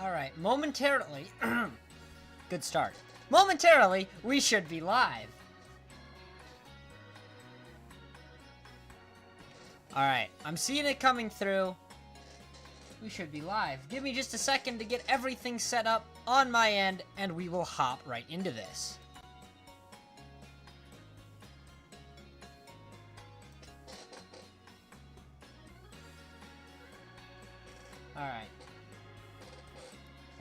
Alright, momentarily... Good start. Momentarily, we should be live. Alright, I'm seeing it coming through. We should be live. Give me just a second to get everything set up on my end, and we will hop right into this. Alright.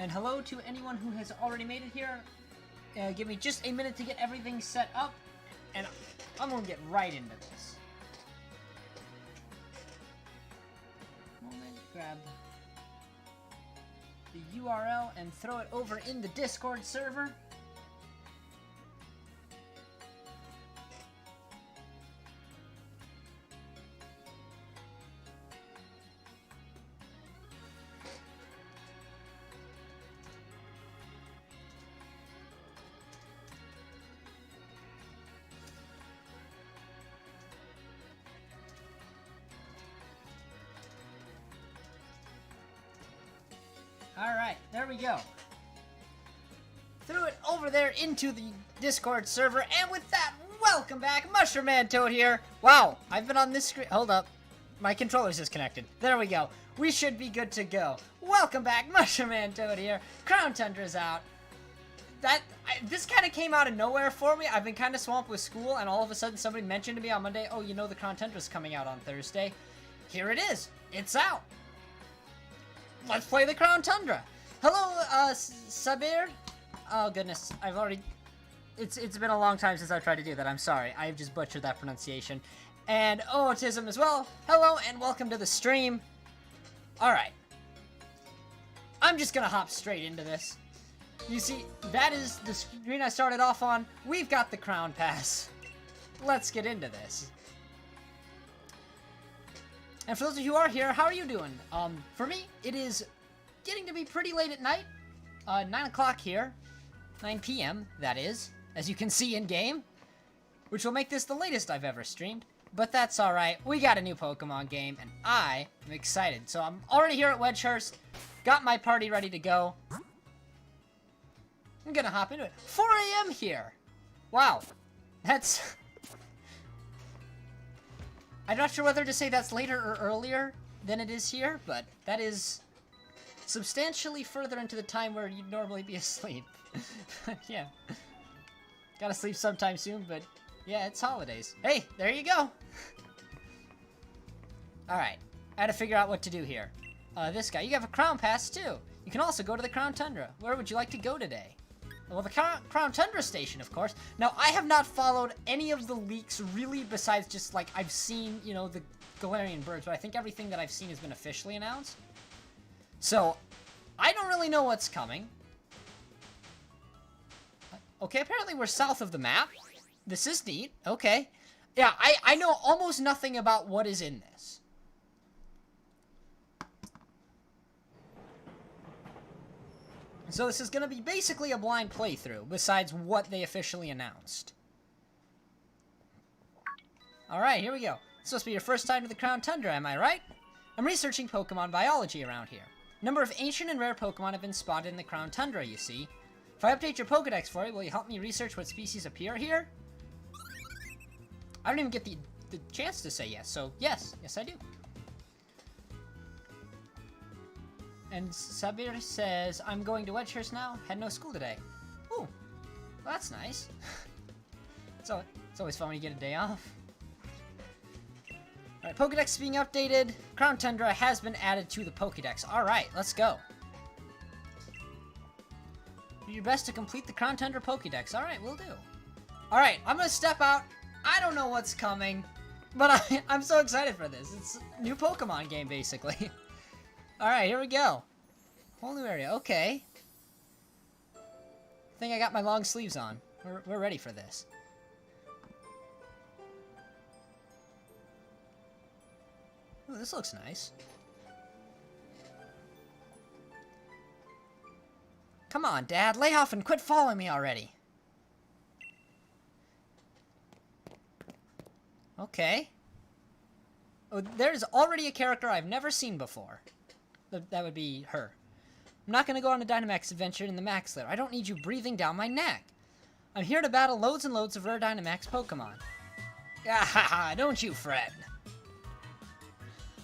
And hello to anyone who has already made it here. Give me just a minute to get everything set up, and I'm gonna get right into this. Moment, grab the URL and throw it over in the Discord server. Alright, there we go. Threw it over there into the Discord server, and with that, welcome back, Mushroom Man Toad here. Wow, I've been on this screen. Hold up. My controller's disconnected. There we go. We should be good to go. Welcome back, Mushroom Man Toad here. Crown Tundra's out. This kind of came out of nowhere for me. I've been kind of swamped with school, and all of a sudden somebody mentioned to me on Monday, oh, you know the Crown Tundra's coming out on Thursday. Here it is. It's out. Let's play the Crown Tundra. Hello, Sabir. Oh goodness, I've already. It's been a long time since I've tried to do that. I'm sorry. I've just butchered that pronunciation. And Autism as well. Hello and welcome to the stream. All right. I'm just gonna hop straight into this. You see, that is the screen I started off on. We've got the Crown Pass. Let's get into this. And for those of you who are here, how are you doing? For me, it is getting to be pretty late at night. 9 o'clock here. 9 p.m., that is, as you can see in-game. Which will make this the latest I've ever streamed. But that's alright. We got a new Pokemon game, and I am excited. So I'm already here at Wedgehurst. Got my party ready to go. I'm gonna hop into it. 4 a.m. here. Wow. That's... I'm not sure whether to say that's later or earlier than it is here, but that is substantially further into the time where you'd normally be asleep. Yeah. Gotta sleep sometime soon, but yeah, it's holidays. Hey, there you go! Alright, I had to figure out what to do here. This guy, you have a Crown Pass too. You can also go to the Crown Tundra. Where would you like to go today? Well, the Crown Tundra station, of course. Now, I have not followed any of the leaks, really, besides just, like, I've seen, you know, the Galarian birds, but I think everything that I've seen has been officially announced. So, I don't really know what's coming. Okay, apparently we're south of the map. This is neat. Okay. Yeah, I know almost nothing about what is in this. So this is going to be basically a blind playthrough, besides what they officially announced. Alright, here we go. This must be your first time to the Crown Tundra, am I right? I'm researching Pokemon biology around here. A number of ancient and rare Pokemon have been spotted in the Crown Tundra, you see. If I update your Pokedex for you, will you help me research what species appear here? I don't even get the chance to say yes, so yes. Yes, I do. And Sabir says, I'm going to Wedgehurst now. Had no school today. Ooh, well, that's nice. So it's always fun when you get a day off. Alright, Pokedex is being updated. Crown Tundra has been added to the Pokedex. Alright, let's go. Do your best to complete the Crown Tundra Pokedex. Alright, we'll do. Alright, I'm gonna step out. I don't know what's coming, but I'm so excited for this. It's a new Pokemon game, basically. Alright, here we go. Whole new area. Okay. I think I got my long sleeves on. We're ready for this. Ooh, this looks nice. Come on, Dad. Lay off and quit following me already. Okay. Oh, there's already a character I've never seen before. That would be her. I'm not gonna go on a Dynamax adventure in the Max Lair. I don't need you breathing down my neck. I'm here to battle loads and loads of rare Dynamax Pokemon. Ah, don't you fret.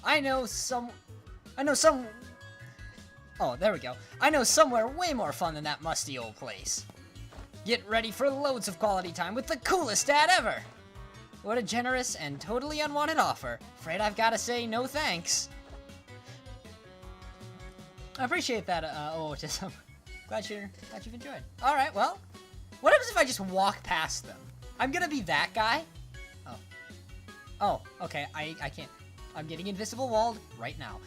I know some... Oh, there we go. I know somewhere way more fun than that musty old place. Get ready for loads of quality time with the coolest dad ever! What a generous and totally unwanted offer. Afraid I've gotta say no thanks. I appreciate that, autism. Glad you've enjoyed. Alright, well, what happens if I just walk past them? I'm gonna be that guy? Oh. Oh, okay, I can't. I'm getting invisible walled right now.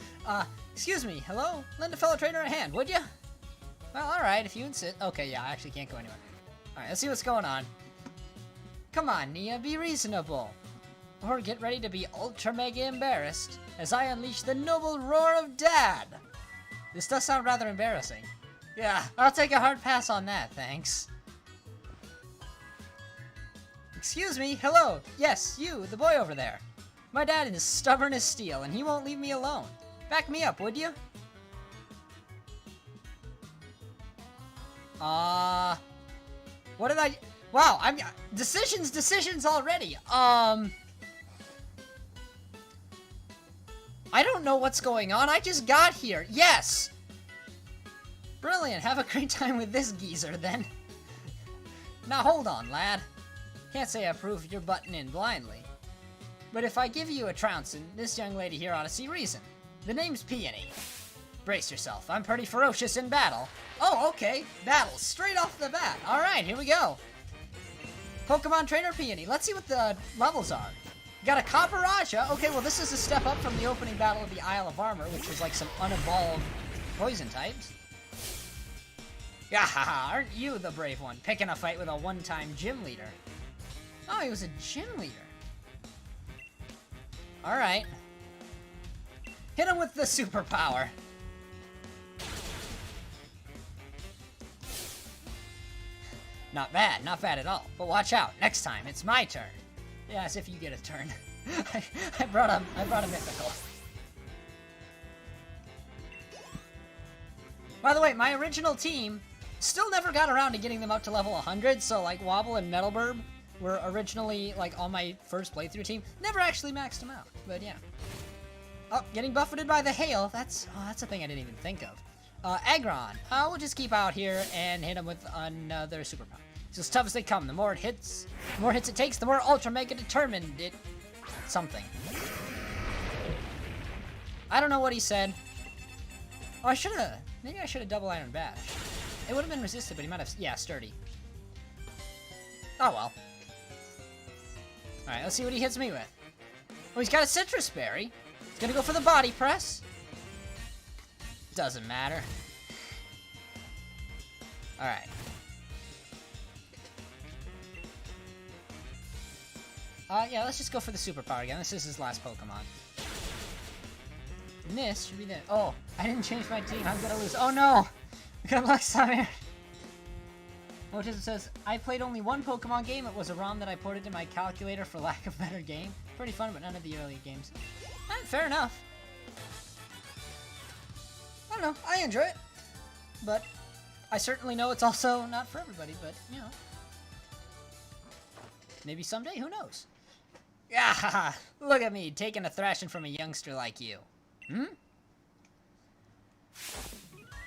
Excuse me, hello? Lend a fellow trainer a hand, would ya? Well, alright, if you insist. Okay, yeah, I actually can't go anywhere. Alright, let's see what's going on. Come on, Nia, be reasonable. Or get ready to be ultra mega embarrassed as I unleash the noble roar of Dad. This does sound rather embarrassing. Yeah, I'll take a hard pass on that, thanks. Excuse me, hello. Yes, you, the boy over there. My dad is stubborn as steel, and he won't leave me alone. Back me up, would you? What did I... Wow, I'm... Decisions already. I don't know what's going on. I just got here. Yes! Brilliant. Have a great time with this geezer, then. Now, hold on, lad. Can't say I approve you're butting in blindly. But if I give you a trouncing, this young lady here ought to see reason. The name's Peony. Brace yourself. I'm pretty ferocious in battle. Oh, okay. Battle. Straight off the bat. Alright, here we go. Pokemon Trainer Peony. Let's see what the levels are. Got a Copperajah. Okay, well, this is a step up from the opening battle of the Isle of Armor, which was like some unevolved poison types. Yahaha, aren't you the brave one, picking a fight with a one-time gym leader? Oh, he was a gym leader. Alright. Hit him with the superpower. Not bad at all. But watch out, next time, it's my turn. Yeah, as if you get a turn. I brought a mythical. By the way, my original team still never got around to getting them up to level 100, so like Wobble and Metalburb were originally like on my first playthrough team. Never actually maxed them out, but yeah. Oh, getting buffeted by the hail. That's a thing I didn't even think of. Aggron. We'll just keep out here and hit him with another superpower. It's as tough as they come. The more hits it takes, the more Ultra Mega determined it... something. I don't know what he said. Oh, maybe I should've double Iron Bash. It would've been resisted, but he might have... Yeah, sturdy. Oh, well. Alright, let's see what he hits me with. Oh, he's got a Citrus Berry. He's gonna go for the Body Press. Doesn't matter. Alright. Yeah, let's just go for the superpower again. This is his last Pokemon. And this should be the... Oh, I didn't change my team. I'm gonna lose. Oh no! Good luck, Samir. Autism says, I played only one Pokemon game. It was a ROM that I ported to my calculator for lack of better game. Pretty fun, but none of the early games. Fair enough. I don't know. I enjoy it. But I certainly know it's also not for everybody, but, you know. Maybe someday, who knows? Yeah, look at me, taking a thrashing from a youngster like you. Hmm?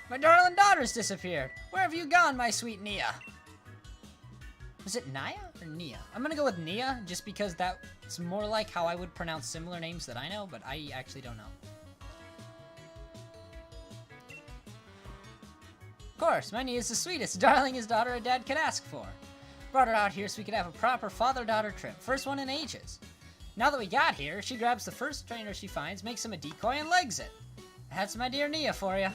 My darling daughter's disappeared. Where have you gone, my sweet Nia? Was it Naya or Nia? I'm gonna go with Nia, just because that's more like how I would pronounce similar names that I know, but I actually don't know. Of course, my Nia's the sweetest, darlingest daughter a dad could ask for. Brought her out here so we could have a proper father-daughter trip. First one in ages. Now that we got here, she grabs the first trainer she finds, makes him a decoy, and legs it. That's my dear Nia for you.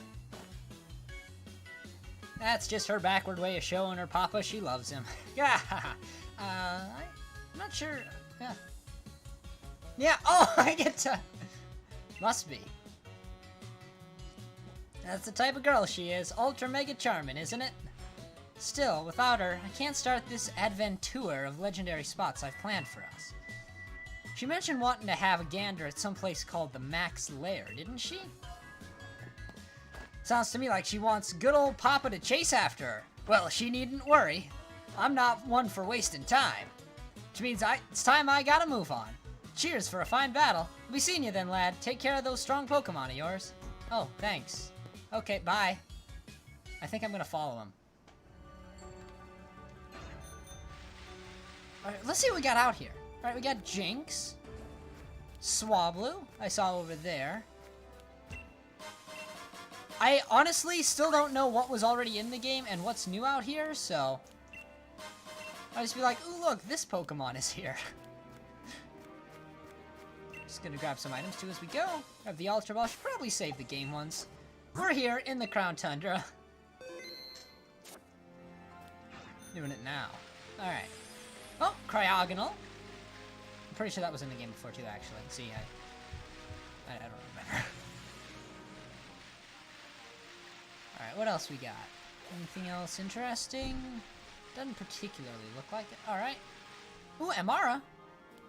That's just her backward way of showing her papa she loves him. Yeah. I'm not sure. Yeah. Yeah. Oh, I get to. Must be. That's the type of girl she is. Ultra mega charming, isn't it? Still, without her, I can't start this adventure of legendary spots I've planned for us. She mentioned wanting to have a gander at some place called the Max Lair, didn't she? Sounds to me like she wants good old Papa to chase after her. Well, she needn't worry. I'm not one for wasting time. Which means it's time I gotta move on. Cheers for a fine battle. Be seeing you then, lad. Take care of those strong Pokemon of yours. Oh, thanks. Okay, bye. I think I'm gonna follow him. Alright, let's see what we got out here. Alright, we got Jinx. Swablu, I saw over there. I honestly still don't know what was already in the game and what's new out here, so... I'll just be like, ooh, look, this Pokemon is here. Just gonna grab some items too as we go. Grab the Ultra Ball. Should probably save the game once. We're here in the Crown Tundra. Doing it now. Alright. Oh, Cryogonal. I'm pretty sure that was in the game before too, actually. See, I don't remember. Alright, what else we got? Anything else interesting? Doesn't particularly look like it. Alright. Ooh, Amara.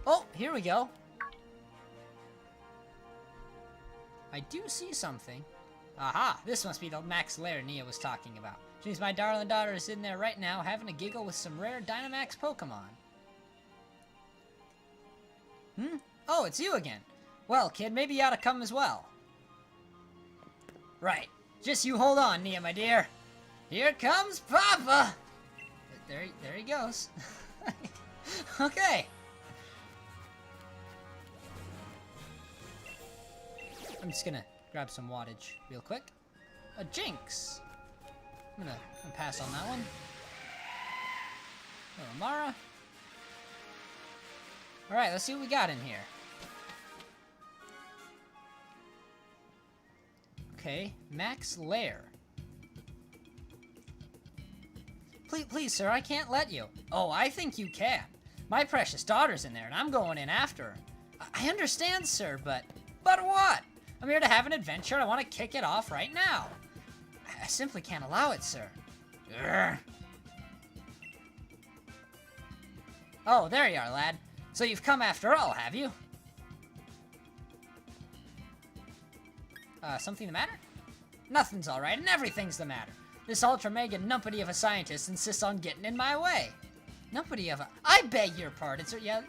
Oh, here we go. I do see something. Aha! This must be the Max Lair Nia was talking about. Jeez, my darling daughter is in there right now having a giggle with some rare Dynamax Pokemon. Oh, it's you again. Well, kid, maybe you ought to come as well. Right. Just you hold on, Nia, my dear. Here comes Papa! There he goes. Okay. I'm just gonna grab some wattage real quick. A Jinx! I'm gonna pass on that one. Little Amara. Alright, let's see what we got in here. Okay, Max Lair. Please, sir, I can't let you. Oh, I think you can. My precious daughter's in there, and I'm going in after her. I understand, sir, but what? I'm here to have an adventure. I want to kick it off right now. I simply can't allow it, sir. Urgh. Oh, there you are, lad. So you've come after all, have you? Something the matter? Nothing's alright, and everything's the matter. This ultra-mega numpity of a scientist insists on getting in my way. Numpity of a... I beg your pardon, sir. Yeah,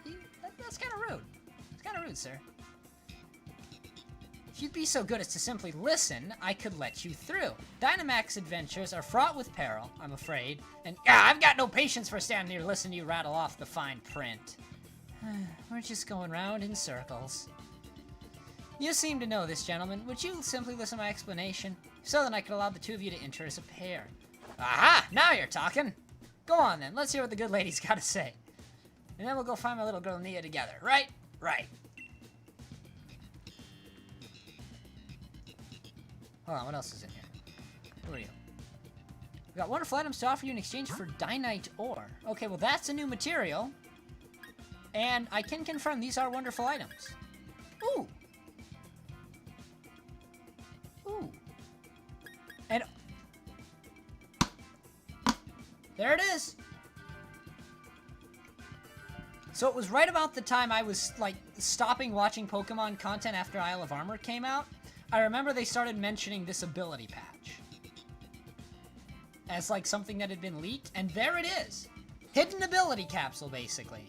that's kind of rude. It's kind of rude, sir. If you'd be so good as to simply listen, I could let you through. Dynamax adventures are fraught with peril, I'm afraid, and I've got no patience for standing here listening to you rattle off the fine print. We're just going round in circles. You seem to know this, gentleman. Would you simply listen to my explanation? So then I could allow the two of you to enter as a pair. Aha! Now you're talking! Go on then, let's hear what the good lady's got to say. And then we'll go find my little girl Nia together, right? Right. Hold on, what else is in here? Who are you? We got wonderful items to offer you in exchange for Dynite ore. Okay, well that's a new material. And I can confirm these are wonderful items. Ooh! Ooh. And... there it is! So it was right about the time I was, like, stopping watching Pokemon content after Isle of Armor came out. I remember they started mentioning this ability patch as, like, something that had been leaked, and there it is! Hidden ability capsule, basically.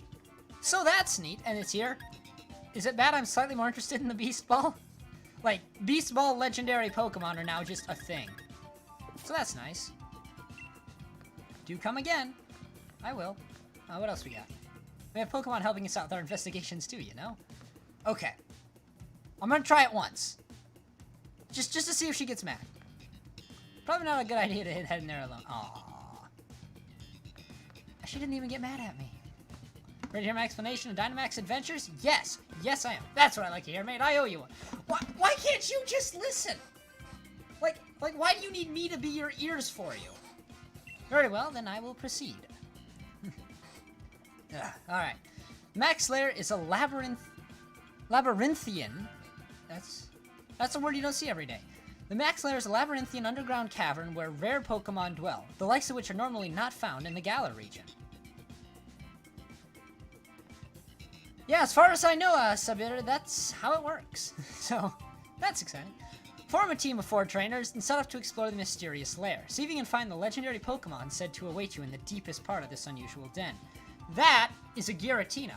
So that's neat, and it's here. Is it bad I'm slightly more interested in the Beast Ball? Like, Beast Ball legendary Pokemon are now just a thing. So that's nice. Do come again. I will. What else we got? We have Pokemon helping us out with our investigations too, you know? Okay. I'm gonna try it once. Just to see if she gets mad. Probably not a good idea to head in there alone. Aww. She didn't even get mad at me. Ready to hear my explanation of Dynamax Adventures? Yes. Yes, I am. That's what I like to hear, mate. I owe you one. Why can't you just listen? Like, why do you need me to be your ears for you? Very well, then I will proceed. Alright. Max Lair is a labyrinthian. That's a word you don't see every day. The Max Lair is a labyrinthian underground cavern where rare Pokemon dwell, the likes of which are normally not found in the Galar region. Yeah, as far as I know, Sabir, that's how it works. So, that's exciting. Form a team of 4 trainers and set off to explore the mysterious lair. See if you can find the legendary Pokemon said to await you in the deepest part of this unusual den. That is a Giratina.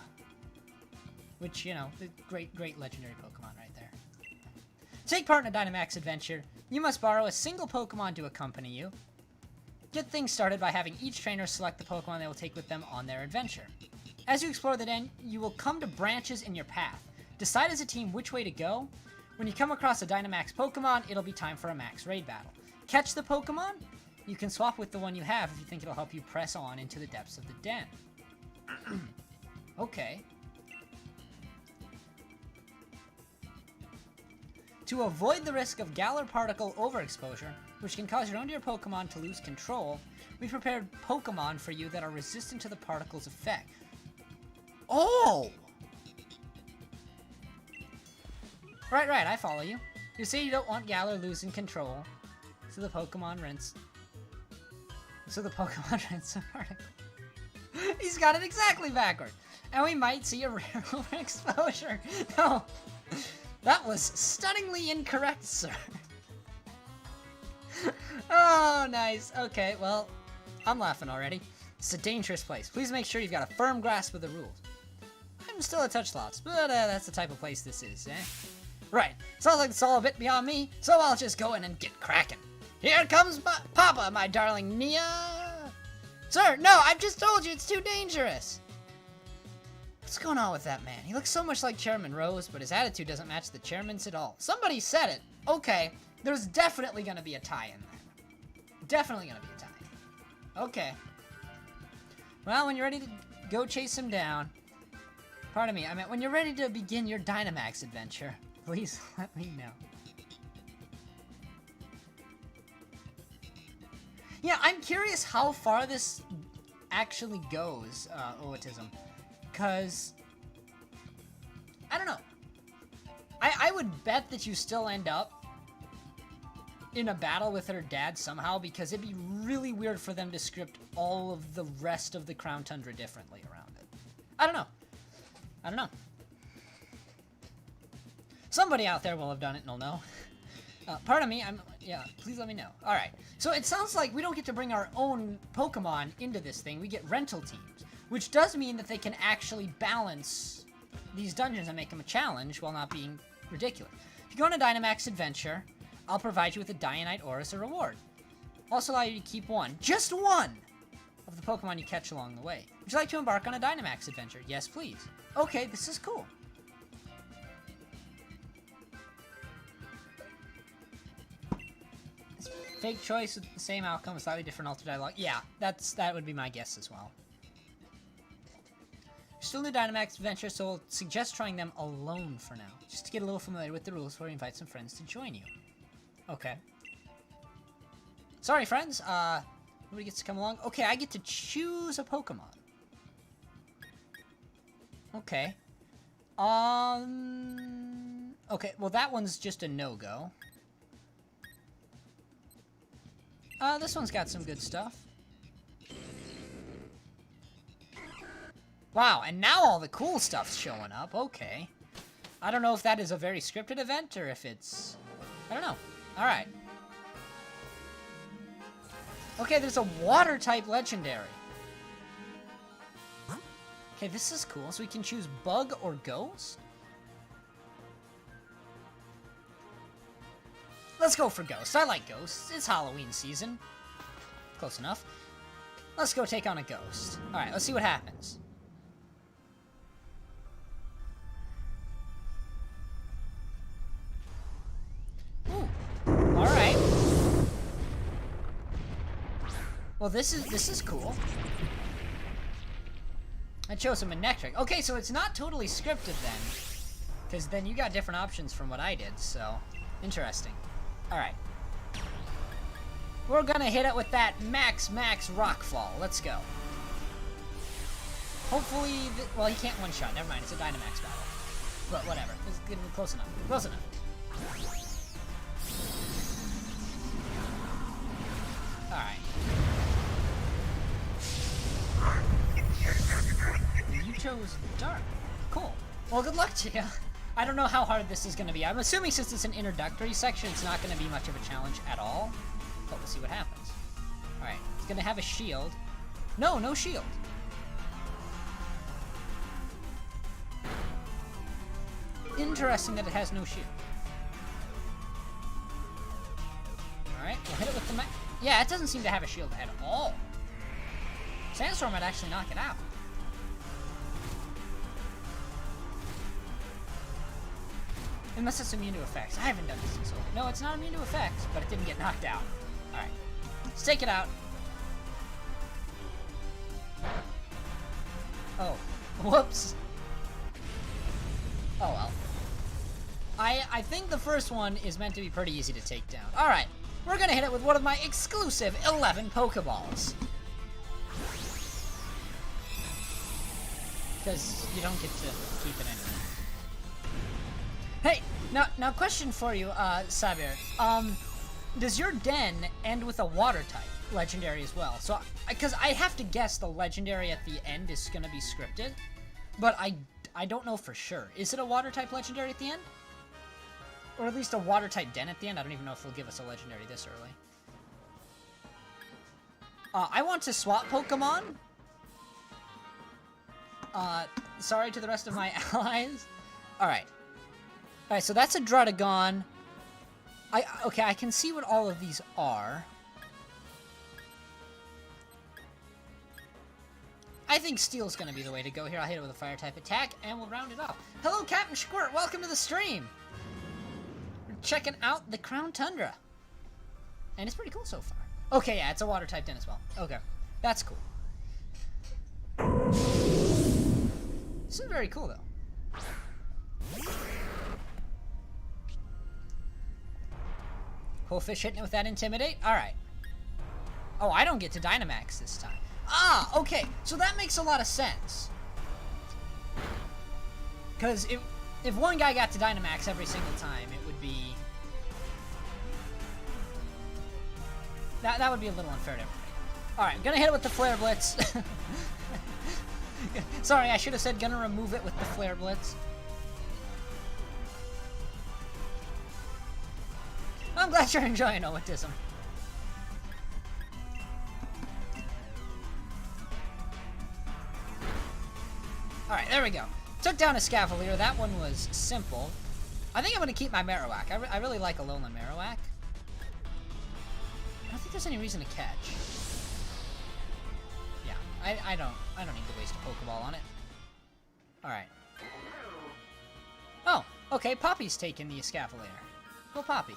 Which, you know, the great legendary Pokemon right there. Take part in a Dynamax adventure. You must borrow a single Pokemon to accompany you. Get things started by having each trainer select the Pokemon they will take with them on their adventure. As you explore the den, you will come to branches in your path. Decide as a team which way to go. When you come across a Dynamax Pokemon, it'll be time for a max raid battle. Catch the Pokemon? You can swap with the one you have if you think it'll help you press on into the depths of the den. Okay. To avoid the risk of Galar particle overexposure, which can cause your own dear Pokemon to lose control, we prepared Pokemon for you that are resistant to the particle's effect. Oh! Right, I follow you. You say you don't want Galar losing control, so the Pokemon rinse the particle. He's got it exactly backward. And we might see a rare overexposure. No. That was stunningly incorrect, sir. Oh, nice. Okay, well, I'm laughing already. It's a dangerous place. Please make sure you've got a firm grasp of the rules. I'm still a touch lost, but that's the type of place this is, eh? Right. Sounds like it's all a bit beyond me, so I'll just go in and get cracking. Here comes Papa, my darling Nia. Sir, no, I've just told you it's too dangerous. What's going on with that man? He looks so much like Chairman Rose, but his attitude doesn't match the chairman's at all. Somebody said it. Okay, there's definitely going to be a tie in there. Definitely going to be a tie. Okay. Well, when you're ready to go chase him down... Pardon me, I meant when you're ready to begin your Dynamax adventure, please let me know. Yeah, I'm curious how far this actually goes, Oatism. Because, I don't know. I would bet that you still end up in a battle with her dad somehow, because it'd be really weird for them to script all of the rest of the Crown Tundra differently around it. I don't know. Somebody out there will have done it and will know. Pardon me, yeah, please let me know. Alright, so it sounds like we don't get to bring our own Pokemon into this thing, we get rental teams. Which does mean that they can actually balance these dungeons and make them a challenge while not being ridiculous. If you go on a Dynamax adventure, I'll provide you with a Dionite Ore as a reward. I'll also allow you to keep one, just one, of the Pokemon you catch along the way. Would you like to embark on a Dynamax adventure? Yes, please. Okay, this is cool. Fake choice with the same outcome, slightly different altered dialogue. Yeah, that would be my guess as well. You're still in the Dynamax adventure, so I'll suggest trying them alone for now, just to get a little familiar with the rules before you invite some friends to join you. Okay. Sorry, friends. Nobody gets to come along. Okay, I get to choose a Pokemon. Okay. Okay, well that one's just a no-go. This one's got some good stuff. Wow, and now all the cool stuff's showing up. Okay. I don't know if that is a very scripted event or if it's... I don't know. Alright. Okay, there's a water-type legendary. Okay, this is cool. So we can choose Bug or Ghost? Let's go for Ghost. I like Ghosts. It's Halloween season. Close enough. Let's go take on a Ghost. Alright, let's see what happens. Ooh. Alright. Well, this is cool. I chose him a Nectric. Okay, so it's not totally scripted then. Because then you got different options from what I did, so... Interesting. Alright. We're gonna hit it with that max Rockfall. Let's go. Hopefully... well, he can't one-shot. Never mind. It's a Dynamax battle. But whatever. It's getting close enough. Close enough. Alright. You chose Dark. Cool. Well, good luck to you. I don't know how hard this is going to be. I'm assuming since it's an introductory section, it's not going to be much of a challenge at all. But we'll see what happens. Alright, it's going to have a shield. No, no shield. Interesting that it has no shield. Alright, we'll hit it with the yeah, it doesn't seem to have a shield at all. Sandstorm might actually knock it out. Unless it's immune to effects. I haven't done this in so long. No, it's not immune to effects, but it didn't get knocked out. Alright. Let's take it out. Oh. Whoops. Oh well. I think the first one is meant to be pretty easy to take down. Alright. We're gonna hit it with one of my exclusive 11 Pokeballs. Because you don't get to keep it anyway. Hey, now question for you, Sabir. Does your den end with a water type legendary as well? So, because I have to guess the legendary at the end is gonna be scripted, but I don't know for sure. Is it a water type legendary at the end? Or at least a water type den at the end? I don't even know if they'll give us a legendary this early. I want to swap Pokemon. Sorry to the rest of my allies. Alright. Alright, so that's a Dradogon. Okay, I can see what all of these are. I think Steel's gonna be the way to go here. I'll hit it with a Fire-type attack, and we'll round it off. Hello, Captain Squirt! Welcome to the stream! We're checking out the Crown Tundra. And it's pretty cool so far. Okay, yeah, it's a Water-type den as well. Okay, that's cool. This is very cool, though. Cool fish hitting it with that Intimidate. Alright. Oh, I don't get to Dynamax this time. Ah, okay. So that makes a lot of sense. Because if one guy got to Dynamax every single time, it would be... That would be a little unfair to everybody. Alright, I'm gonna hit it with the Flare Blitz. Sorry, I should have said gonna remove it with the Flare Blitz. I'm glad you're enjoying Oatism. Alright, there we go. Took down a Scavalier. That one was simple. I think I'm going to keep my Marowak. I really like Alolan Marowak. I don't think there's any reason to catch. Yeah, I don't need to waste a Pokeball on it. Alright. Oh, okay, Poppy's taking the Scavalier. Go Poppy.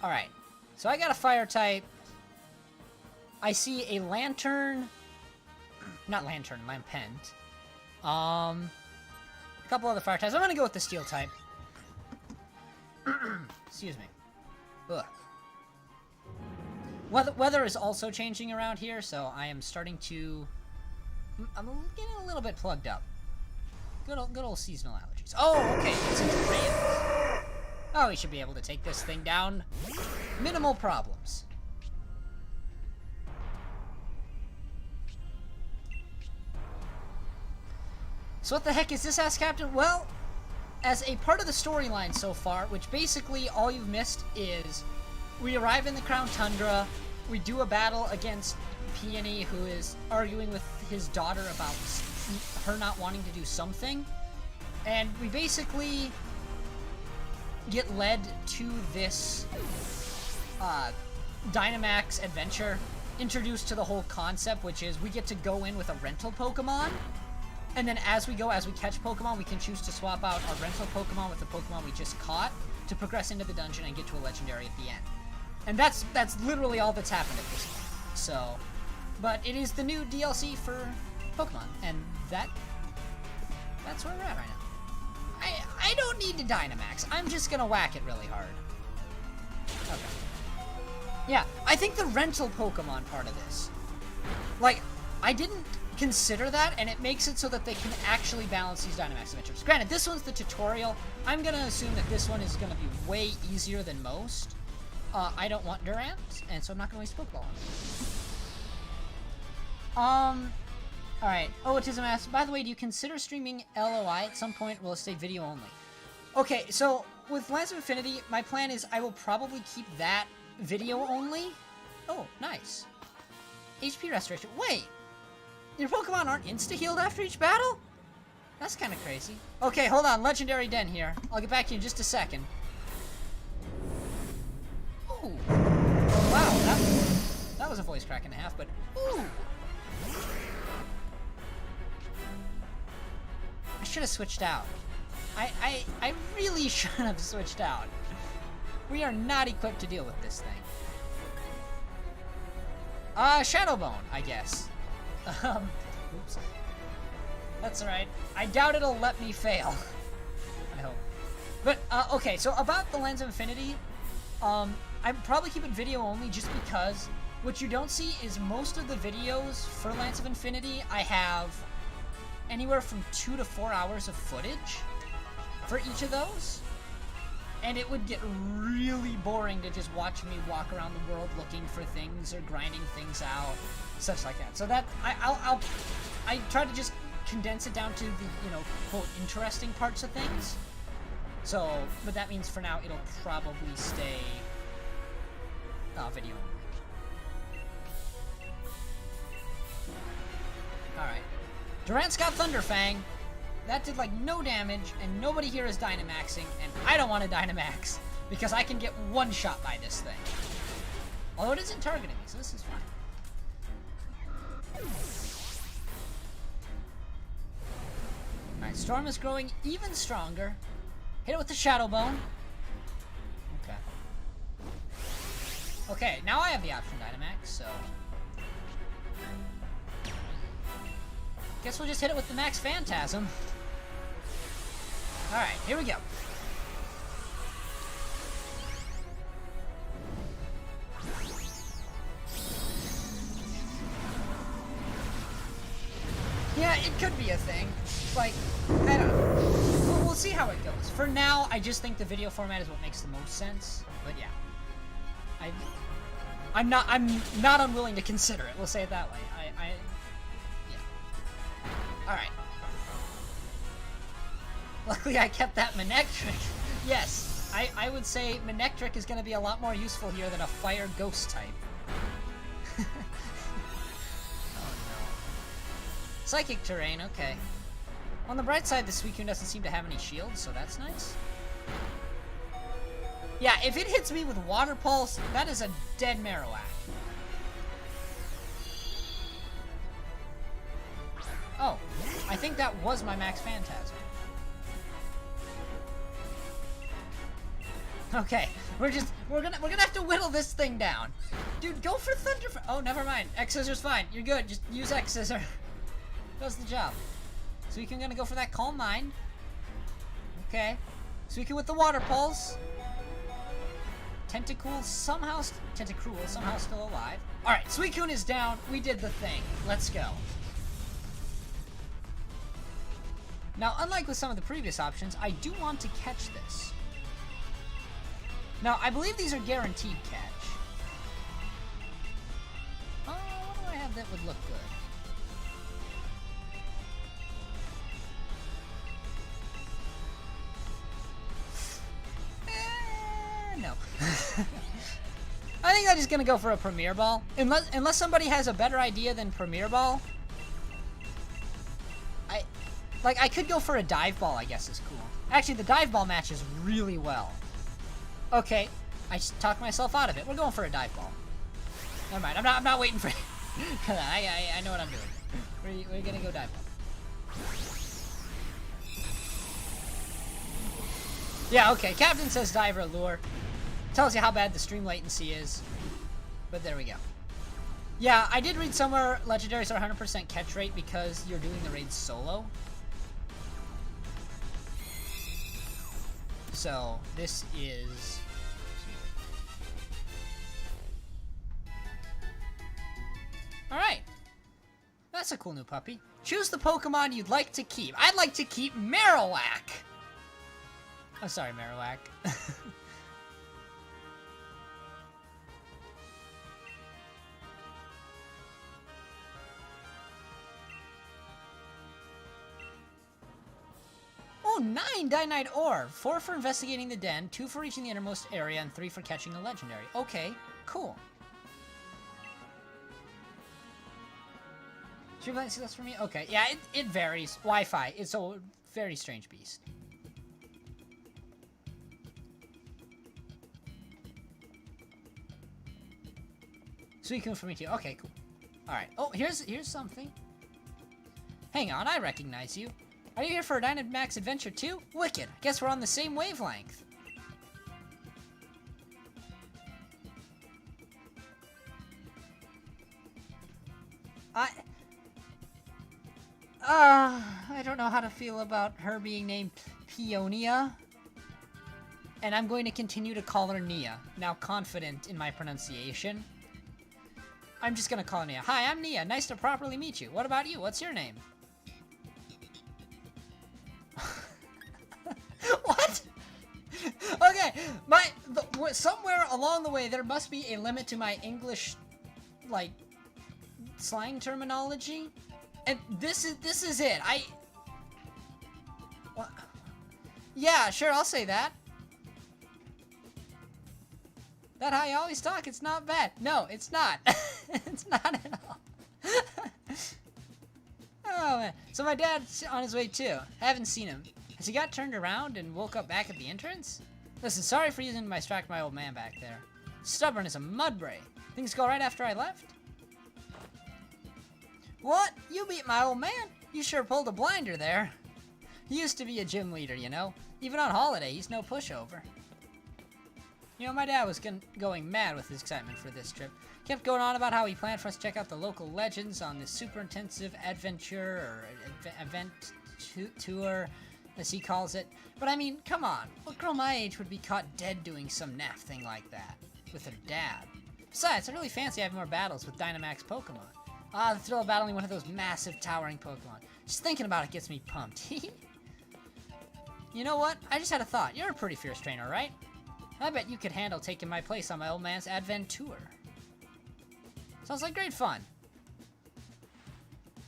Alright, so I got a Fire type. I see a Lantern. Not Lantern, Lampent. A couple other Fire types. I'm gonna go with the Steel type. Excuse me. Ugh. Weather is also changing around here, so I am starting to... I'm getting a little bit plugged up. Good old seasonal allergies. Oh, okay, it's into rains. Oh, we should be able to take this thing down. Minimal problems. So what the heck is this, Ask Captain? Well, as a part of the storyline so far, which basically all you've missed is we arrive in the Crown Tundra, we do a battle against Peony, who is arguing with his daughter about her not wanting to do something, and we basically get led to this Dynamax adventure, introduced to the whole concept, which is we get to go in with a rental Pokemon, and then as we catch Pokemon, we can choose to swap out our rental Pokemon with the Pokemon we just caught to progress into the dungeon and get to a legendary at the end. And that's literally all that's happened at this point. So, but it is the new DLC for Pokemon, and that's where we're at right now. I don't need to Dynamax. I'm just gonna whack it really hard. Okay. Yeah, I think the rental Pokemon part of this, like, I didn't consider that, and it makes it so that they can actually balance these Dynamax adventures. Granted, this one's the tutorial. I'm gonna assume that this one is gonna be way easier than most. I don't want Durant, and so I'm not gonna waste a Pokeball on it. Alright. Oh, Autism asks, by the way, do you consider streaming LOI at some point? Will it stay video only? Okay, so with Lance of Infinity, my plan is I will probably keep that video only. Oh, nice. HP restoration. Wait! Your Pokemon aren't insta-healed after each battle? That's kind of crazy. Okay, hold on. Legendary Den here. I'll get back to you in just a second. Ooh. Wow, that was a voice crack and a half, but ooh. I should have switched out. I really should have switched out. We are not equipped to deal with this thing. Shadow Bone, I guess. Oops. That's alright. I doubt it'll let me fail. I hope. But, okay, so about the Lens of Infinity, I'd probably keep it video only just because what you don't see is most of the videos for Lance of Infinity, I have anywhere from 2 to 4 hours of footage for each of those. And it would get really boring to just watch me walk around the world looking for things or grinding things out, such like that. So that, I try to just condense it down to the, you know, quote, interesting parts of things. So, but that means for now it'll probably stay video only. Alright. Durant's got Thunderfang. That did like no damage, and nobody here is Dynamaxing, and I don't want to Dynamax because I can get one shot by this thing. Although it isn't targeting me, so this is fine. Alright, Storm is growing even stronger. Hit it with the Shadow Bone. Okay. Okay, now I have the option Dynamax, so guess we'll just hit it with the Max Phantasm. Alright, here we go. Yeah, it could be a thing. Like, I don't know. We'll see how it goes. For now, I just think the video format is what makes the most sense. But yeah. I'm not unwilling to consider it. We'll say it that way. Alright. Luckily I kept that Manectric. Yes, I would say Manectric is going to be a lot more useful here than a Fire Ghost type. Oh no. Psychic Terrain, okay. On the bright side, the Suicune doesn't seem to have any shields, so that's nice. Yeah, if it hits me with Water Pulse, that is a dead Marowak. Oh, I think that was my Max Phantasm. Okay, we're gonna have to whittle this thing down. Dude, go for Thunder. Oh, never mind. X Scissor's fine. You're good. Just use X Scissor. Does the job. So we can gonna go for that Calm Mind. Okay. Suicune with the Water Pulse. Tentacruel somehow still alive. All right, Suicune is down. We did the thing. Let's go. Now, unlike with some of the previous options, I do want to catch this. Now, I believe these are guaranteed catch. What do I have that would look good? No. I think I'm just gonna go for a Premier Ball. Unless somebody has a better idea than Premier Ball. I could go for a Dive Ball, I guess is cool. Actually, the Dive Ball matches really well. Okay, I just talked myself out of it. We're going for a Dive Ball. Never mind, I'm not waiting for it. I know what I'm doing. We're gonna go Dive Ball. Yeah, okay, Captain says Diver Lure. Tells you how bad the stream latency is. But there we go. Yeah, I did read somewhere Legendaries are 100% catch rate because you're doing the raid solo. So, this is... Alright. That's a cool new puppy. Choose the Pokemon you'd like to keep. I'd like to keep Marowak! I'm sorry, Marowak. Oh, 9 Dynite ore. 4 for investigating the den, 2 for reaching the innermost area, and 3 for catching a legendary. Okay, cool. Should you see this for me? Okay, yeah, it varies. Wi-Fi. It's a very strange beast. Suicune for me too. Okay, cool. Alright. Oh, here's something. Hang on, I recognize you. Are you here for a Dynamax adventure too? Wicked. Guess we're on the same wavelength. I don't know how to feel about her being named Peonia. And I'm going to continue to call her Nia, now confident in my pronunciation. I'm just gonna call her Nia. Hi, I'm Nia. Nice to properly meet you. What about you? What's your name? What? Okay, somewhere along the way there must be a limit to my English, like, slang terminology, and this is it. What? Yeah, sure, I'll say that. That how you always talk, it's not bad. No, it's not. It's not at all. Oh, man. So my dad's on his way, too. I haven't seen him. Has he got turned around and woke up back at the entrance? Listen, sorry for using my distract my old man back there. Stubborn as a mudbray. Things go right after I left? What? You beat my old man? You sure pulled a blinder there. He used to be a gym leader, you know. Even on holiday, he's no pushover. You know, my dad was going mad with his excitement for this trip. Kept going on about how he planned for us to check out the local legends on this super intensive adventure, or event tour, as he calls it. But I mean, come on. What girl my age would be caught dead doing some naff thing like that? With her dad. Besides, I really fancy having more battles with Dynamax Pokemon. Ah, the thrill of battling one of those massive, towering Pokemon. Just thinking about it gets me pumped. You know what? I just had a thought. You're a pretty fierce trainer, right? I bet you could handle taking my place on my old man's adventure. Sounds like great fun.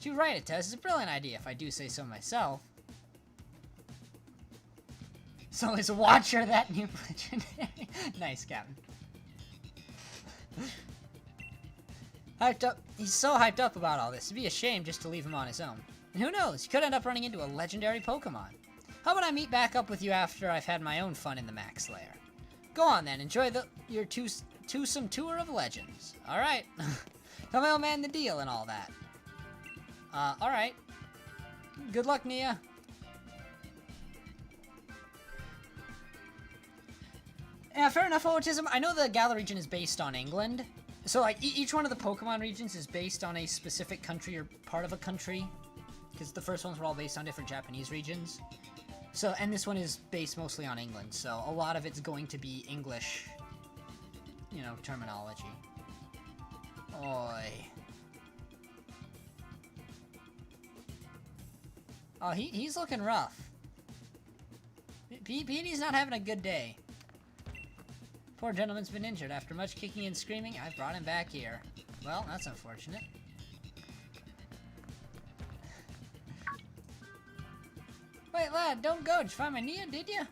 You're right, it does. It's a brilliant idea, if I do say so myself. So is Watcher that new legendary? Nice, Captain. Hyped up. He's so hyped up about all this. It'd be a shame just to leave him on his own. And who knows? He could end up running into a legendary Pokemon. How about I meet back up with you after I've had my own fun in the Max Lair? Go on then. Enjoy your twosome tour of legends. All right. Tell my old man the deal and all that. All right. Good luck, Nia. Yeah, fair enough, Autism. I know the Galar region is based on England. So, like, each one of the Pokemon regions is based on a specific country or part of a country. Because the first ones were all based on different Japanese regions. So, and this one is based mostly on England. So, a lot of it's going to be English, you know, terminology. Oi. Oh, he's looking rough. Petey's not having a good day. Poor gentleman's been injured. After much kicking and screaming, I've brought him back here. Well, that's unfortunate. Wait, lad, don't go. Did you find my Nia, did you?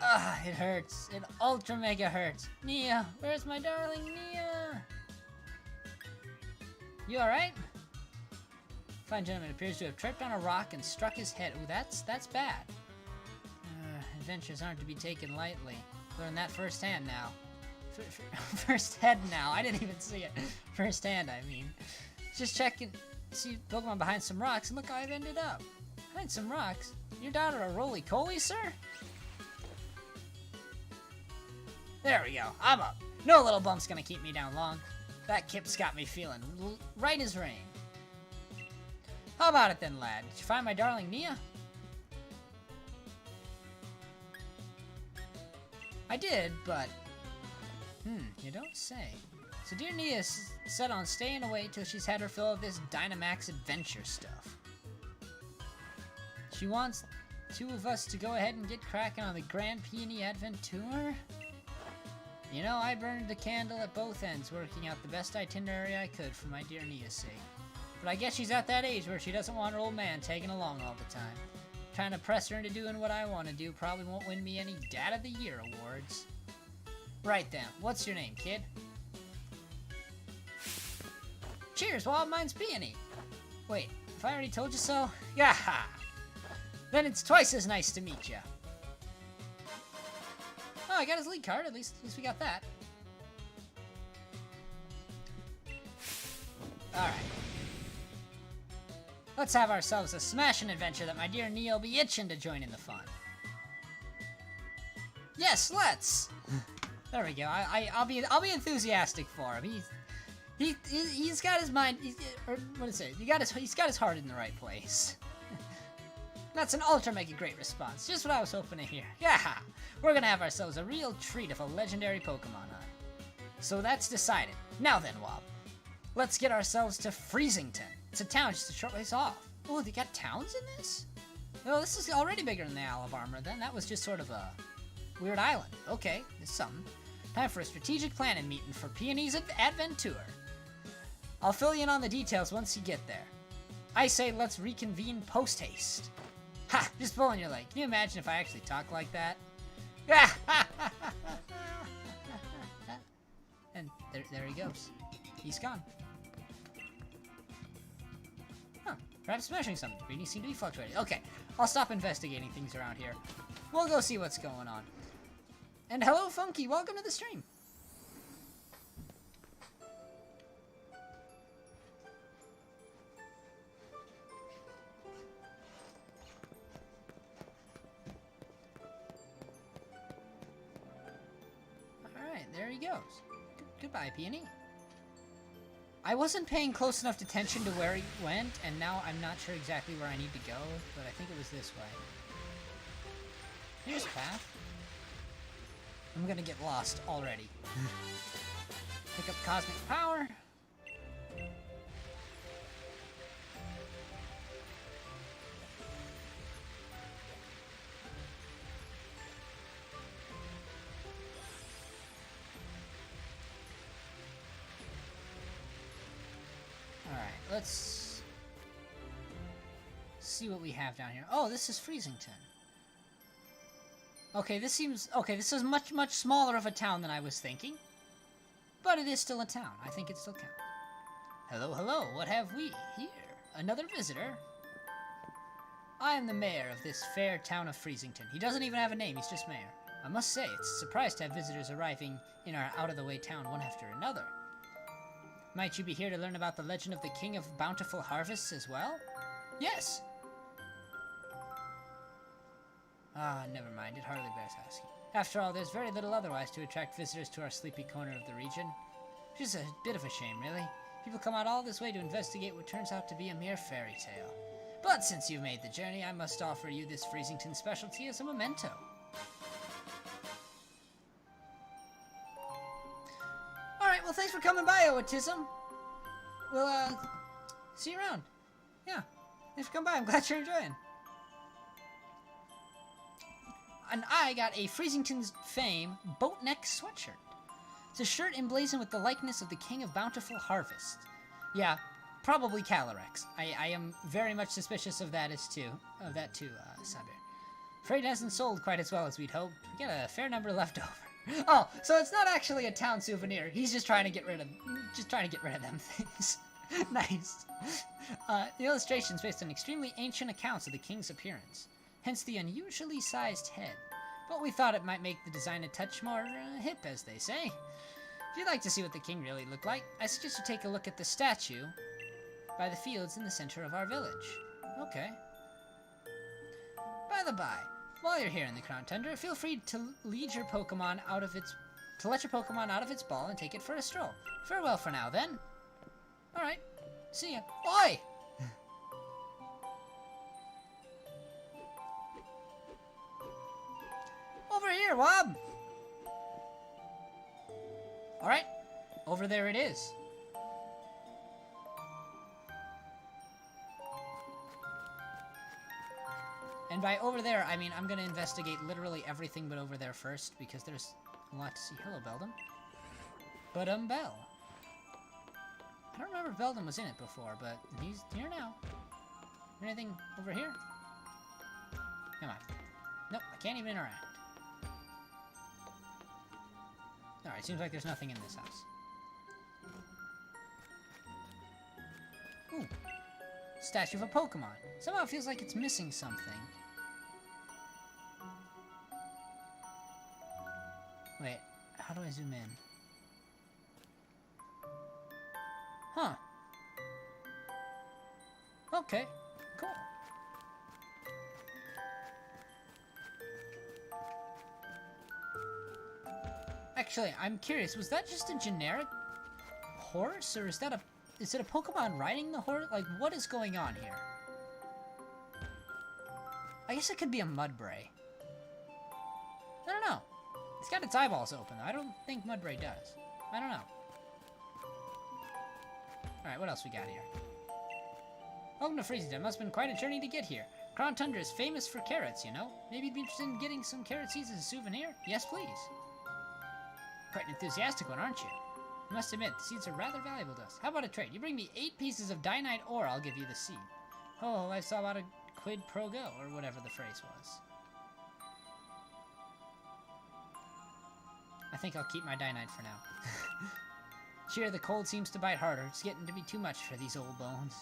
Ah, it hurts. It ultra mega hurts. Nia, where's my darling Nia? You alright? Fine gentleman appears to have tripped on a rock and struck his head. Ooh, that's bad. Adventures aren't to be taken lightly. Learn that firsthand now. First head now. I didn't even see it. First hand, I mean. Just checking. See Pokemon behind some rocks, and look how I've ended up. Behind some rocks? Your daughter a roly-coly, sir? There we go. I'm up. No little bump's gonna keep me down long. That kip's got me feeling right as rain. How about it then, lad? Did you find my darling Nia? I did, but... you don't say. So dear Nia is set on staying away till she's had her fill of this Dynamax adventure stuff. She wants two of us to go ahead and get cracking on the Grand Peony Advent Tour? You know, I burned the candle at both ends, working out the best itinerary I could for my dear Nia's sake. But I guess she's at that age where she doesn't want her old man tagging along all the time. Trying to press her into doing what I want to do probably won't win me any Dad of the Year awards. Right then, what's your name, kid? Cheers, Wob, mine's Peony. Wait, if I already told you so? Yaha! Then it's twice as nice to meet ya. Oh, I got his lead card. At least we got that. Alright. Let's have ourselves a smashing adventure that my dear Nea'll be itching to join in the fun. Yes, let's! There we go. I'll be enthusiastic for him. He's got his mind. What is it? He's got his heart in the right place. That's an ultra mega great response. Just what I was hoping to hear. Yeah, we're gonna have ourselves a real treat of a legendary Pokemon hunt. So that's decided. Now then, Wob, let's get ourselves to Freezington. It's a town just a short ways off. Oh, they got towns in this? Well, this is already bigger than the Isle of Armor. Then that was just sort of a weird island. Okay, there's something. Time for a strategic planning meeting for Peony's Adventure. I'll fill you in on the details once you get there. I say let's reconvene post-haste. Ha! Just pulling your leg. Can you imagine if I actually talk like that? And there he goes. He's gone. Huh. Perhaps smashing something. Readings seem to be fluctuating. Okay, I'll stop investigating things around here. We'll go see what's going on. And hello, Funky. Welcome to the stream. There he goes. Goodbye, Peony. I wasn't paying close enough attention to where he went, and now I'm not sure exactly where I need to go, but I think it was this way. Here's a path. I'm gonna get lost already. Pick up Cosmic Power. Let's see what we have down here. Oh, this is Freezington. Okay, this is much smaller of a town than I was thinking. But it is still a town. I think it still counts. Hello, hello. What have we here? Another visitor? I am the mayor of this fair town of Freezington. He doesn't even have a name. He's just mayor. I must say, it's a surprise to have visitors arriving in our out-of-the-way town one after another. Might you be here to learn about the legend of the King of Bountiful Harvests as well? Yes! Ah, never mind. It hardly bears asking. After all, there's very little otherwise to attract visitors to our sleepy corner of the region. Which is a bit of a shame, really. People come out all this way to investigate what turns out to be a mere fairy tale. But since you've made the journey, I must offer you this Freezington specialty as a memento. Alright, well thanks for coming by, Autism. We'll, see you around. Yeah, thanks for coming by. I'm glad you're enjoying. And I got a Freezington's Fame boat neck sweatshirt. It's a shirt emblazoned with the likeness of the King of Bountiful Harvest. Yeah, probably Calyrex. I am very much suspicious of that too, Saber. Afraid it hasn't sold quite as well as we'd hoped. We got a fair number left over. Oh, so it's not actually a town souvenir. He's just trying to get rid of them things. Nice. The illustration's based on extremely ancient accounts of the king's appearance, hence the unusually sized head. But we thought it might make the design a touch more hip, as they say. If you'd like to see what the king really looked like, I suggest you take a look at the statue by the fields in the center of our village. Okay. By the by, while you're here in the Crown Tundra, feel free to let your Pokemon out of its ball and take it for a stroll. Farewell for now, then. Alright. See ya. Oi! Over here, Wob! Alright. Over there it is. And by over there, I mean I'm gonna investigate literally everything but over there first, because there's a lot to see. Hello, Beldum. Bell. I don't remember if Beldum was in it before, but he's here now. Anything over here? Come on. Nope, I can't even interact. Alright, seems like there's nothing in this house. Ooh. Statue of a Pokemon. Somehow it feels like it's missing something. Wait, how do I zoom in? Huh. Okay, cool. Actually, I'm curious, was that just a generic horse, or is it a Pokemon riding the horse? Like, what is going on here? I guess it could be a Mudbray. I don't know. It's got its eyeballs open, though. I don't think Mudbray does. I don't know. Alright, what else we got here? Welcome to Freezington. Must have been quite a journey to get here. Crown Tundra is famous for carrots, you know? Maybe you'd be interested in getting some carrot seeds as a souvenir? Yes, please. Quite an enthusiastic one, aren't you? I must admit, the seeds are rather valuable to us. How about a trade? You bring me 8 pieces of Dynite ore, I'll give you the seed. Oh, I saw about a quid pro go, or whatever the phrase was. I think I'll keep my Dynite for now. Cheer, the cold seems to bite harder. It's getting to be too much for these old bones.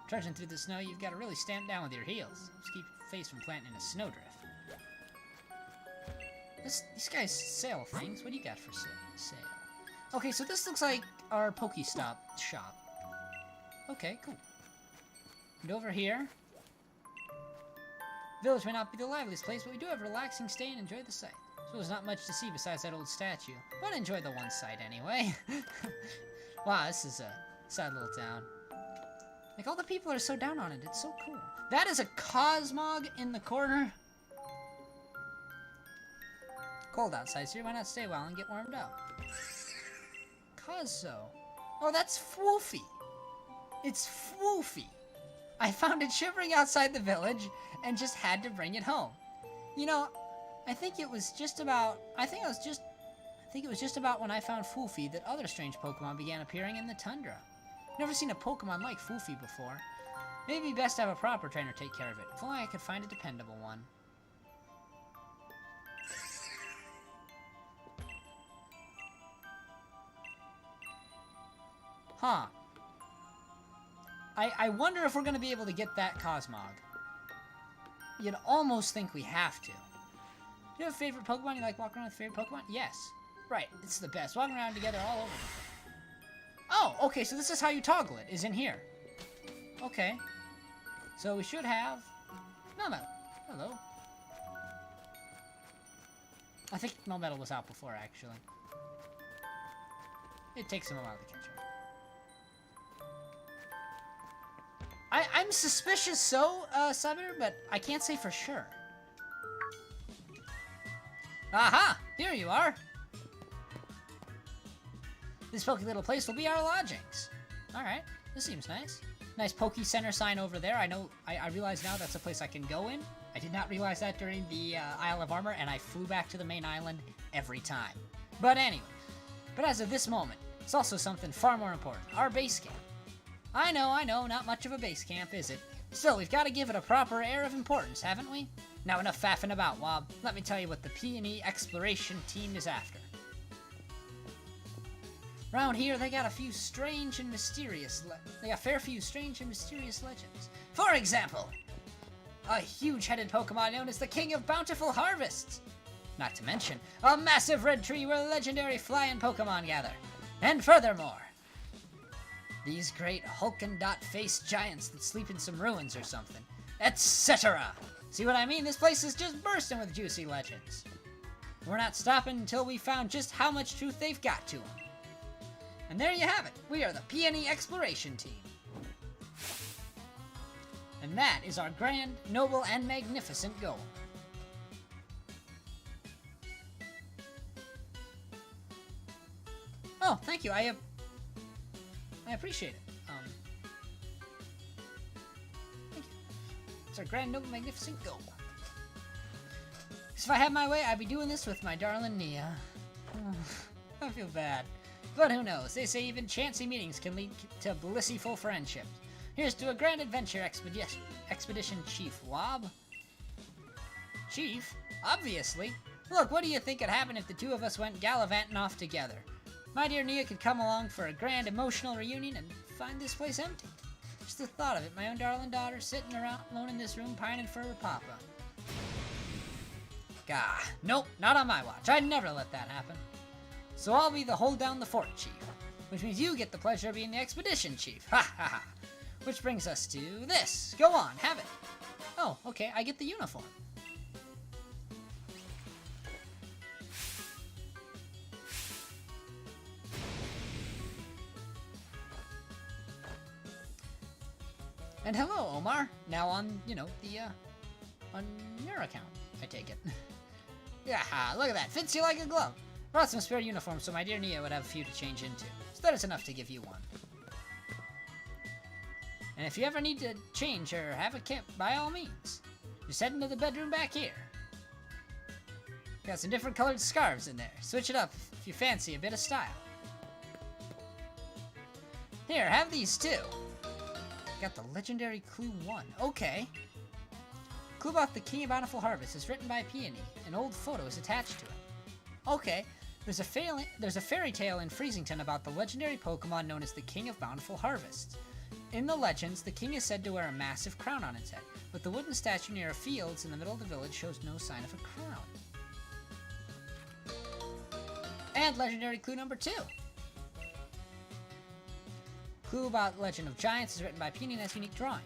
Trudging through the snow, you've got to really stamp down with your heels. Just keep your face from planting in a snowdrift. These guys sell things. What do you got for sale? Okay, so this looks like our Pokestop shop. Okay, cool. And over here, village may not be the liveliest place, but we do have a relaxing stay and enjoy the sight. So there's not much to see besides that old statue. But enjoy the one sight anyway. Wow, this is a sad little town. Like, all the people are so down on it. It's so cool. That is a Cosmog in the corner. Cold outside, so why not stay a while and get warmed up? Cozzo. Oh, that's Foofy. It's Foofy. I found it shivering outside the village and just had to bring it home. You know, I think it was just about when I found Foofy that other strange Pokemon began appearing in the Tundra. Never seen a Pokemon like Foofy before. Maybe it'd be best to have a proper trainer take care of it. If only I could find a dependable one. Huh. I wonder if we're going to be able to get that Cosmog. You'd almost think we have to. Do you have a favorite Pokemon? You like walking around with a favorite Pokemon? Yes. Right, it's the best. Walking around together all over. Oh, okay, so this is how you toggle it, is in here. Okay. So we should have... Melmetal. Hello. I think Melmetal was out before, actually. It takes him a while to catch her. I'm suspicious Sutter, but I can't say for sure. Aha! Here you are! This pokey little place will be our lodgings. Alright, this seems nice. Nice Poke Center sign over there. I realize now that's a place I can go in. I did not realize that during the Isle of Armor, and I flew back to the main island every time. But anyway, as of this moment, it's also something far more important. Our base camp. I know, not much of a base camp, is it? Still, we've got to give it a proper air of importance, haven't we? Now enough faffing about, Wob. Let me tell you what the P&E exploration team is after. Around here, they got a fair few strange and mysterious legends. For example, a huge-headed Pokemon known as the King of Bountiful Harvests. Not to mention, a massive red tree where legendary flying Pokemon gather. And furthermore, these great Hulk-and-dot-faced giants that sleep in some ruins or something, etc. See what I mean? This place is just bursting with juicy legends. We're not stopping until we found just how much truth they've got to them. And there you have it. We are the P&E Exploration Team. And that is our grand, noble, and magnificent goal. Oh, thank you. I appreciate it. Thank you. It's our grand, noble, magnificent goal. Because if I had my way, I'd be doing this with my darling Nia. I feel bad. But who knows? They say even chancy meetings can lead to blissful friendships. Here's to a grand adventure expedition, Chief Wob. Chief? Obviously. Look, what do you think would happen if the two of us went gallivanting off together? My dear Nia could come along for a grand emotional reunion and find this place empty. Just the thought of it, my own darling daughter sitting around alone in this room pining for her papa. Gah, nope, not on my watch. I'd never let that happen. So I'll be the hold down the fort chief, which means you get the pleasure of being the expedition chief. Ha ha ha. Which brings us to this. Go on, have it. Oh, okay, I get the uniform. And hello, Omar. Now on, on your account, I take it. Yeah, look at that. Fits you like a glove. Brought some spare uniforms so my dear Nia would have a few to change into. So that is enough to give you one. And if you ever need to change or have a kit, by all means, just head into the bedroom back here. Got some different colored scarves in there. Switch it up if you fancy a bit of style. Here, have these too. Got the legendary Clue 1. Okay. Clue about the King of Bountiful Harvest is written by Peony. An old photo is attached to it. Okay. There's a fairy tale in Freezington about the legendary Pokemon known as the King of Bountiful Harvest. In the legends, the king is said to wear a massive crown on his head, but the wooden statue near a fields in the middle of the village shows no sign of a crown. And legendary clue number 2. Clue about Legend of Giants is written by Peony and has unique drawing.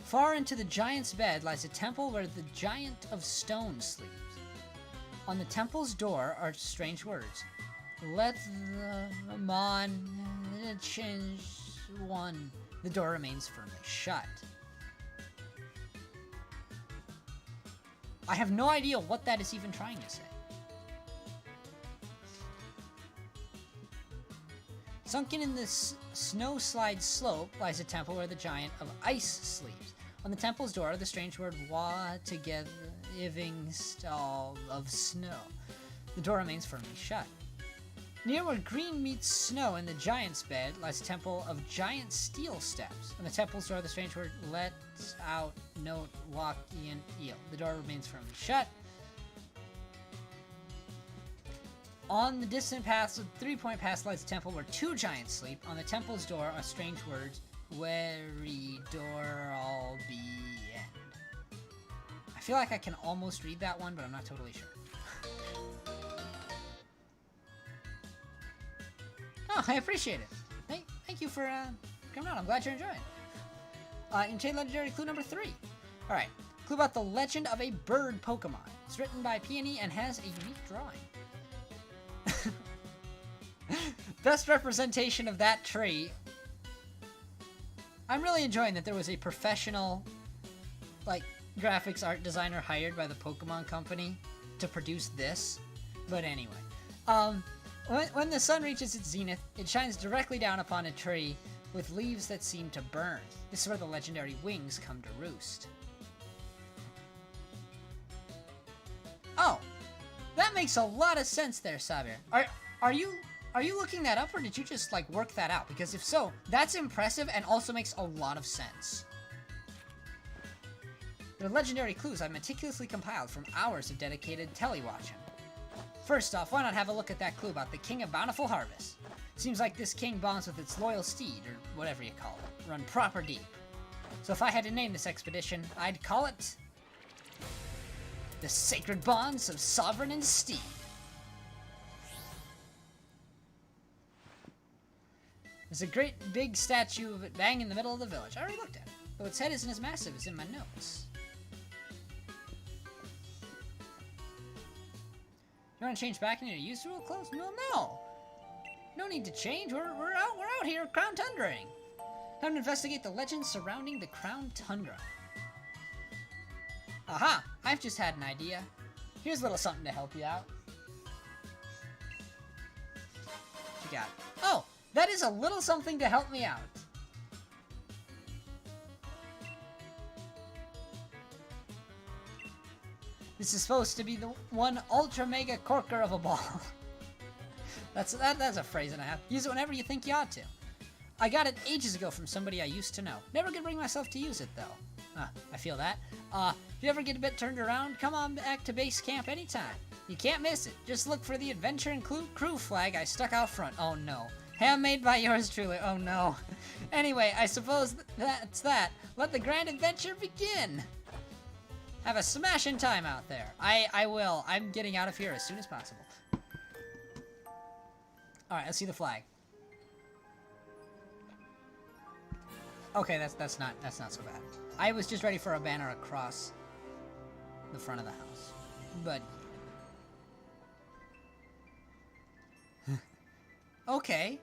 Far into the giant's bed lies a temple where the Giant of Stone sleeps. On the temple's door are strange words. Let the mon change one. The door remains firmly shut. I have no idea what that is even trying to say. Sunken in this snow-slide slope lies a temple where the Giant of Ice sleeps. On the temple's door are the strange word "wa together living stall of snow." The door remains firmly shut. Near where green meets snow in the giant's bed lies a temple of giant steel steps. On the temple's door, the strange word "let out note walk in eel." The door remains firmly shut. On the distant paths of 3-point pass lies a temple where 2 giants sleep. On the temple's door are strange words "wery door all be end." I feel like I can almost read that one, but I'm not totally sure. Oh, I appreciate it. Thank you for coming out. I'm glad you're enjoying it. Enchant legendary clue number 3. Alright, clue about the legend of a bird Pokemon. It's written by Peony and has a unique drawing. Best representation of that tree. I'm really enjoying that there was a professional, graphics art designer hired by the Pokemon Company to produce this. But anyway, when the sun reaches its zenith, it shines directly down upon a tree with leaves that seem to burn. This is where the legendary wings come to roost. Oh, that makes a lot of sense there, Sabir. Are you looking that up, or did you just work that out? Because if so, that's impressive and also makes a lot of sense. They're legendary clues I've meticulously compiled from hours of dedicated telewatching. First off, why not have a look at that clue about the King of Bountiful Harvest? Seems like this king bonds with its loyal steed, or whatever you call it, run proper deep. So if I had to name this expedition, I'd call it the Sacred Bonds of Sovereign and Steed. There's a great big statue of it bang in the middle of the village. I already looked at it, though its head isn't as massive as in my notes. You want to change back into your usual clothes? No. No need to change. We're out here Crown Tundraing. Time to investigate the legends surrounding the Crown Tundra. Aha! I've just had an idea. Here's a little something to help you out. What you got? Oh! That is a little something to help me out. This is supposed to be the one ultra mega corker of a ball. That's a phrase and a half. Use it whenever you think you ought to. I got it ages ago from somebody I used to know. Never could bring myself to use it though. I feel that. If you ever get a bit turned around, come on back to base camp anytime. You can't miss it. Just look for the adventure and crew flag I stuck out front. Oh no. Handmade by yours truly. Oh no. Anyway, I suppose that's that. Let the grand adventure begin. Have a smashing time out there. I will. I'm getting out of here as soon as possible. Alright, let's see the flag. Okay, that's not so bad. I was just ready for a banner across the front of the house. But okay.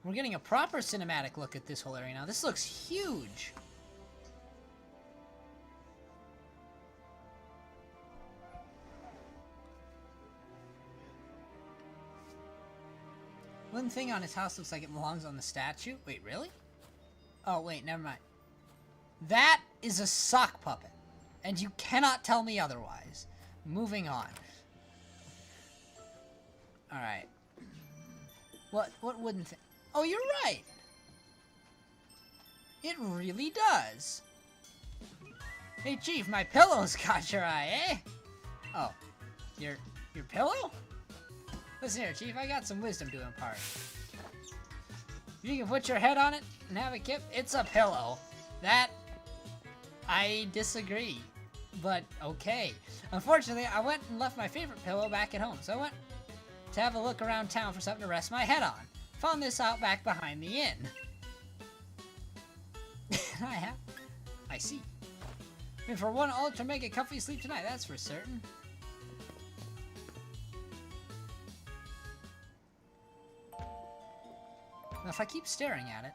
We're getting a proper cinematic look at this whole area now. This looks huge. One thing on his house looks like it belongs on the statue. Wait, really? Oh, wait, never mind. That is a sock puppet. And you cannot tell me otherwise. Moving on. Alright. What wooden thing? Oh, you're right! It really does. Hey, Chief, my pillow's caught your eye, eh? Oh. Your pillow? Listen here, Chief, I got some wisdom to impart. You can put your head on it and have it kip. It's a pillow. That, I disagree. But, okay. Unfortunately, I went and left my favorite pillow back at home, so I went to have a look around town for something to rest my head on. Found this out back behind the inn. I see. And for one ultra mega comfy sleep tonight, that's for certain. Now, if I keep staring at it...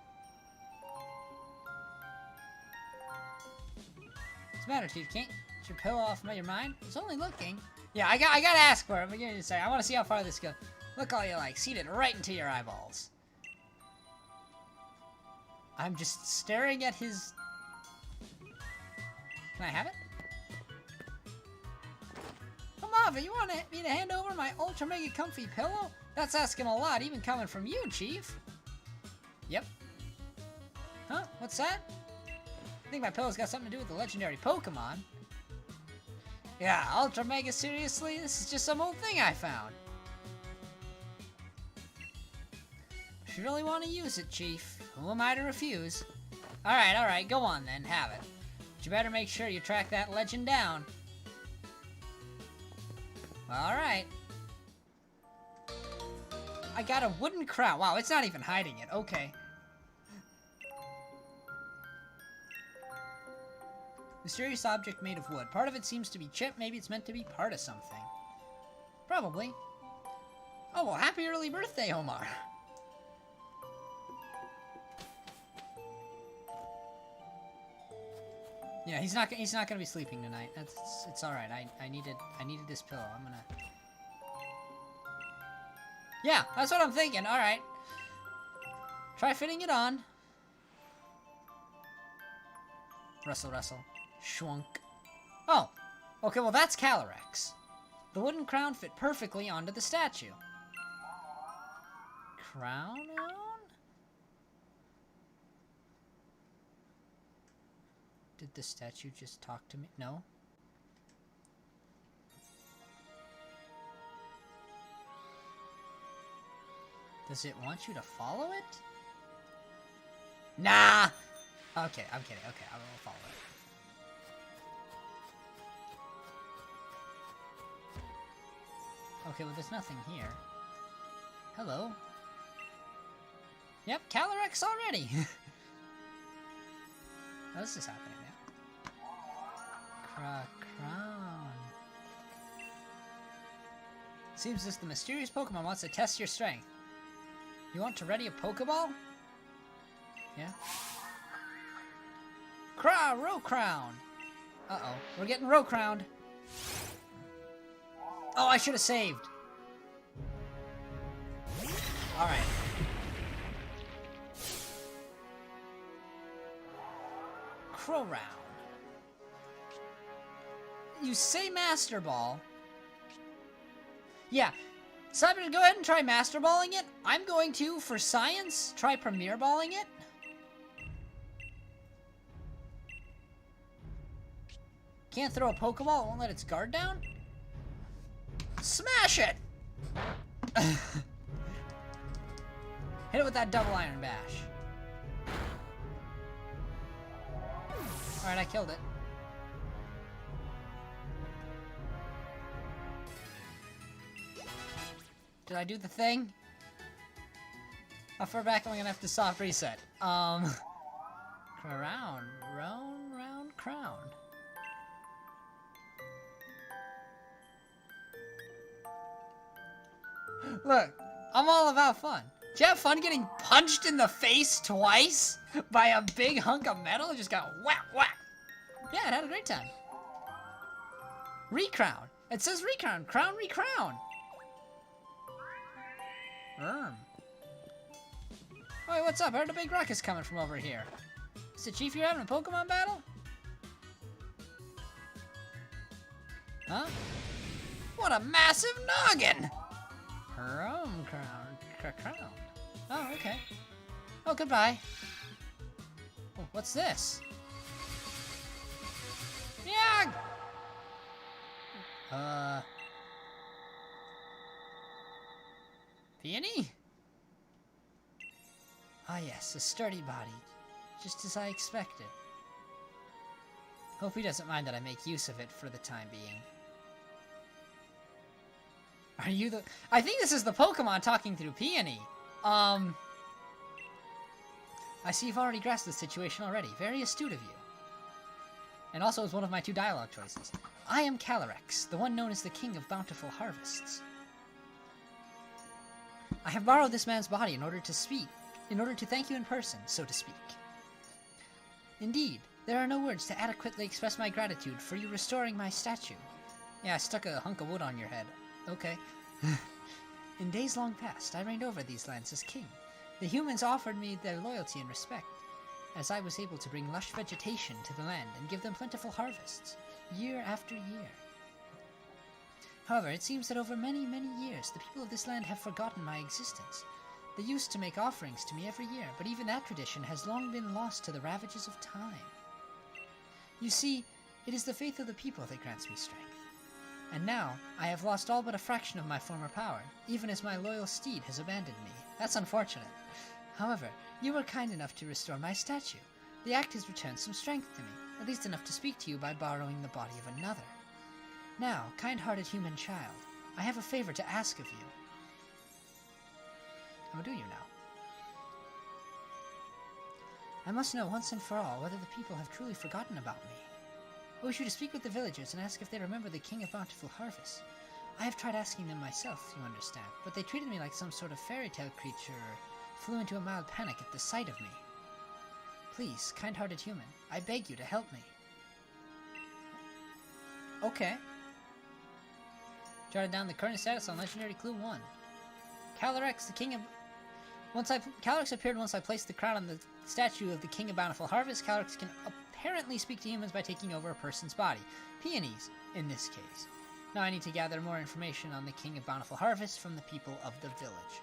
What's the matter, Chief? Can't get your pillow off your mind? It's only looking. Yeah, I gotta ask for it. I'm beginning to say, I want to see how far this goes. Look all you like. Seed it right into your eyeballs. I'm just staring at his... Can I have it? Come on, but you want me to hand over my ultra mega comfy pillow? That's asking a lot, even coming from you, Chief. Yep. Huh? What's that? I think my pillow's got something to do with the legendary Pokemon. Yeah, Ultra Mega, seriously? This is just some old thing I found. If you really want to use it, Chief, who am I to refuse? Alright, go on then, have it. But you better make sure you track that legend down. Alright. I got a wooden crown. Wow, it's not even hiding it. Okay. Mysterious object made of wood. Part of it seems to be chipped. Maybe it's meant to be part of something. Probably. Oh, well, happy early birthday, Omar. Yeah, he's not gonna be sleeping tonight. It's all right. I needed this pillow. I'm gonna. Yeah, that's what I'm thinking. All right. Try fitting it on. Rustle, rustle. Schwunk. Oh. Okay, well that's Calyrex. The wooden crown fit perfectly onto the statue. Crown on? Did the statue just talk to me? No? Does it want you to follow it? Nah! Okay, I'm kidding. Okay, I will follow it. Okay, well there's nothing here. Hello? Yep, Calyrex already! Oh, this is happening now. Crown. Seems this the mysterious Pokemon wants to test your strength. You want to ready a Pokeball? Yeah? Row-crown! Uh-oh, we're getting row-crowned. Oh, I should have saved. Alright. Crow-round. you say Master Ball. Yeah. So I'm gonna go ahead and try Master Balling it. I'm going to, for science, try Premier Balling it. Can't throw a Pokeball, it won't let its guard down? Smash it! Hit it with that double Iron Bash. Alright, I killed it. Did I do the thing? How far back am I gonna have to soft reset? Crown. Round, crown. Look, I'm all about fun. Did you have fun getting punched in the face twice by a big hunk of metal? It just got whack, whack. Yeah, I had a great time. Recrown. It says recrown. Crown, recrown. Oh, hey, what's up? I heard a big ruckus coming from over here. Is it Chief, you're having a Pokemon battle? Huh? What a massive noggin! Crown. Oh, okay. Oh, goodbye. Oh, what's this? Yeah! Peony? Ah yes, a sturdy body. Just as I expected. Hope he doesn't mind that I make use of it for the time being. Are you the... I think this is the Pokemon talking through Peony. I see you've already grasped the situation already. Very astute of you. And also is one of my 2 dialogue choices. I am Calyrex, the one known as the King of Bountiful Harvests. I have borrowed this man's body in order to thank you in person, so to speak. Indeed, there are no words to adequately express my gratitude for you restoring my statue. Yeah, I stuck a hunk of wood on your head. Okay. In days long past, I reigned over these lands as king. The humans offered me their loyalty and respect, as I was able to bring lush vegetation to the land and give them plentiful harvests, year after year. However, it seems that over many, many years, the people of this land have forgotten my existence. They used to make offerings to me every year, but even that tradition has long been lost to the ravages of time. You see, it is the faith of the people that grants me strength. And now, I have lost all but a fraction of my former power, even as my loyal steed has abandoned me. That's unfortunate. However, you were kind enough to restore my statue. The act has returned some strength to me, at least enough to speak to you by borrowing the body of another. Now, kind-hearted human child, I have a favor to ask of you. How do you now? I must know once and for all whether the people have truly forgotten about me. I wish you to speak with the villagers and ask if they remember the King of Bountiful Harvest. I have tried asking them myself, you understand, but they treated me like some sort of fairy tale creature or flew into a mild panic at the sight of me. Please, kind-hearted human, I beg you to help me. Okay. Jotted down the current status on Legendary Clue 1. Calyrex, the King of... Calyrex appeared once I placed the crown on the statue of the King of Bountiful Harvest. Calyrex can apparently speak to humans by taking over a person's body. Peonies, in this case. Now I need to gather more information on the King of Bountiful Harvest from the people of the village.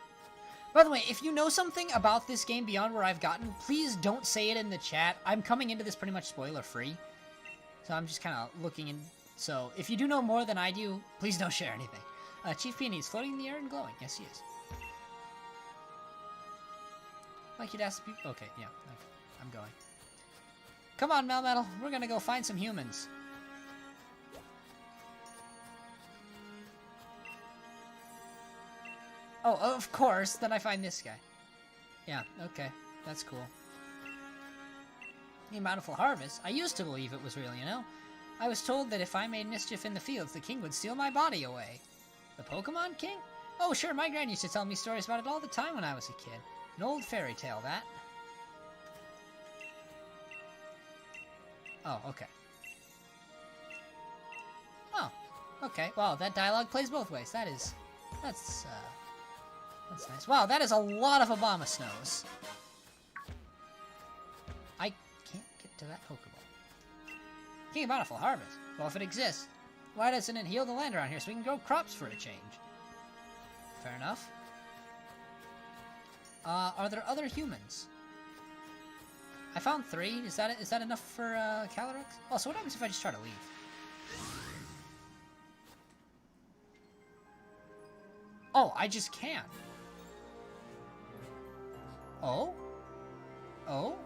By the way, if you know something about this game beyond where I've gotten, please don't say it in the chat. I'm coming into this pretty much spoiler-free. So I'm just kind of looking in... So, if you do know more than I do, please don't share anything. Chief Peony is floating in the air and glowing. Yes, he is. Like you'd ask people... Okay, yeah. I'm going. Come on, Melmetal. We're gonna go find some humans. Oh, of course. Then I find this guy. Yeah, okay. That's cool. The Bountiful Harvest? I used to believe it was real, you know? I was told that if I made mischief in the fields, the king would steal my body away. The Pokemon King? Oh, sure, my gran used to tell me stories about it all the time when I was a kid. An old fairy tale, that. Oh, okay. Oh, okay. Wow, that dialogue plays both ways. That's nice. Wow, that is a lot of Obama snows. I can't get to that Pokeball. King of Bountiful Harvest. Well, if it exists, Why doesn't it heal the land around here so we can grow crops for a change? Fair enough. Are there other humans? I found 3. Is that enough for Calyrex? Oh, so what happens if I just try to leave? Oh, I just can't. Oh? Oh?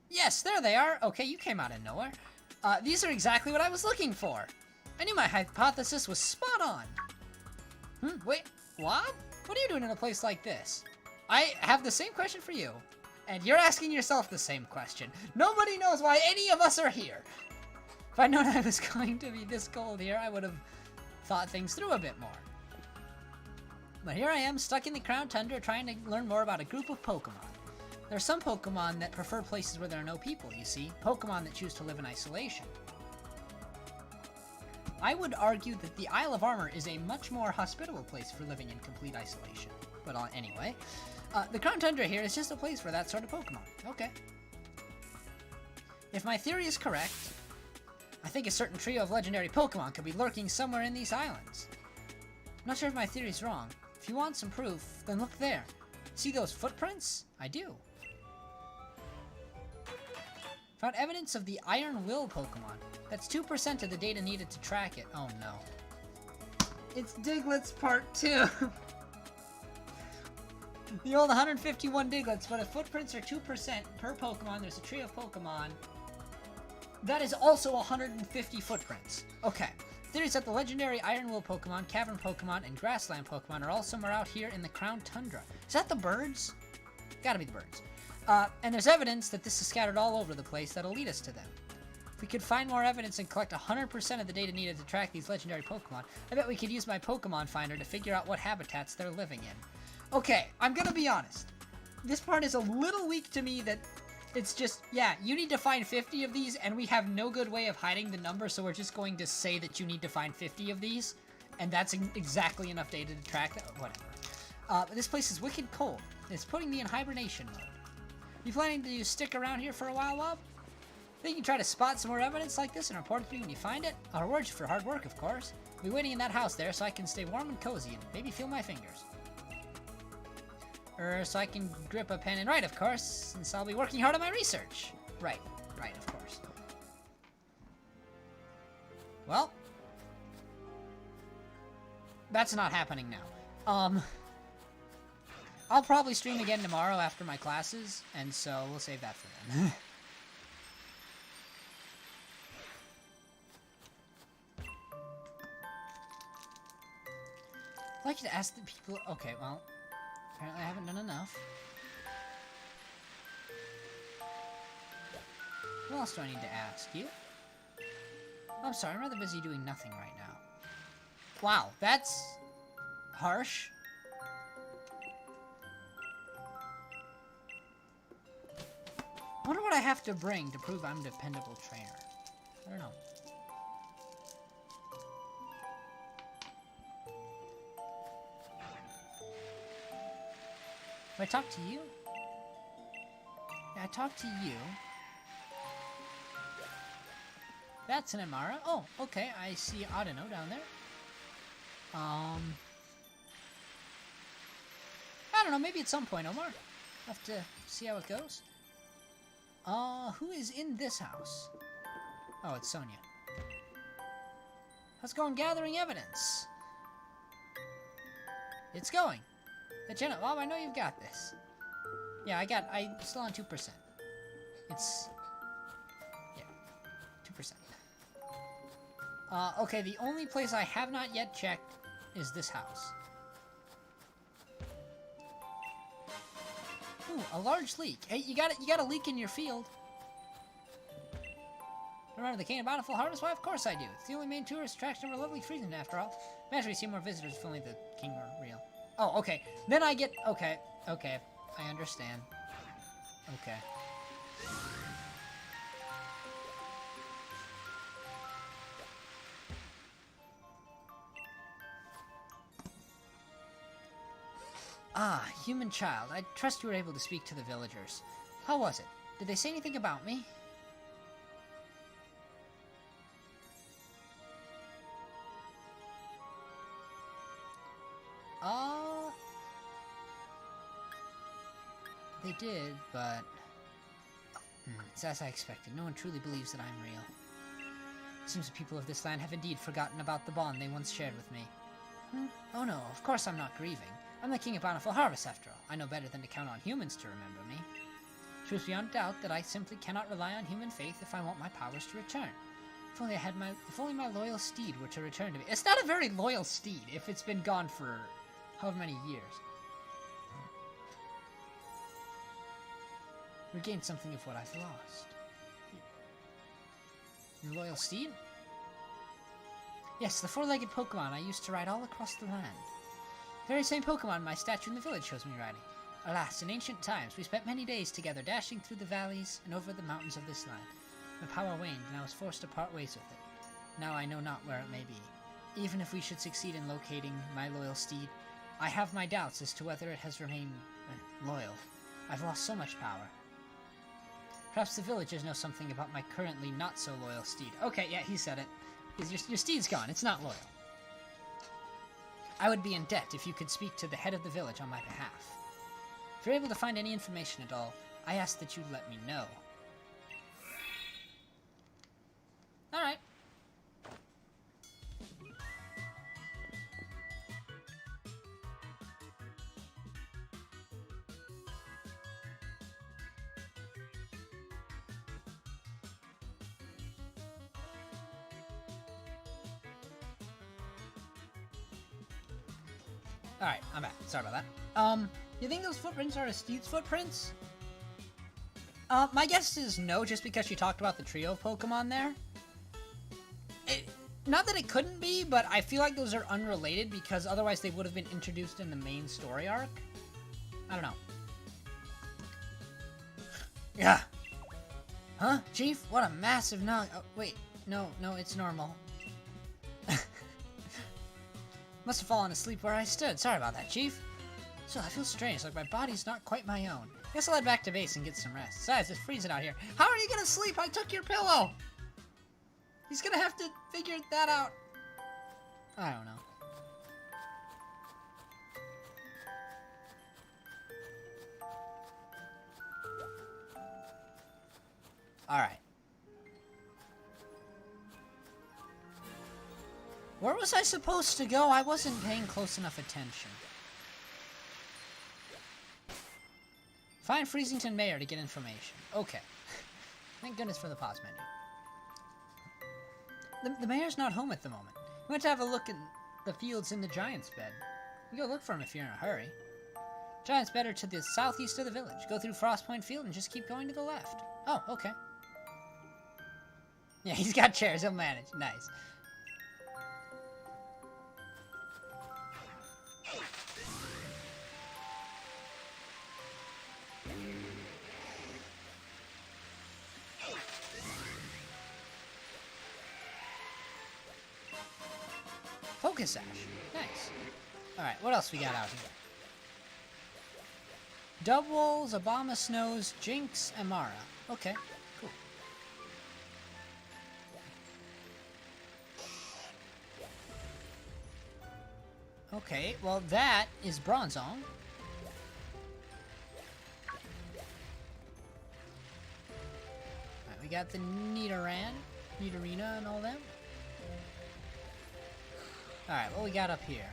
Yes, there they are. Okay, you came out of nowhere. These are exactly what I was looking for. I knew my hypothesis was spot on. Wait, what? What are you doing in a place like this? I have the same question for you. And you're asking yourself the same question. Nobody knows why any of us are here. If I'd known I was going to be this cold here, I would have thought things through a bit more. But here I am, stuck in the Crown Tundra, trying to learn more about a group of Pokemon. There are some Pokemon that prefer places where there are no people, you see. Pokemon that choose to live in isolation. I would argue that the Isle of Armor is a much more hospitable place for living in complete isolation. But anyway, the Crown Tundra here is just a place for that sort of Pokemon. Okay. If my theory is correct, I think a certain trio of legendary Pokemon could be lurking somewhere in these islands. I'm not sure if my theory's wrong. If you want some proof, then look there. See those footprints? I do. Found evidence of the Iron Will Pokemon. That's 2% of the data needed to track it. Oh no. It's Diglett's part 2. The old 151 Diglets, but if footprints are 2% per Pokemon, there's a trio of Pokemon. That is also 150 footprints. Okay. Theories that the legendary Iron Will Pokemon, Cavern Pokemon, and Grassland Pokemon are all somewhere out here in the Crown Tundra. Is that the birds? Gotta be the birds. And there's evidence that this is scattered all over the place that'll lead us to them. If we could find more evidence and collect 100% of the data needed to track these legendary Pokemon, I bet we could use my Pokemon Finder to figure out what habitats they're living in. Okay, I'm gonna be honest. This part is a little weak to me that it's just, yeah, you need to find 50 of these, and we have no good way of hiding the number, so we're just going to say that you need to find 50 of these, and that's exactly enough data to track that. Whatever. But this place is wicked cold. It's putting me in hibernation mode. You planning to stick around here for a while, Wob? Think you can try to spot some more evidence like this and report it to me when you find it? I'll reward you for hard work, of course. I'll be waiting in that house there so I can stay warm and cozy and maybe feel my fingers. So I can grip a pen and write, of course, since I'll be working hard on my research. Right, of course. Well, that's not happening now. I'll probably stream again tomorrow after my classes, and so we'll save that for then. I'd like you to ask the people... Okay, well, apparently I haven't done enough. What else do I need to ask you? I'm sorry, I'm rather busy doing nothing right now. Wow, that's harsh. I wonder what I have to bring to prove I'm a dependable trainer. I don't know. If I talk to you? Yeah, I talk to you. That's an Amara. Oh, okay. I see Audino down there. I don't know. Maybe at some point, Omar. Have to see how it goes. Who is in this house? Oh, it's Sonia. How's it going gathering evidence? It's going. Hey, Jenna, Bob, I know you've got this. Yeah, I'm still on 2%. It's... yeah, 2%. Okay, the only place I have not yet checked is this house. Ooh, a large leak. Hey, you got a leak in your field. Remember the King of Bountiful Harvest? Why, of course I do. It's the only main tourist attraction of our lovely Freezington, after all. Imagine we see more visitors if only the king were real. Oh, okay. Then I get... Okay. I understand. Okay. Ah, human child. I trust you were able to speak to the villagers. How was it? Did they say anything about me? They did, but... it's as I expected. No one truly believes that I'm real. It seems the people of this land have indeed forgotten about the bond they once shared with me. Oh no, of course I'm not grieving. I'm the king of bountiful harvest after all. I know better than to count on humans to remember me. It was beyond doubt that I simply cannot rely on human faith if I want my powers to return. If only my loyal steed were to return to me. It's not a very loyal steed if it's been gone for however many years. Regain something of what I've lost. Your loyal steed? Yes, the four-legged Pokemon I used to ride all across the land. The very same Pokemon my statue in the village shows me riding. Alas, in ancient times, we spent many days together dashing through the valleys and over the mountains of this land. My power waned, and I was forced to part ways with it. Now I know not where it may be. Even if we should succeed in locating my loyal steed, I have my doubts as to whether it has remained loyal. I've lost so much power. Perhaps the villagers know something about my currently not-so-loyal steed. Okay, yeah, he said it. Your steed's gone. It's not loyal. I would be in debt if you could speak to the head of the village on my behalf. If you're able to find any information at all, I ask that you let me know. Alright. Alright, I'm back. Sorry about that. You think those footprints are a steed's footprints? My guess is no, just because you talked about the trio of Pokemon there. Not that it couldn't be, but I feel like those are unrelated because otherwise they would have been introduced in the main story arc. I don't know. Yeah. Huh, Chief? What a massive nog. Oh, wait. No, it's normal. Must have fallen asleep where I stood. Sorry about that, Chief. So I feel strange, like my body's not quite my own. Guess I'll head back to base and get some rest. Besides, it's freezing out here. How are you gonna sleep? I took your pillow! He's gonna have to figure that out. I don't know. Alright. Where was I supposed to go? I wasn't paying close enough attention. Find Freezington Mayor to get information. Okay. Thank goodness for the pause menu. The mayor's not home at the moment. He went to have a look at the fields in the Giant's Bed. You go look for him if you're in a hurry. Giant's Bed are to the southeast of the village. Go through Frostpoint Field and just keep going to the left. Oh, okay. Yeah, he's got chairs. He'll manage. Nice. Focus Sash. Nice. Alright, what else we got out here? Doubles, Obama Snows, Jinx, Amara. Okay, cool. Okay, well that is Bronzong. Alright, we got the Nidorina and all them. Alright, what we got up here?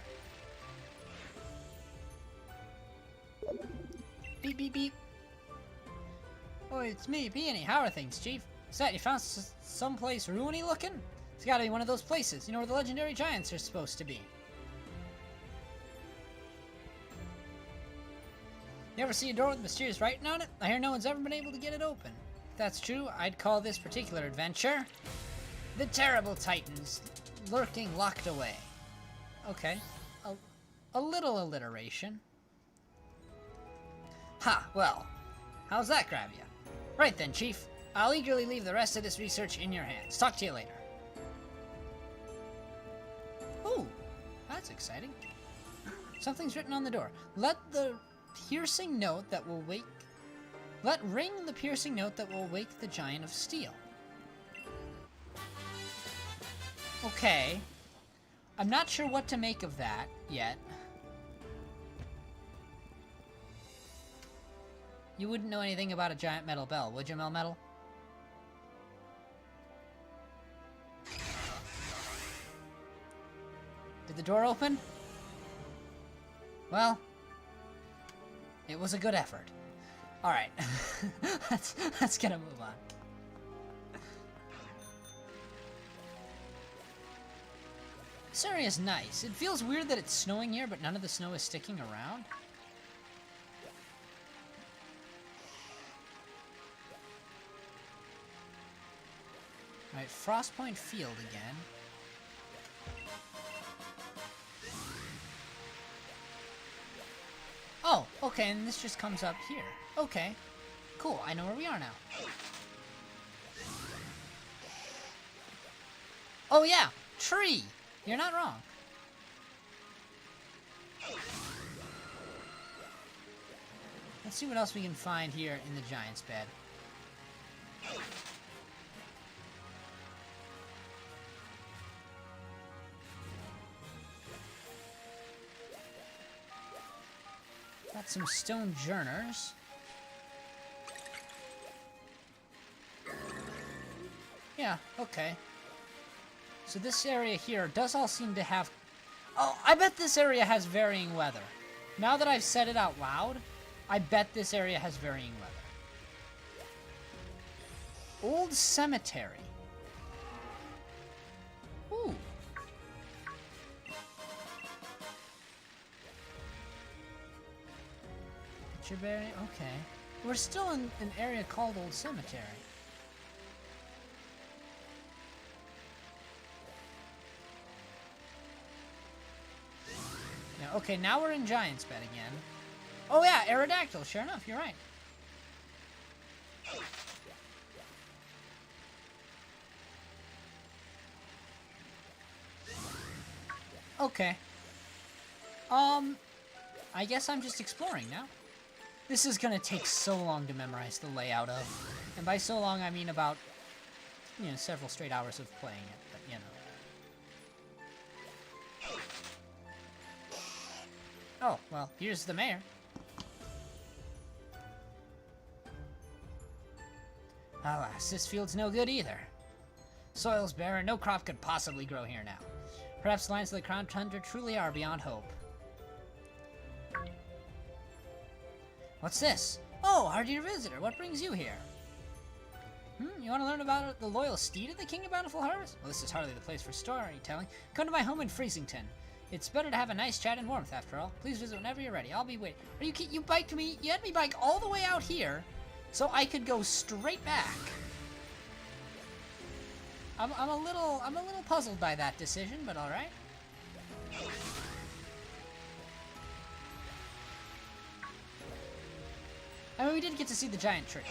Beep, beep, beep. Oh, it's me, Peony. How are things, Chief? What's that? You found someplace ruiny looking? It's gotta be one of those places. You know where the legendary giants are supposed to be. You ever see a door with mysterious writing on it? I hear no one's ever been able to get it open. If that's true, I'd call this particular adventure the Terrible Titans Lurking Locked Away. Okay. A little alliteration. Ha, well. How's that grab you? Right then, Chief. I'll eagerly leave the rest of this research in your hands. Talk to you later. Ooh, that's exciting. Something's written on the door. Let the piercing note that will wake Let ring the piercing note that will wake the giant of steel. Okay. I'm not sure what to make of that yet. You wouldn't know anything about a giant metal bell, would you, Melmetal? Did the door open? Well, it was a good effort. Alright. let's get a move on. This area is nice. It feels weird that it's snowing here, but none of the snow is sticking around. Alright, Frostpoint Field again. Oh, okay, and this just comes up here. Okay, cool, I know where we are now. Oh yeah, tree! You're not wrong. Let's see what else we can find here in the giant's bed. Got some stone journers. Yeah, okay. So this area here does all seem to have... Oh, I bet this area has varying weather. Now that I've said it out loud, I bet this area has varying weather. Old cemetery. Ooh. Berry? Okay. We're still in an area called Old Cemetery. Yeah, okay, now we're in Giant's Bed again. Oh yeah, Aerodactyl, sure enough, you're right. Okay. I guess I'm just exploring now. This is gonna take so long to memorize the layout of, and by so long I mean about, you know, several straight hours of playing it, but you know. Oh, well, here's the mayor. Alas, this field's no good either. Soil's barren, no crop could possibly grow here now. Perhaps the lands of the Crown Tundra truly are beyond hope. What's this? Oh, our dear visitor, what brings you here? You want to learn about the loyal steed of the King of Bountiful Harvest? Well, this is hardly the place for storytelling. Come to my home in Freezington. It's better to have a nice chat and warmth, after all. Please visit whenever you're ready. I'll be waiting. Are you biked me? You had me bike all the way out here, so I could go straight back. I'm a little puzzled by that decision, but all right. I mean, we did get to see the giant tree,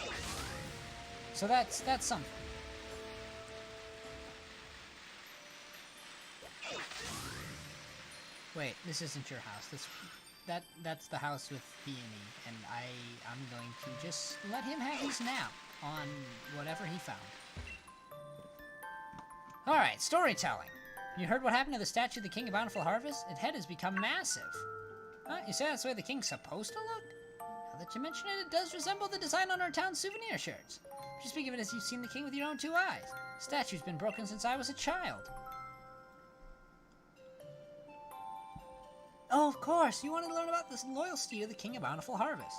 so that's something. Wait, this isn't your house. That's the house with Peony, and I'm going to just let him have his nap on whatever he found. All right, storytelling. You heard what happened to the statue of the King of Bountiful Harvest? Its head has become massive. Huh? You say that's the way the king's supposed to look? Now that you mention it, it does resemble the design on our town's souvenir shirts. Just speak of it as you've seen the king with your own two eyes. The statue's been broken since I was a child. Oh, of course, you wanted to learn about this loyal steed of the King of Bountiful Harvest.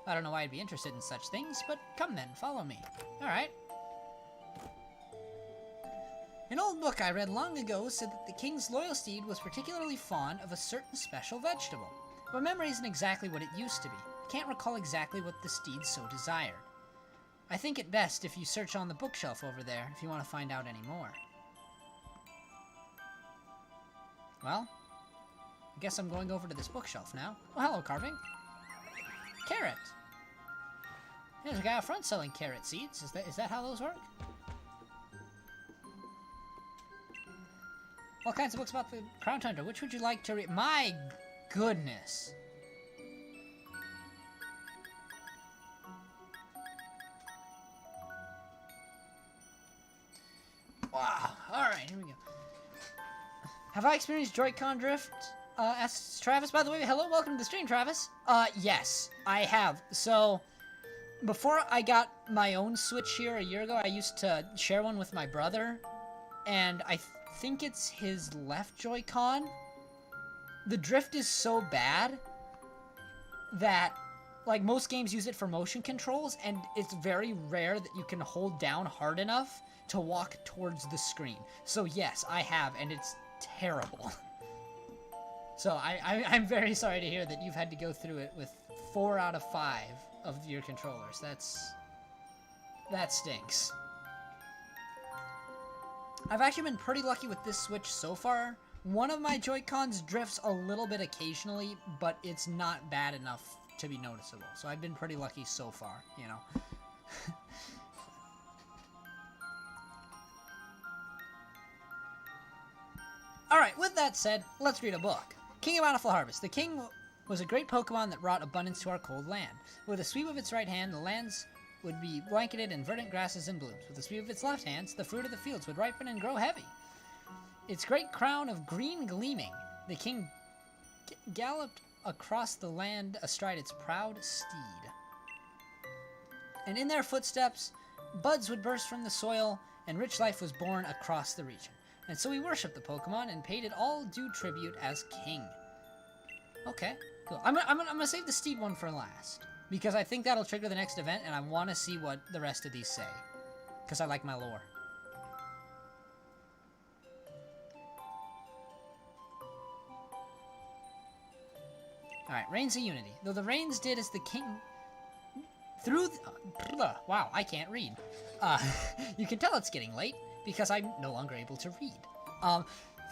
I don't know why I'd be interested in such things, but come then, follow me. Alright. An old book I read long ago said that the king's loyal steed was particularly fond of a certain special vegetable. But memory isn't exactly what it used to be. I can't recall exactly what the steed so desired. I think it best if you search on the bookshelf over there if you want to find out any more. Well, I guess I'm going over to this bookshelf now. Oh, hello, Carving. Carrot. There's a guy out front selling carrot seeds. Is that how those work? All kinds of books about the Crown Tundra. Which would you like to read? My goodness. Alright, here we go. Have I experienced Joy-Con drift? Asks Travis. By the way, hello, welcome to the stream, Travis. Yes, I have. So, before I got my own Switch here a year ago, I used to share one with my brother, and I think it's his left Joy-Con. The drift is so bad that, like, most games use it for motion controls, and it's very rare that you can hold down hard enough to walk towards the screen. So yes, I have, and it's terrible. So I'm very sorry to hear that you've had to go through it with 4 out of 5 of your controllers. That stinks. I've actually been pretty lucky with this Switch so far. One of my Joy-Cons drifts a little bit occasionally, but it's not bad enough to be noticeable. So I've been pretty lucky so far, you know. Alright, with that said, let's read a book. King of Bountiful Harvest. The king was a great Pokemon that brought abundance to our cold land. With a sweep of its right hand, the lands would be blanketed in verdant grasses and blooms. With a sweep of its left hand, the fruit of the fields would ripen and grow heavy. Its great crown of green gleaming, the king galloped across the land astride its proud steed. And in their footsteps, buds would burst from the soil, and rich life was born across the region. And so we worshipped the Pokemon and paid it all due tribute as king. Okay, cool. I'm gonna save the steed one for last, because I think that'll trigger the next event, and I want to see what the rest of these say, because I like my lore. Alright, Reigns of Unity. Though the reigns did as the king... wow, I can't read. You can tell it's getting late, because I'm no longer able to read.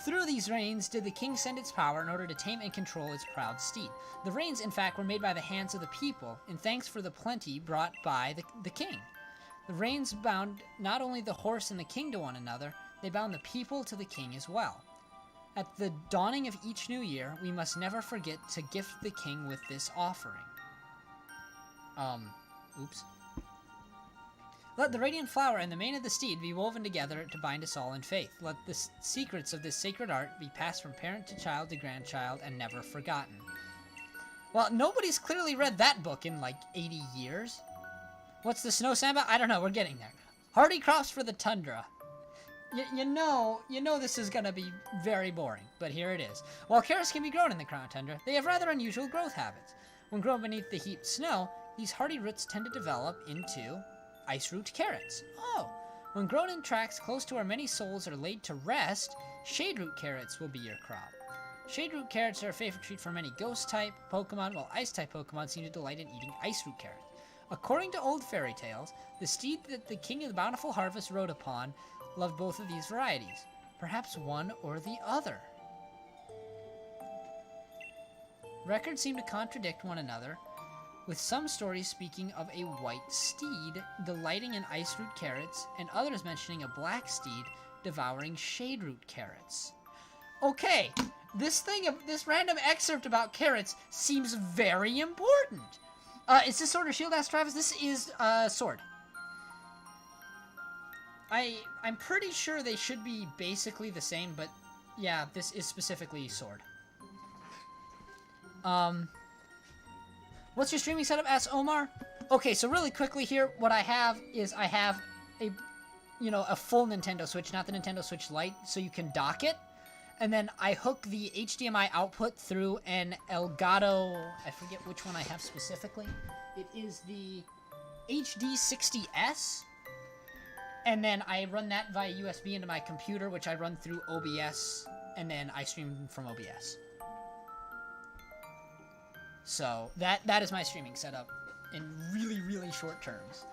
Through these reigns did the king send its power in order to tame and control its proud steed. The reigns, in fact, were made by the hands of the people, in thanks for the plenty brought by the king. The reigns bound not only the horse and the king to one another, they bound the people to the king as well. At the dawning of each new year, we must never forget to gift the king with this offering. Oops. Let the radiant flower and the mane of the steed be woven together to bind us all in faith. Let the secrets of this sacred art be passed from parent to child to grandchild and never forgotten. Well, nobody's clearly read that book in like 80 years. What's the snow samba? I don't know, we're getting there. Hardy crops for the tundra. You know this is gonna be very boring, but here it is. While carrots can be grown in the crown tundra, they have rather unusual growth habits. When grown beneath the heaped snow, these hardy roots tend to develop into ice root carrots. Oh! When grown in tracts close to where many souls are laid to rest, shade root carrots will be your crop. Shade root carrots are a favorite treat for many ghost-type Pokemon, while ice-type Pokemon seem to delight in eating ice root carrots. According to old fairy tales, the steed that the King of the Bountiful Harvest rode upon loved both of these varieties. Perhaps one or the other. Records seem to contradict one another, with some stories speaking of a white steed delighting in ice root carrots, and others mentioning a black steed devouring shade root carrots. Okay, this random excerpt about carrots seems very important. Is this Sword or Shield? Asked Travis. This is Sword. I'm pretty sure they should be basically the same, but yeah, this is specifically Sword. What's your streaming setup? Asks Omar. Okay, so really quickly here, what I have is I have a full Nintendo Switch, not the Nintendo Switch Lite, so you can dock it. And then I hook the HDMI output through an Elgato, I forget which one I have specifically. It is the HD60S. And then I run that via USB into my computer, which I run through OBS, and then I stream from OBS. So that is my streaming setup in really, really short terms.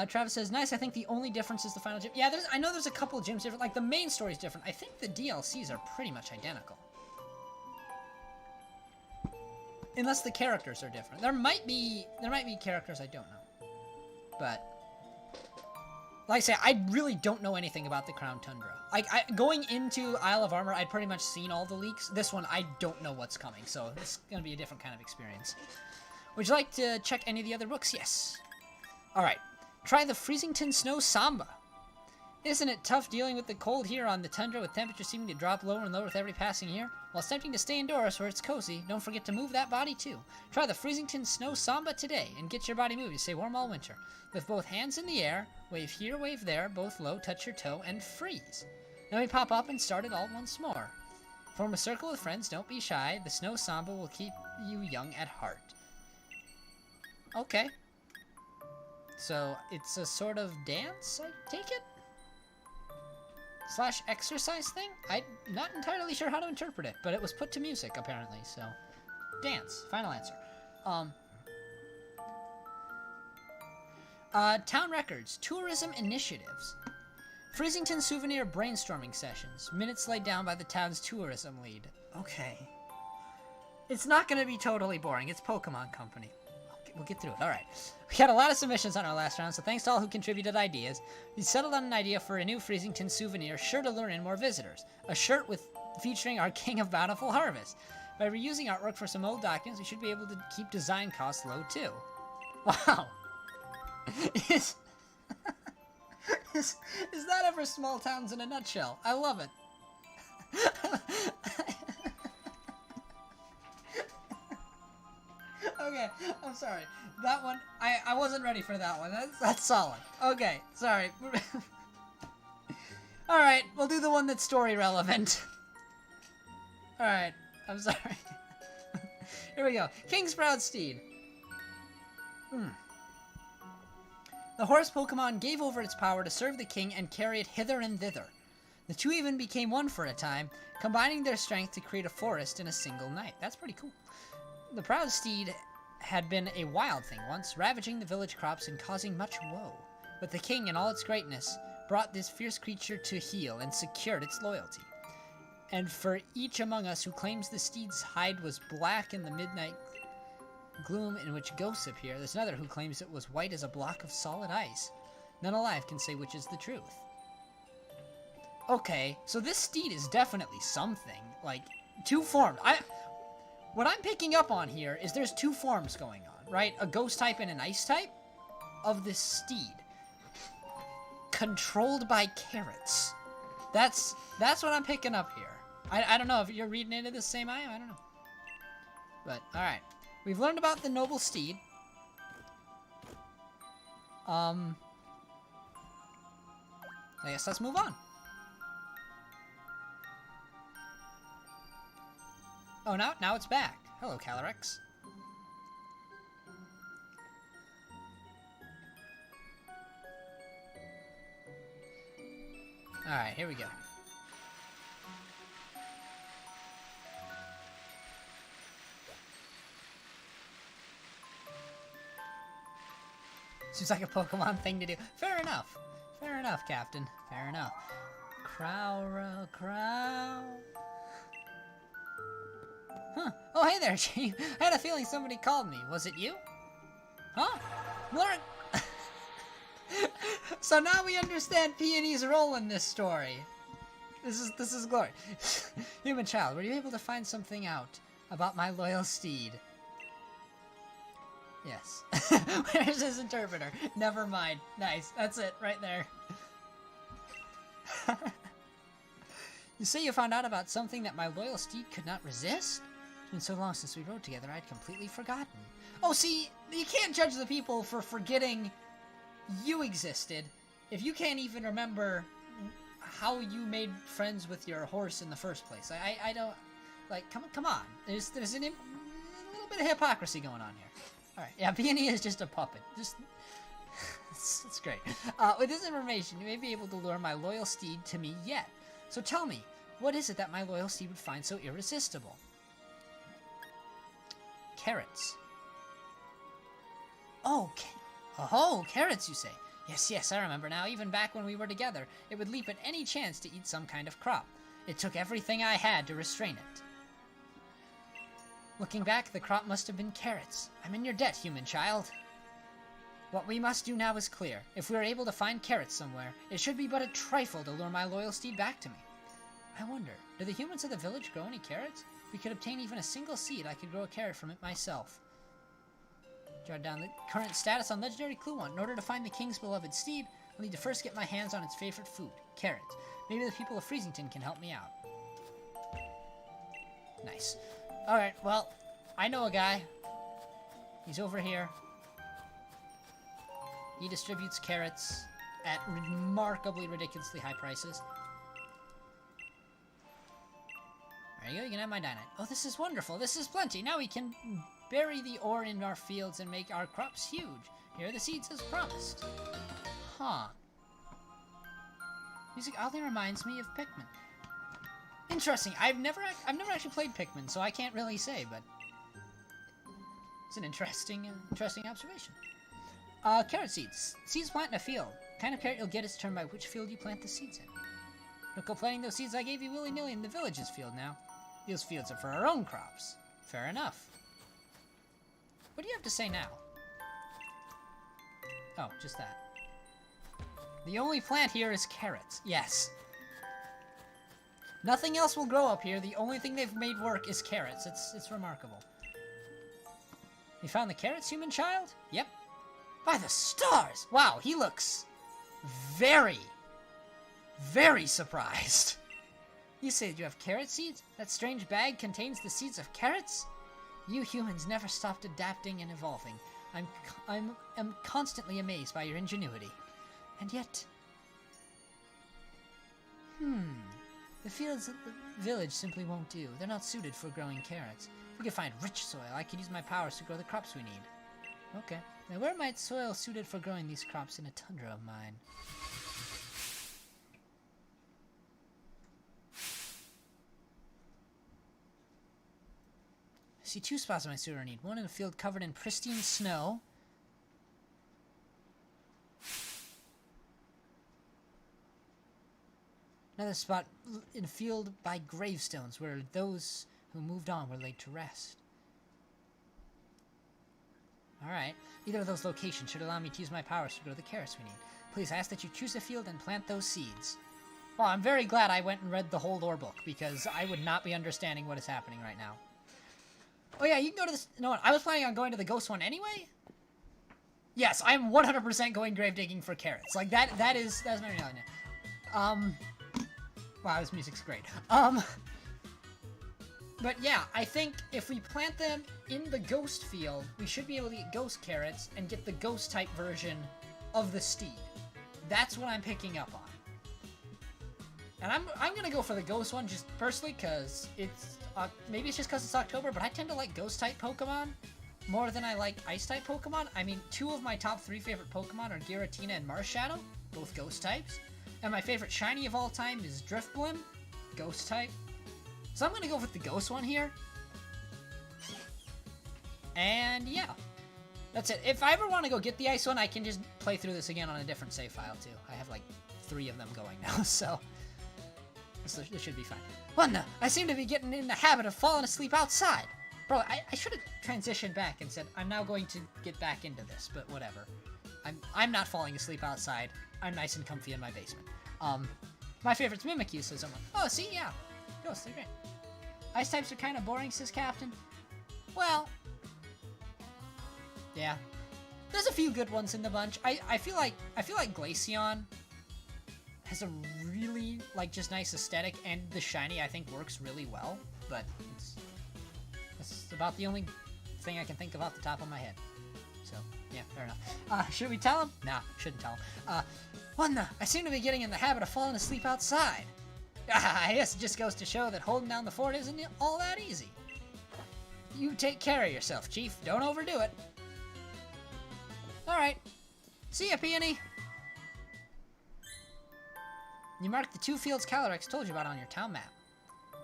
Travis says, nice, I think the only difference is the final gym. Yeah, I know there's a couple of gyms different. Like, the main story's different. I think the DLCs are pretty much identical. Unless the characters are different. There might be characters I don't know. But, like I say, I really don't know anything about the Crown Tundra. Like, going into Isle of Armor, I'd pretty much seen all the leaks. This one, I don't know what's coming, so it's gonna be a different kind of experience. Would you like to check any of the other books? Yes. Alright. Try the Freezington Snow Samba. Isn't it tough dealing with the cold here on the tundra with temperatures seeming to drop lower and lower with every passing year? While it's tempting to stay indoors where it's cozy, don't forget to move that body too. Try the Freezington Snow Samba today and get your body moving. Stay warm all winter. With both hands in the air, wave here, wave there, both low, touch your toe, and freeze. Then we pop up and start it all once more. Form a circle with friends, don't be shy. The Snow Samba will keep you young at heart. Okay. So, it's a sort of dance, I take it? / exercise thing? I'm not entirely sure how to interpret it, but it was put to music, apparently, so... Dance. Final answer. Town records. Tourism initiatives. Freezington souvenir brainstorming sessions. Minutes laid down by the town's tourism lead. Okay. It's not going to be totally boring. It's Pokemon Company. We'll get through it. Alright. We had a lot of submissions on our last round, so thanks to all who contributed ideas. We settled on an idea for a new Freezington souvenir, sure to lure in more visitors. A shirt featuring our King of Bountiful Harvest. By reusing artwork for some old documents, we should be able to keep design costs low, too. Wow. Is that ever small towns in a nutshell? I love it. Okay, I'm sorry. That one, I wasn't ready for that one. That's solid. Okay, sorry. Alright, we'll do the one that's story relevant. Alright, I'm sorry. Here we go. King's Proud Steed. The horse Pokemon gave over its power to serve the king and carry it hither and thither. The two even became one for a time, combining their strength to create a forest in a single night. That's pretty cool. The Proud Steed had been a wild thing once, ravaging the village crops and causing much woe. But the king, in all its greatness, brought this fierce creature to heel and secured its loyalty. And for each among us who claims the steed's hide was black in the midnight gloom in which ghosts appear, there's another who claims it was white as a block of solid ice. None alive can say which is the truth. Okay, so this steed is definitely something. Like, two forms. What I'm picking up on here is there's two forms going on, right? A ghost type and an ice type of this steed. Controlled by carrots. That's what I'm picking up here. I don't know if you're reading into this same I don't know. But, alright. We've learned about the noble steed. I guess let's move on. Oh, now it's back. Hello, Calyrex. Alright, here we go. Seems like a Pokemon thing to do. Fair enough. Fair enough, Captain. Fair enough. Crow. Huh. Oh, hey there, Chief. I had a feeling somebody called me. Was it you? Huh? Learn. So now we understand Peony's role in this story. This is glory. Human child, were you able to find something out about my loyal steed? Yes. Where's his interpreter? Never mind. Nice. That's it, right there. You say you found out about something that my loyal steed could not resist? It's been so long since we rode together, I'd completely forgotten. Oh, see, you can't judge the people for forgetting you existed if you can't even remember how you made friends with your horse in the first place. I don't... Like, come on. There's a little bit of hypocrisy going on here. Alright, yeah, Peony is just a puppet. Just... it's great. With this information, you may be able to lure my loyal steed to me yet. So tell me, what is it that my loyal steed would find so irresistible? Carrots. Oh, carrots, you say? Yes, I remember now. Even back when we were together, it would leap at any chance to eat some kind of crop. It took everything I had to restrain it. Looking back, the crop must have been carrots. I'm in your debt, human child. What we must do now is clear. If we are able to find carrots somewhere, it should be but a trifle to lure my loyal steed back to me. I wonder, do the humans of the village grow any carrots? If we could obtain even a single seed, I could grow a carrot from it myself. Jot down the current status on Legendary Clue 1. In order to find the king's beloved steed, I need to first get my hands on its favorite food, carrots. Maybe the people of Freezington can help me out. Nice. Alright, well, I know a guy. He's over here. He distributes carrots at remarkably, ridiculously high prices. There you go, you can have my dynamite. Oh, this is wonderful. This is plenty. Now we can bury the ore in our fields and make our crops huge. Here are the seeds as promised. Huh. Music oddly reminds me of Pikmin. Interesting. I've never actually played Pikmin, so I can't really say, but it's an interesting observation. Carrot seeds. Seeds plant in a field. Kind of carrot you'll get is determined by which field you plant the seeds in. Don't go planting those seeds I gave you willy-nilly in the village's field now. Those fields are for our own crops. Fair enough. What do you have to say now? Oh, just that. The only plant here is carrots. Yes. Nothing else will grow up here. The only thing they've made work is carrots. It's remarkable. You found the carrots, human child? Yep. By the stars! Wow, he looks very, very surprised. You said you have carrot seeds? That strange bag contains the seeds of carrots? You humans never stopped adapting and evolving. I'm constantly amazed by your ingenuity. And yet... The fields at the village simply won't do. They're not suited for growing carrots. If we could find rich soil, I could use my powers to grow the crops we need. Okay. Now where might soil suited for growing these crops in a tundra of mine? I see two spots in my sewer I need. One in a field covered in pristine snow. Another spot in a field by gravestones where those who moved on were laid to rest. Alright. Either of those locations should allow me to use my powers to grow the carrots we need. Please, I ask that you choose a field and plant those seeds. Well, I'm very glad I went and read the whole lore book, because I would not be understanding what is happening right now. Oh yeah, you can go to this... No, I was planning on going to the ghost one anyway? Yes, I'm 100% going grave digging for carrots. Like, that's my reality. Wow, this music's great. But yeah, I think if we plant them in the ghost field, we should be able to get ghost carrots and get the ghost type version of the steed. That's what I'm picking up on. And I'm gonna go for the ghost one just personally because it's maybe it's just because it's October, but I tend to like ghost type Pokemon more than I like ice type Pokemon. I mean, 2 of my top 3 favorite Pokemon are Giratina and Marshadow, both ghost types. And my favorite shiny of all time is Drifblim, ghost type. So I'm gonna go with the ghost one here. And yeah, that's it. If I ever want to go get the ice one, I can just play through this again on a different save file too. I have like 3 of them going now, so this should be fine. Wanda, I seem to be getting in the habit of falling asleep outside. Bro, I should have transitioned back and said I'm now going to get back into this, but whatever. I'm not falling asleep outside. I'm nice and comfy in my basement. My favorite's Mimikyu, says someone. Oh, see, yeah. Ghosts, they're great. Ice types are kind of boring, says Captain. Well, yeah. There's a few good ones in the bunch. I feel like Glaceon has a really just nice aesthetic, and the shiny I think works really well. But it's about the only thing I can think of off the top of my head. So yeah, fair enough. Should we tell him? Nah, shouldn't tell him. Wanda, I seem to be getting in the habit of falling asleep outside. I guess it just goes to show that holding down the fort isn't all that easy. You take care of yourself, Chief. Don't overdo it. Alright. See ya, Peony. You marked the 2 fields Calyrex told you about on your town map.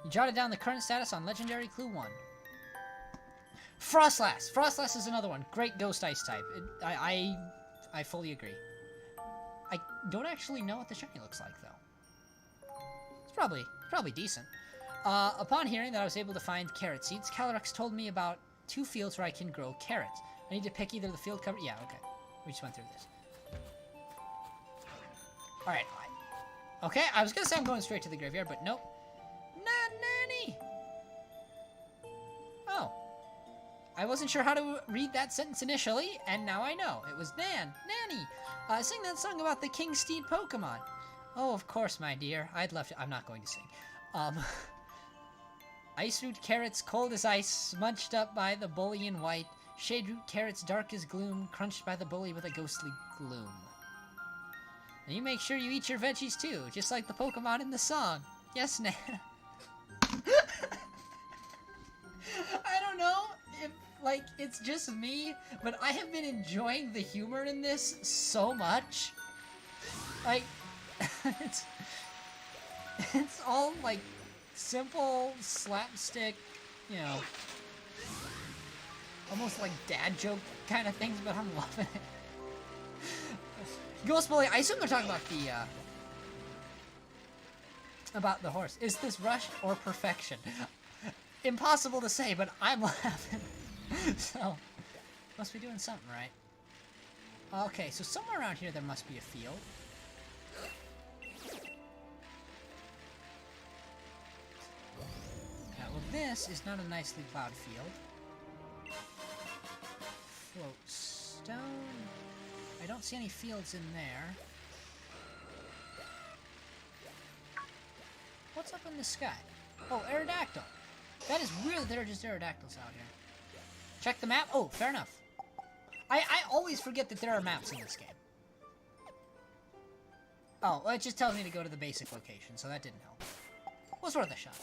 You jotted down the current status on Legendary Clue 1. Frostlass! Frostlass is another one. Great ghost ice type. I fully agree. I don't actually know what the shiny looks like, though. It's probably decent. Upon hearing that I was able to find carrot seeds, Calyrex told me about 2 fields where I can grow carrots. I need to pick either the field cover... Yeah, okay. We just went through this. Alright. Okay, I was gonna say I'm going straight to the graveyard, but nope. Not nanny! Oh. I wasn't sure how to read that sentence initially, and now I know. It was Nanny. Sing that song about the King Steed Pokemon. Oh, of course, my dear. I'd love to. I'm not going to sing. Ice root carrots cold as ice, smudged up by the bully in white. Shade root carrots dark as gloom, crunched by the bully with a ghostly gloom. And you make sure you eat your veggies too, just like the Pokemon in the song. Yes, Nan. I don't know if, like, it's just me, but I have been enjoying the humor in this so much. Like, it's all, like, simple, slapstick, you know, almost like dad joke kind of things, but I'm loving it. Ghost Bully, I assume they're talking about the horse. Is this rush or perfection? Impossible to say, but I'm laughing. So, must be doing something right. Okay, so somewhere around here there must be a field. Now, well, this is not a nicely plowed field. Float stone. I don't see any fields in there. What's up in the sky? Oh, Aerodactyl. That is weird there are just Aerodactyls out here. Check the map. Oh, fair enough. I always forget that there are maps in this game. Oh, well, it just tells me to go to the basic location, so that didn't help. Was worth a shot.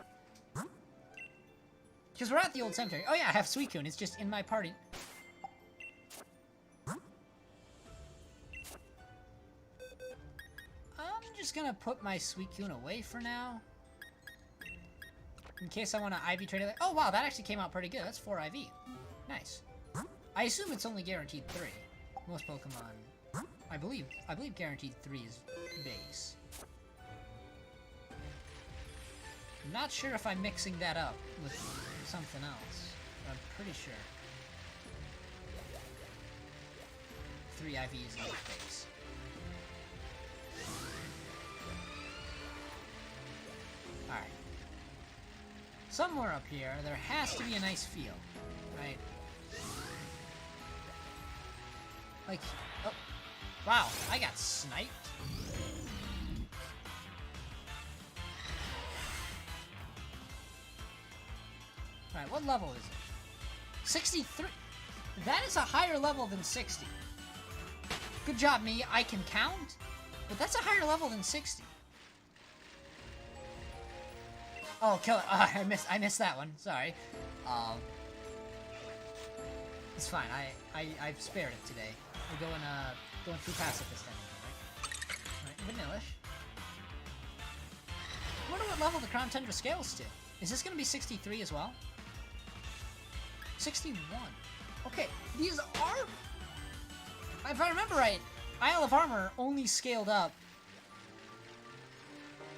Because we're at the old cemetery. Oh yeah, I have Suicune. It's just in my party. I'm just gonna put my Suicune away for now. In case I want to IV trade it. Oh wow, that actually came out pretty good. That's 4 IV. Nice. I assume it's only guaranteed 3. Most Pokemon, I believe guaranteed 3 is base. I'm not sure if I'm mixing that up with something else, but I'm pretty sure. 3 IVs in base. Alright. Somewhere up here, there has to be a nice field, right? Like, oh, wow, I got sniped. Alright, what level is it? 63. That is a higher level than 60. Good job, me. I can count, but that's a higher level than 60. Oh, kill it. Oh, I missed that one. Sorry. It's fine. I've spared it today. We're going through pacifist anything, right? Alright, Vanillish. I wonder what level the Crown Tundra scales to. Is this gonna be 63 as well? 61. Okay, these are... If I remember right, Isle of Armor only scaled up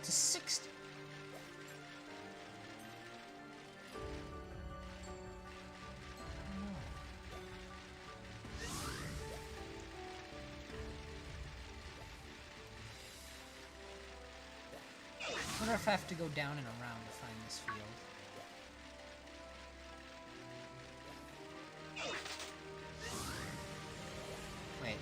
to 60. I wonder if I have to go down and around to find this field. Wait.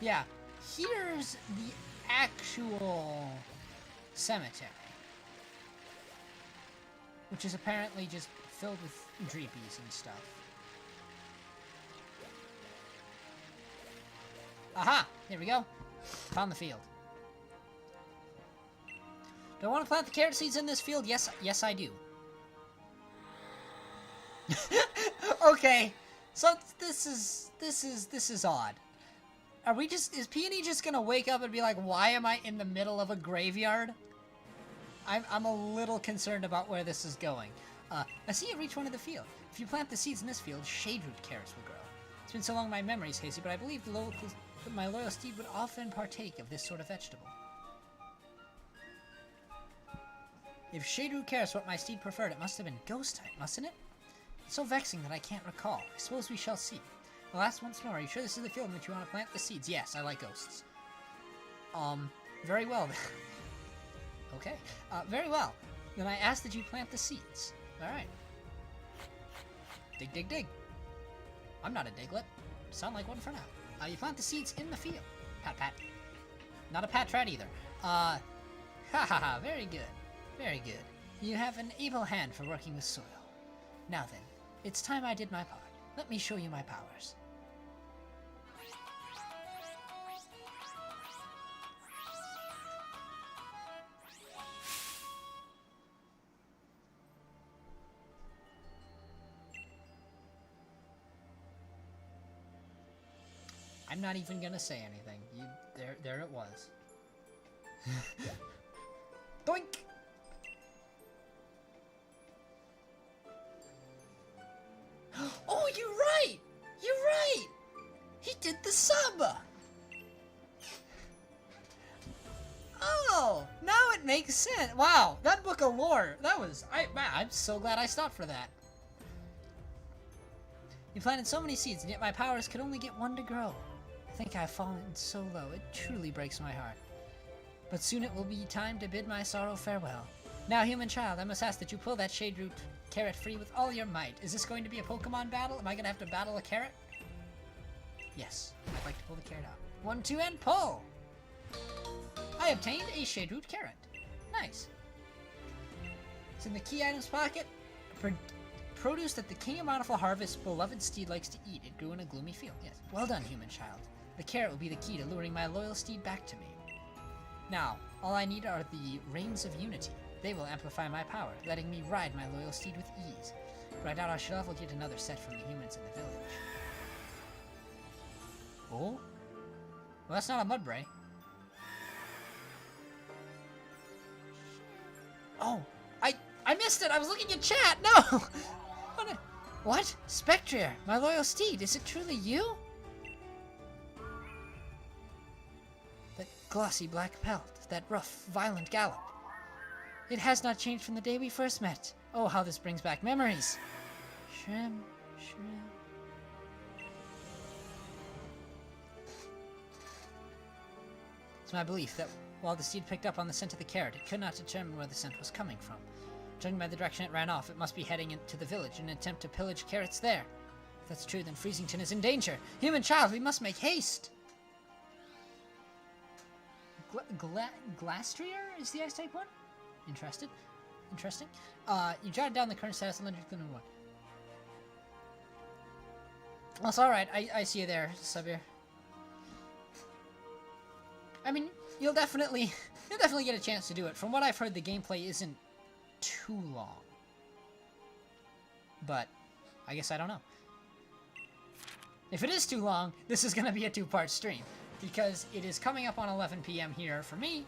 Yeah, here's the actual cemetery, which is apparently just filled with dreepies and stuff. Aha! There we go. Found the field. Do I want to plant the carrot seeds in this field? Yes, I do. Okay, so this is odd. Are we just... Is Peony just gonna wake up and be like, why am I in the middle of a graveyard? I'm a little concerned about where this is going. I see you reach one of the field. If you plant the seeds in this field, shade root carrots will grow. It's been so long my memory's hazy, but I believe my loyal steed would often partake of this sort of vegetable. If shade root carrots what my steed preferred, it must have been ghost type, mustn't it? It's so vexing that I can't recall. I suppose we shall see. I'll ask once more. Are you sure this is the field in which you want to plant the seeds? Yes, I like ghosts. Very well then. Okay. Very well. Then I ask that you plant the seeds. Alright. Dig, dig, dig. I'm not a diglet. Sound like one for now. You plant the seeds in the field. Pat, pat. Not a pat rat either. Ha ha ha. Very good. Very good. You have an able hand for working with soil. Now then, it's time I did my part. Let me show you my powers. I'm not even gonna say anything. There it was. Doink! Oh, you're right! You're right! He did the sub! Oh, now it makes sense. Wow, that book of lore, that was... I'm so glad I stopped for that. You planted so many seeds, and yet my powers could only get one to grow. I think I've fallen so low, it truly breaks my heart. But soon it will be time to bid my sorrow farewell. Now, human child, I must ask that you pull that shade root carrot free with all your might. Is this going to be a Pokemon battle? Am I going to have to battle a carrot? Yes, I'd like to pull the carrot out. 1, 2, and pull! I obtained a shade root carrot. Nice. It's in the key items pocket. Produce that the King of Bountiful Harvest's beloved steed likes to eat. It grew in a gloomy field. Yes. Well done, human child. The carrot will be the key to luring my loyal steed back to me. Now, all I need are the Reins of Unity. They will amplify my power, letting me ride my loyal steed with ease. Right out, I should also get another set from the humans in the village. Oh? Well, that's not a Mudbray. Oh, I missed it! I was looking at chat! No! What? Spectrier, my loyal steed, is it truly you? That glossy black pelt, that rough, violent gallop. It has not changed from the day we first met. Oh, how this brings back memories. Shrim, shrim. It's my belief that while the steed picked up on the scent of the carrot, it could not determine where the scent was coming from. Judging by the direction it ran off, it must be heading into the village in an attempt to pillage carrots there. If that's true, then Freezington is in danger. Human child, we must make haste! Glastrier is the ice-type one? Interesting. You jotted down the current status of Legend Number 1. That's alright, I see you there, Sabir. I mean, you'll definitely get a chance to do it. From what I've heard, the gameplay isn't too long. But I guess I don't know. If it is too long, this is going to be a 2-part stream, because it is coming up on 11 p.m. here for me,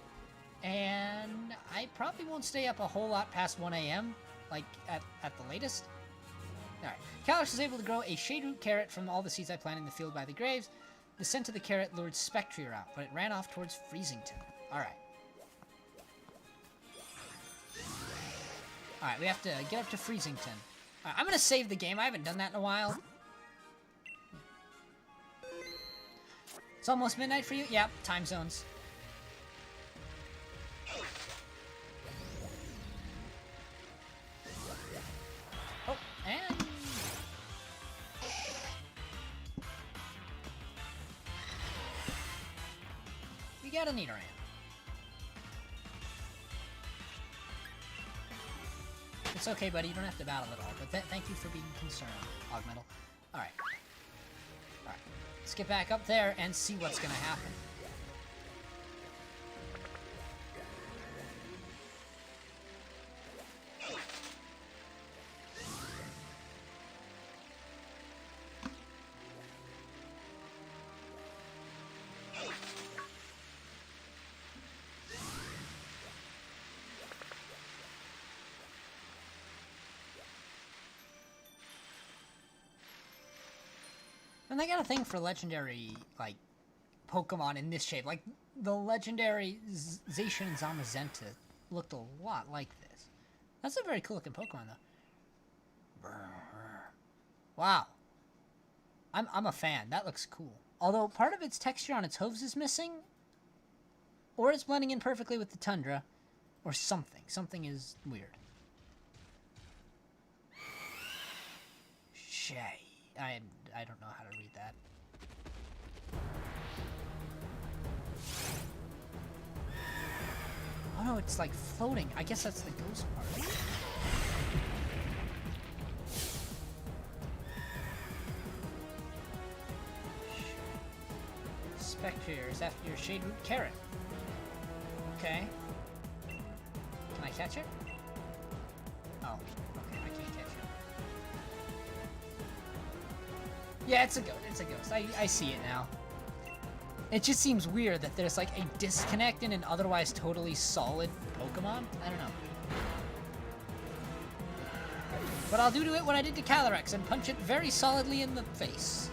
and I probably won't stay up a whole lot past 1 a.m., like at the latest. Alright, Calyx was able to grow a shade root carrot from all the seeds I planted in the field by the graves. The scent of the carrot lured Spectrier out, but it ran off towards Freezington. Alright. Alright, we have to get up to Freezington. Alright, I'm gonna save the game. I haven't done that in a while. It's almost midnight for you? Yep, time zones. Oh, and... we got a Nidoran. It's okay, buddy. You don't have to battle at all. But thank you for being concerned, Augmental. Alright. Alright. Let's get back up there and see what's gonna happen. And they got a thing for legendary, like, Pokemon in this shape. Like, the legendary Zacian and Zamazenta looked a lot like this. That's a very cool looking Pokemon, though. Wow. I'm a fan. That looks cool. Although part of its texture on its hooves is missing, or it's blending in perfectly with the Tundra, or something. Something is weird. Shay. I don't know how to read that. Oh no, it's like floating. I guess that's the ghost part. Spectre is after your shade root carrot. Okay. Can I catch it? Oh, okay, I can't catch it. Yeah, it's a ghost. It's a ghost. I see it now. It just seems weird that there's like a disconnect in an otherwise totally solid Pokemon. I don't know. But I'll do to it what I did to Calyrex and punch it very solidly in the face.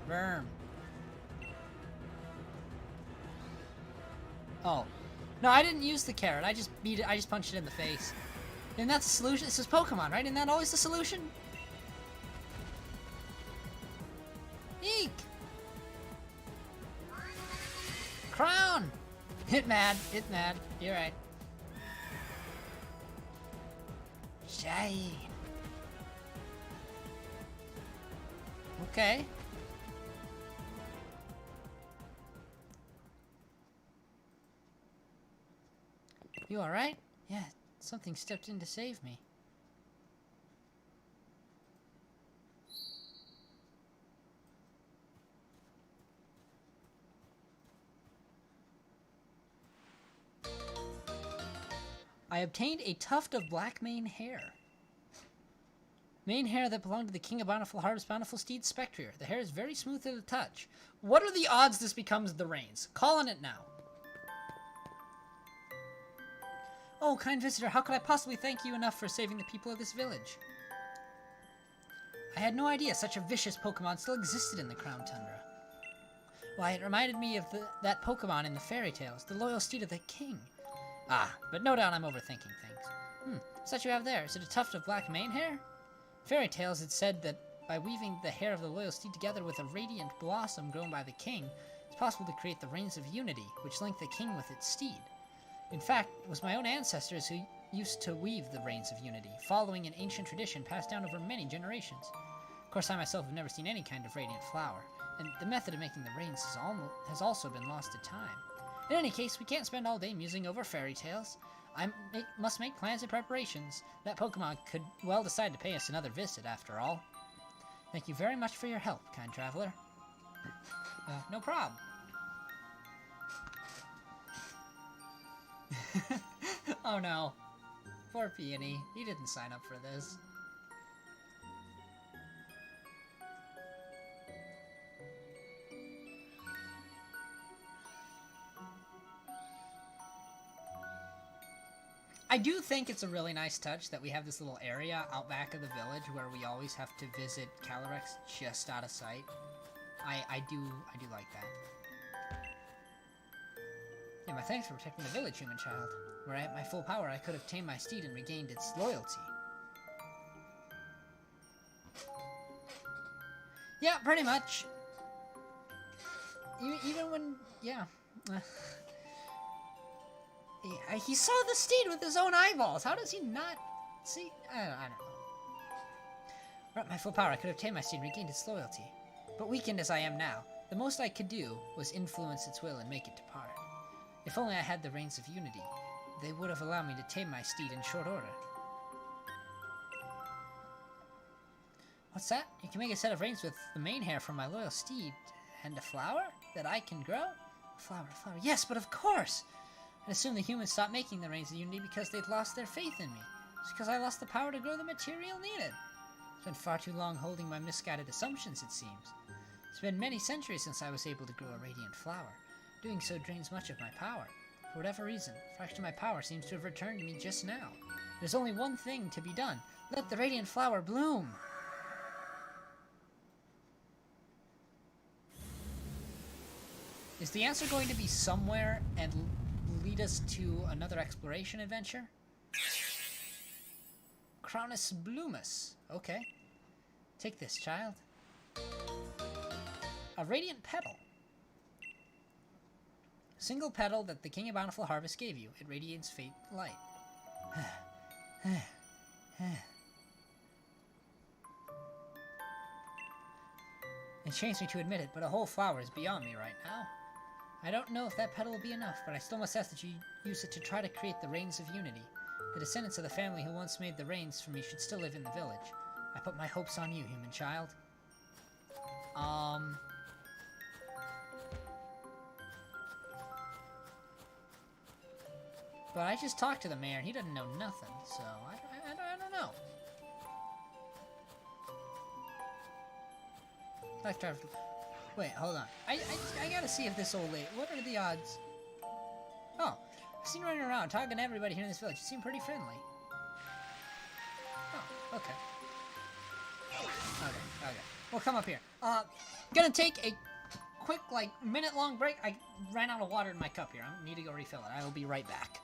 Burn. Oh. No, I didn't use the carrot. I just beat it. I just punched it in the face. And that's the solution. This is Pokemon, right? Isn't that always the solution? Eek! Crown! Hit mad. Hit mad. You're right. Shine. Okay. You alright? Yeah, something stepped in to save me. I obtained a tuft of black mane hair. Mane hair that belonged to the king of bountiful harvest, bountiful steed, Spectre. The hair is very smooth to the touch. What are the odds this becomes the reins? Calling it now. Oh, kind visitor, how could I possibly thank you enough for saving the people of this village? I had no idea such a vicious Pokemon still existed in the Crown Tundra. Why, it reminded me of that Pokemon in the fairy tales, the loyal steed of the king. Ah, but no doubt I'm overthinking things. What's that you have there? Is it a tuft of black mane hair? Fairy tales had said that by weaving the hair of the loyal steed together with a radiant blossom grown by the king, it's possible to create the reins of unity, which link the king with its steed. In fact, it was my own ancestors who used to weave the reins of unity, following an ancient tradition passed down over many generations. Of course, I myself have never seen any kind of radiant flower, and the method of making the reins has also been lost to time. In any case, we can't spend all day musing over fairy tales. I must make plans and preparations. That Pokemon could well decide to pay us another visit, after all. Thank you very much for your help, kind traveler. No problem. Oh no. Poor Peony. He didn't sign up for this. I do think it's a really nice touch that we have this little area out back of the village where we always have to visit Calyrex just out of sight. I do like that. Yeah, my thanks for protecting the village, human child. Were I at my full power, I could have tamed my steed and regained its loyalty. Yeah, pretty much. Even when, yeah. He saw the steed with his own eyeballs. How does he not see? I don't know. Were at my full power, I could have tamed my steed and regained its loyalty. But weakened as I am now, the most I could do was influence its will and make it depart. If only I had the reins of unity, they would have allowed me to tame my steed in short order. What's that? You can make a set of reins with the mane hair from my loyal steed. And a flower that I can grow? Flower. Yes, but of course! I assume the humans stopped making the reins of unity because they'd lost their faith in me. It's because I lost the power to grow the material needed. It's been far too long holding my misguided assumptions, it seems. It's been many centuries since I was able to grow a radiant flower. Doing so drains much of my power. For whatever reason, a fraction of my power seems to have returned to me just now. There's only one thing to be done. Let the radiant flower bloom! Is the answer going to be somewhere and lead us to another exploration adventure? Cronus Bloomus. Okay. Take this, child. A radiant petal. Single petal that the King of Bountiful Harvest gave you. It radiates faint light. It shames me to admit it, but a whole flower is beyond me right now. I don't know if that petal will be enough, but I still must ask that you use it to try to create the Rains of Unity. The descendants of the family who once made the rains for me should still live in the village. I put my hopes on you, human child. But I just talked to the mayor, and he doesn't know nothing, so I don't know. Wait, hold on. I gotta see if this old lady... What are the odds? Oh, I've seen her running around talking to everybody here in this village. She seemed pretty friendly. Oh, okay. Okay. Well, come up here. Gonna take a quick, like, minute-long break. I ran out of water in my cup here. I need to go refill it. I will be right back.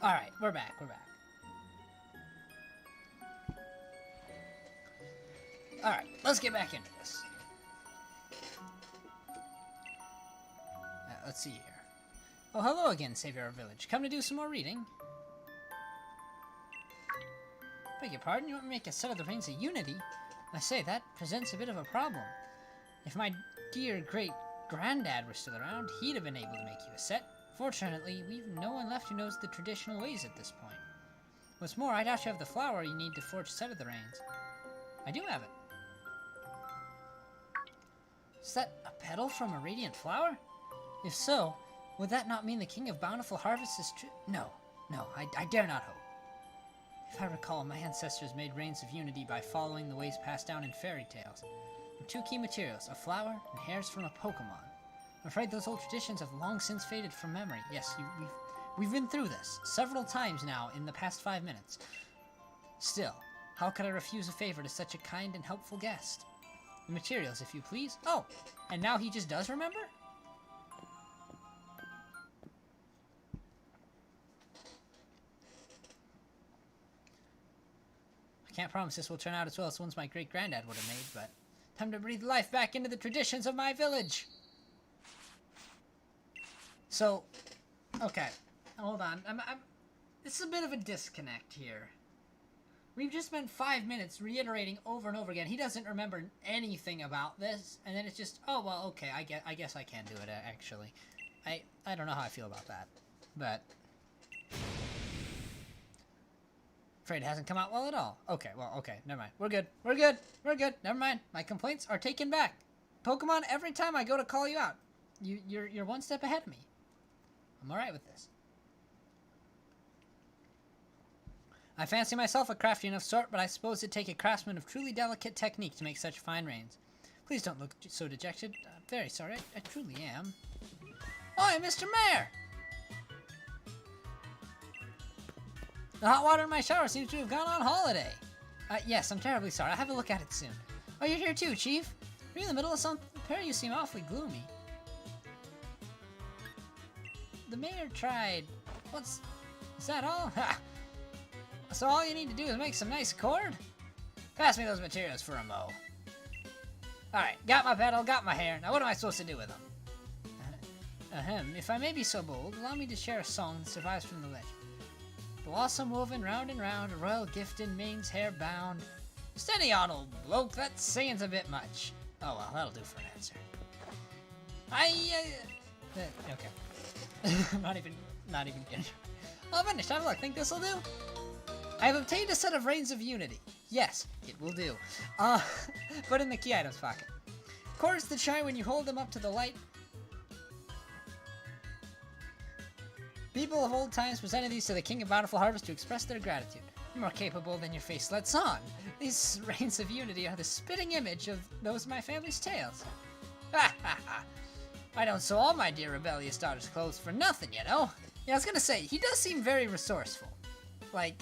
Alright, we're back. Alright, let's get back into this. Let's see here. Oh, hello again, Savior of Village. Come to do some more reading? Beg your pardon? You want me to make a set of the Reigns of Unity? I say, that presents a bit of a problem. If my dear great-granddad were still around, he'd have been able to make you a set. Fortunately, we've no one left who knows the traditional ways at this point. What's more, I doubt you have the flower you need to forge a set of the Reigns. I do have it. Is that a petal from a radiant flower? If so, would that not mean the King of Bountiful Harvest is true? No, I dare not hope. If I recall, my ancestors made Reigns of Unity by following the ways passed down in fairy tales. The two key materials, a flower and hairs from a Pokemon. I'm afraid those old traditions have long since faded from memory. Yes, we've been through this several times now in the past 5 minutes. Still, how could I refuse a favor to such a kind and helpful guest? The materials, if you please. Oh, and now he just does remember? I can't promise this will turn out as well as ones my great-granddad would have made, but time to breathe life back into the traditions of my village. So, okay, hold on. This is a bit of a disconnect here. We've just spent 5 minutes reiterating over and over again. He doesn't remember anything about this, and then it's just, oh well, okay. I guess I can do it. Actually, I don't know how I feel about that, but afraid it hasn't come out well at all. Okay, well, okay, never mind. We're good. Never mind. My complaints are taken back. Pokemon, every time I go to call you out, you're one step ahead of me. I'm alright with this. I fancy myself a crafty enough sort, but I suppose it'd take a craftsman of truly delicate technique to make such fine reins. Please don't look so dejected. I'm very sorry. I truly am. Oi, Mr. Mayor! The hot water in my shower seems to have gone on holiday. Yes, I'm terribly sorry. I'll have a look at it soon. Oh, you're here too, Chief? Are you in the middle of something? Pair, you seem awfully gloomy. The mayor tried. Is that all? Ha! So all you need to do is make some nice cord? Pass me those materials for a mow. Alright, got my pedal, got my hair. Now what am I supposed to do with them? Ahem, if I may be so bold, allow me to share a song that survives from the legend. Blossom woven round and round, a royal gift in maid's hair bound. Steady on, old bloke, that singing's a bit much. Oh well, that'll do for an answer. Okay. not even kidding. All finished, have a look, think this'll do? I have obtained a set of Reins of Unity. Yes, it will do. Put in the key items pocket. Cords that shine when you hold them up to the light. People of old times presented these to the King of Bountiful Harvest to express their gratitude. You're more capable than your face lets on. These Reins of Unity are the spitting image of those of my family's tales. Ha ha ha! I don't sew all my dear rebellious daughter's clothes for nothing, you know? Yeah, I was gonna say, he does seem very resourceful. Like,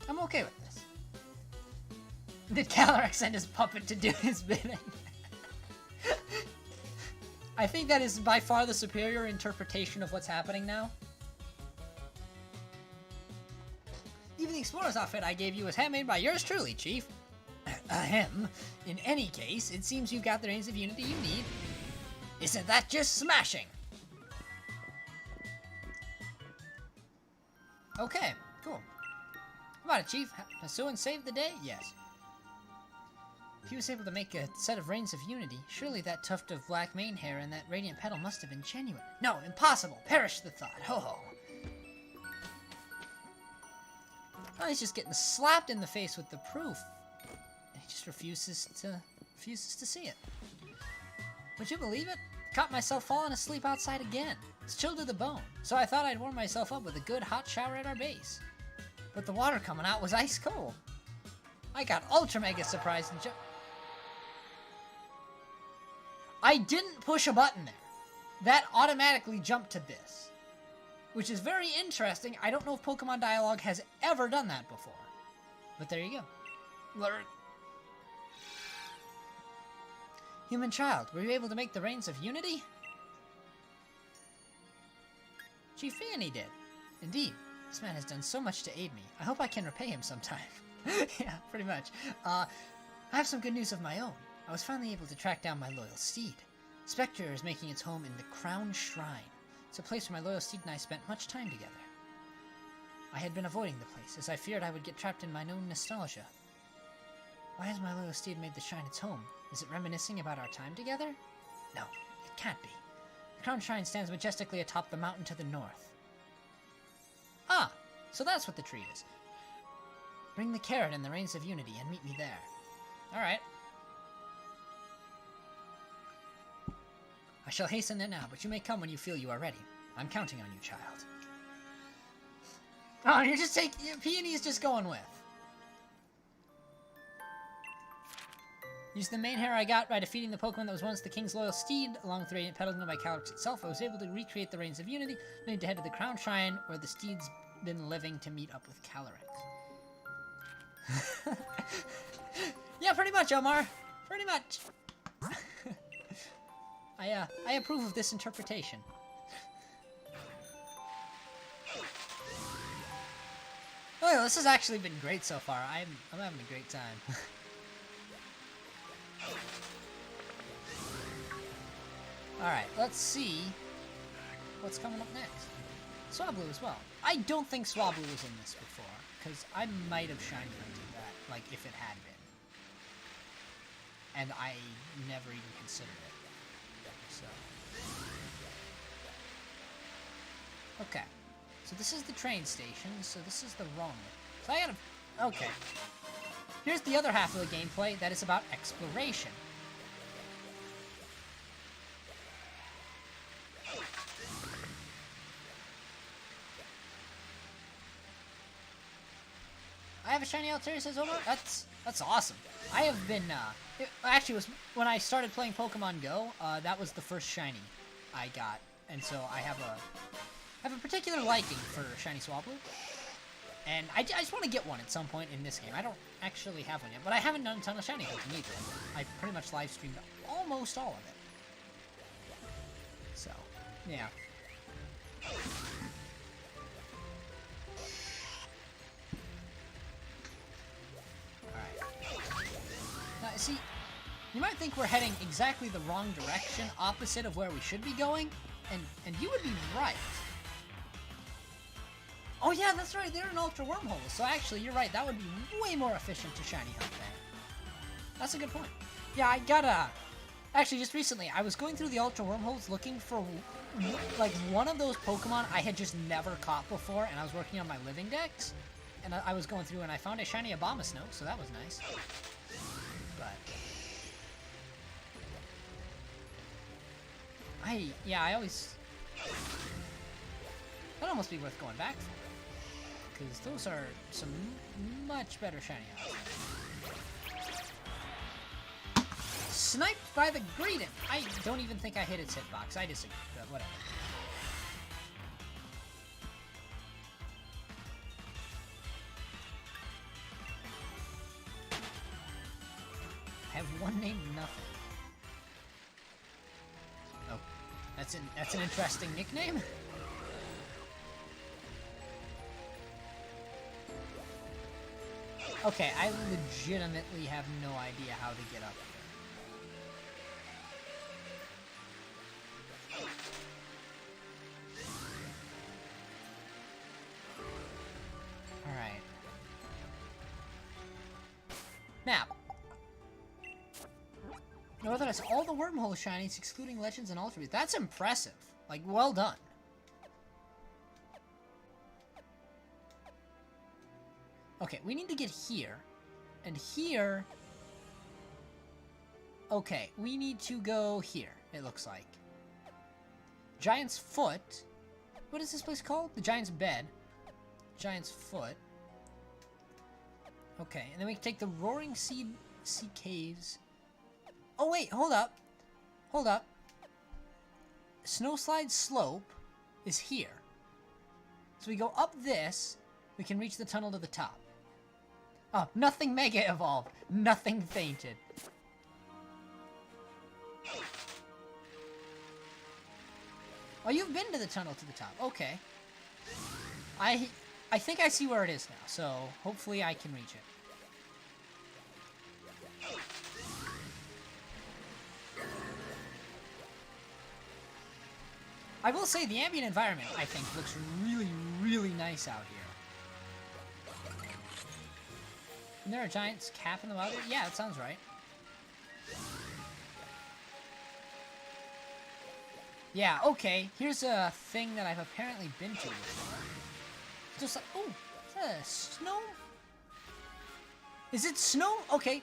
I'm okay with this. Did Calyrex send his puppet to do his bidding? I think that is by far the superior interpretation of what's happening now. Even the explorer's outfit I gave you was handmade by yours truly, Chief. Ahem. In any case, it seems you've got the Reins of Unity you need. Isn't that just smashing? Okay, cool. How about it, Chief? Pursuing saved the day? Yes. If he was able to make a set of Reins of Unity, surely that tuft of black mane hair and that radiant petal must have been genuine. No, impossible! Perish the thought! Ho ho! Oh, he's just getting slapped in the face with the proof. And he just refuses to see it. Would you believe it? Caught myself falling asleep outside again. It's chilled to the bone, so I thought I'd warm myself up with a good hot shower at our base. But the water coming out was ice cold. I got ultra mega surprised and I didn't push a button there. That automatically jumped to this. Which is very interesting. I don't know if Pokemon Dialogue has ever done that before. But there you go. Learn. Human child, were you able to make the Reins of Unity? Chief Peony did. Indeed. This man has done so much to aid me. I hope I can repay him sometime. Yeah, pretty much. I have some good news of my own. I was finally able to track down my loyal steed. Spectre is making its home in the Crown Shrine. It's a place where my loyal steed and I spent much time together. I had been avoiding the place, as I feared I would get trapped in my own nostalgia. Why has my loyal steed made the shrine its home? Is it reminiscing about our time together? No, it can't be. The Crown Shrine stands majestically atop the mountain to the north. Ah, so that's what the tree is. Bring the carrot and the Reins of Unity and meet me there. Alright. I shall hasten there now, but you may come when you feel you are ready. I'm counting on you, child. Oh, you're just taking... Peony's just going with. Using the main hair I got by defeating the Pokemon that was once the King's loyal steed, along with the Radiant Petal known by Calyrex itself, I was able to recreate the Reins of Unity. I need to head to the Crown Shrine, where the steed's been living, to meet up with Calyrex. Yeah, pretty much, Omar. Pretty much. I approve of this interpretation. Oh, yeah, this has actually been great so far. I'm having a great time. Alright, let's see what's coming up next. Swablu as well. I don't think Swablu was in this before, because I might have shiny hunted that, like, if it had been. And I never even considered it. So. Okay. So this is the train station, so this is the wrong way. So I gotta... Okay. Here's the other half of the gameplay that is about exploration. I have a shiny Altaria, says Omar. That's awesome. I have been, it actually was when I started playing Pokemon Go, that was the first shiny I got. And so I have a particular liking for shiny Swablu. And I just want to get one at some point in this game. I don't actually have one yet, but I haven't done a ton of shiny hunting either. I pretty much live streamed almost all of it. So, yeah. Now, see, you might think we're heading exactly the wrong direction, opposite of where we should be going, and you would be right. Oh yeah, that's right, they're in Ultra Wormholes, so actually, you're right, that would be way more efficient to shiny hunt there. That's a good point. Yeah, I got actually, just recently, I was going through the Ultra Wormholes looking for, like, one of those Pokemon I had just never caught before, and I was working on my living decks, and I was going through and I found a shiny Abomasnow, so that was nice. But I always, that'd almost be worth going back for, because those are some much better shiny odds. Sniped by the Greedent! I don't even think I hit its hitbox. I disagree, but whatever. I have one named Nothing. Oh, that's an interesting nickname. Okay, I legitimately have no idea how to get up here. Alright. Map. Northern has all the wormhole shinies, excluding Legends and Ultra Beasts. That's impressive. Like, well done. Okay, we need to get here. And here... Okay, we need to go here, it looks like. Giant's Foot. What is this place called? The Giant's Bed. Giant's Foot. Okay, and then we can take the Roaring Sea Caves. Oh wait, hold up. Hold up. Snowslide Slope is here. So we go up this, we can reach the tunnel to the top. Oh, nothing Mega Evolved. Nothing fainted. Oh, you've been to the tunnel to the top. Okay. I think I see where it is now, so hopefully I can reach it. I will say the ambient environment, I think, looks really, really nice out here. Isn't there a giant's cap in the water? Yeah, that sounds right. Yeah, okay. Here's a thing that I've apparently been to before. Just like, oh, is that a snow? Is it snow? Okay,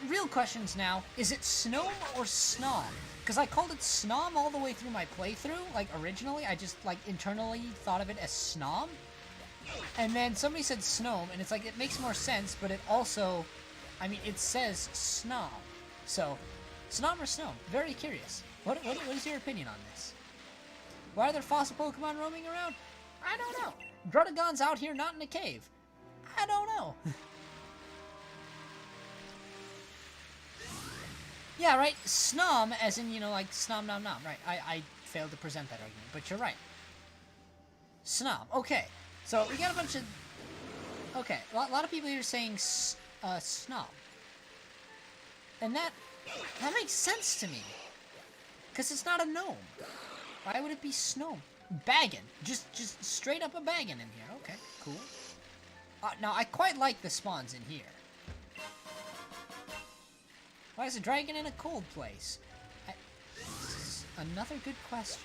real questions now. Is it snow or snom? Because I called it snom all the way through my playthrough. Like, originally, I just, like, internally thought of it as snom. And then somebody said snom, and it's like, it makes more sense, but it also, I mean, it says snom. So, snom or snom? Very curious. What is your opinion on this? Why are there fossil Pokemon roaming around? I don't know. Dradogon's out here not in a cave. I don't know. Yeah, right, snom, as in, you know, like, snom nom nom, right. I failed to present that argument, but you're right. Snom, okay. So, we got a bunch of... Okay, a lot of people here saying snom. And that makes sense to me. Because it's not a gnome. Why would it be snow? Baggin. Just straight up a baggin in here. Okay, cool. Now, I quite like the spawns in here. Why is a dragon in a cold place? Another good question.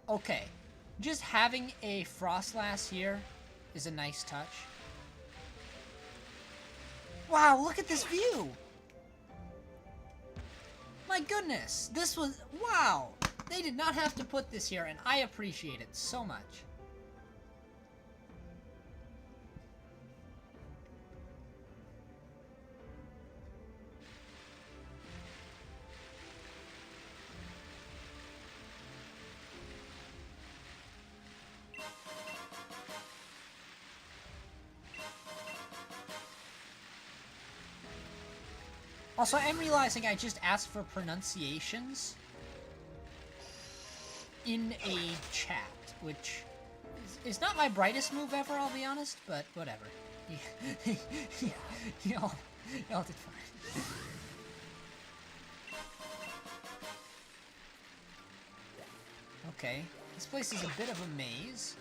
Okay. Just having a Frostlass here is a nice touch. Wow, look at this view! My goodness, this was, wow! They did not have to put this here, and I appreciate it so much. Also, I'm realizing I just asked for pronunciations in a chat, which is not my brightest move ever, I'll be honest, but whatever. Y'all did fine. Okay, this place is a bit of a maze,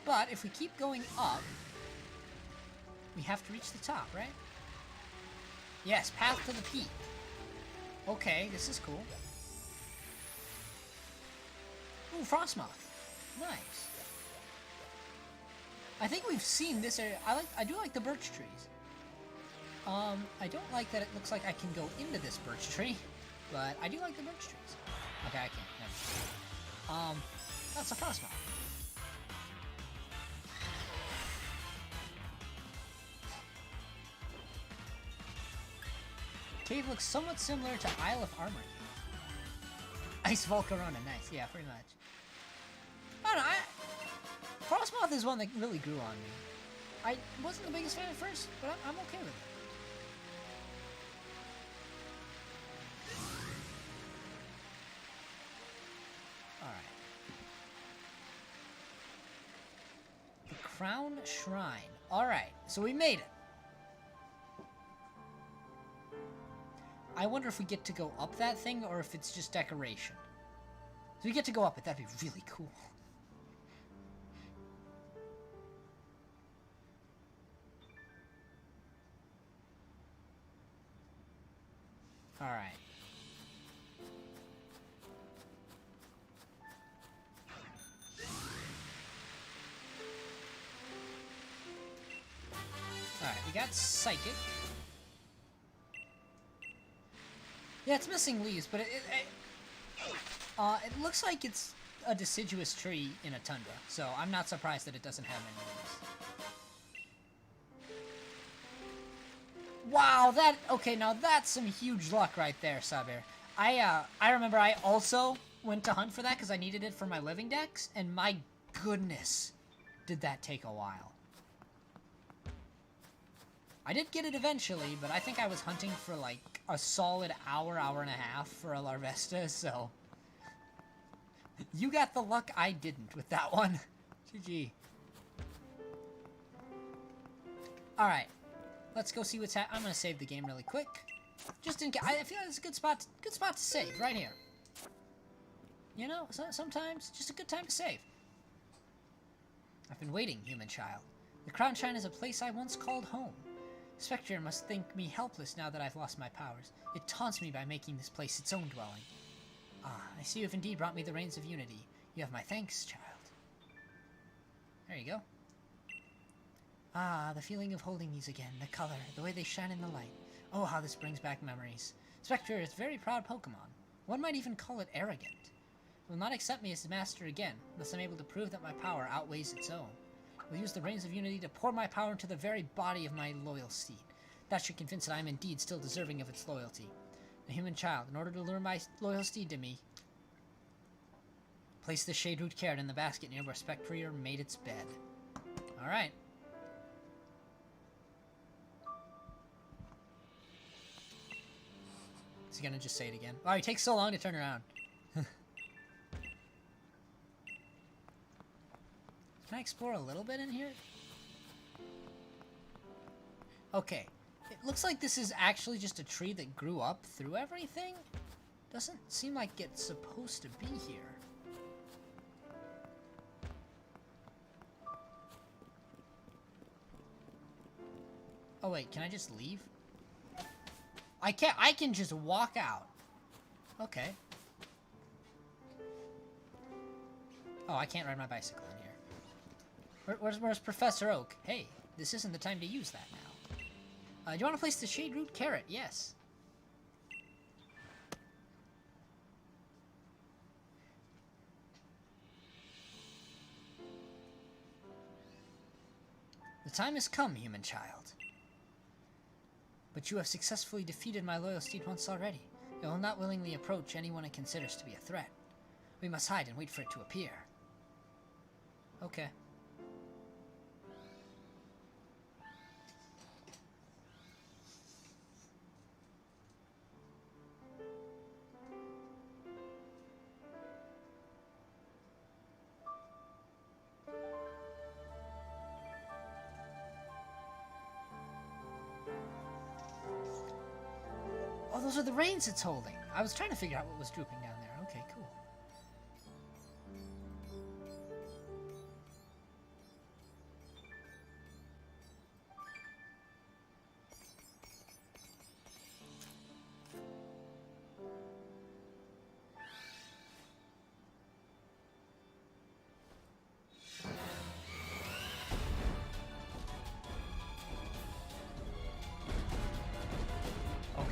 but if we keep going up, we have to reach the top, right? Yes, path to the peak. Okay, this is cool. Ooh, Frostmoth. Nice. I think we've seen this area. I do like the birch trees. I don't like that it looks like I can go into this birch tree, but I do like the birch trees. Okay, I can't. Never mind. That's a Frostmoth. Cave looks somewhat similar to Isle of Armor. Ice Volcarona, nice. Yeah, pretty much. I don't know, Frostmoth is one that really grew on me. I wasn't the biggest fan at first, but I'm okay with it. Alright. The Crown Shrine. Alright, so we made it. I wonder if we get to go up that thing, or if it's just decoration. If we get to go up it, that'd be really cool. Alright. Alright, we got Psychic. Yeah, it's missing leaves, but it looks like it's a deciduous tree in a tundra, so I'm not surprised that it doesn't have any leaves. Wow, okay, now that's some huge luck right there, Sabir. I remember I also went to hunt for that because I needed it for my living decks, and my goodness, did that take a while. I did get it eventually, but I think I was hunting for like a solid hour and a half for a Larvesta, so... You got the luck I didn't with that one. GG. Alright. Let's go see what's happening. I'm gonna save the game really quick. Just in case. I feel like it's a good spot to save, right here. You know, sometimes, just a good time to save. I've been waiting, human child. The Crown Shrine is a place I once called home. Spectre must think me helpless now that I've lost my powers. It taunts me by making this place its own dwelling. Ah, I see you have indeed brought me the reins of unity. You have my thanks, child. There you go. Ah, the feeling of holding these again, the color, the way they shine in the light. Oh, how this brings back memories. Spectre is a very proud Pokemon. One might even call it arrogant. It will not accept me as master again, unless I'm able to prove that my power outweighs its own. I will use the reins of unity to pour my power into the very body of my loyal steed. That should convince it I am indeed still deserving of its loyalty. The human child, in order to lure my loyal steed to me, place the Shade Root Carrot in the basket near where Spectre made its bed. Alright. Is he gonna just say it again? Oh, he takes so long to turn around. Can I explore a little bit in here? Okay. It looks like this is actually just a tree that grew up through everything. Doesn't seem like it's supposed to be here. Oh wait, can I just leave? I can't. I can just walk out. Okay. Oh, I can't ride my bicycle in here. Where's Professor Oak? Hey, this isn't the time to use that now. Do you want to place the Shade Root Carrot? Yes. The time has come, human child. But you have successfully defeated my loyal steed once already. It will not willingly approach anyone it considers to be a threat. We must hide and wait for it to appear. Okay. those are the reins it's holding. I was trying to figure out what was drooping down there. Okay, cool.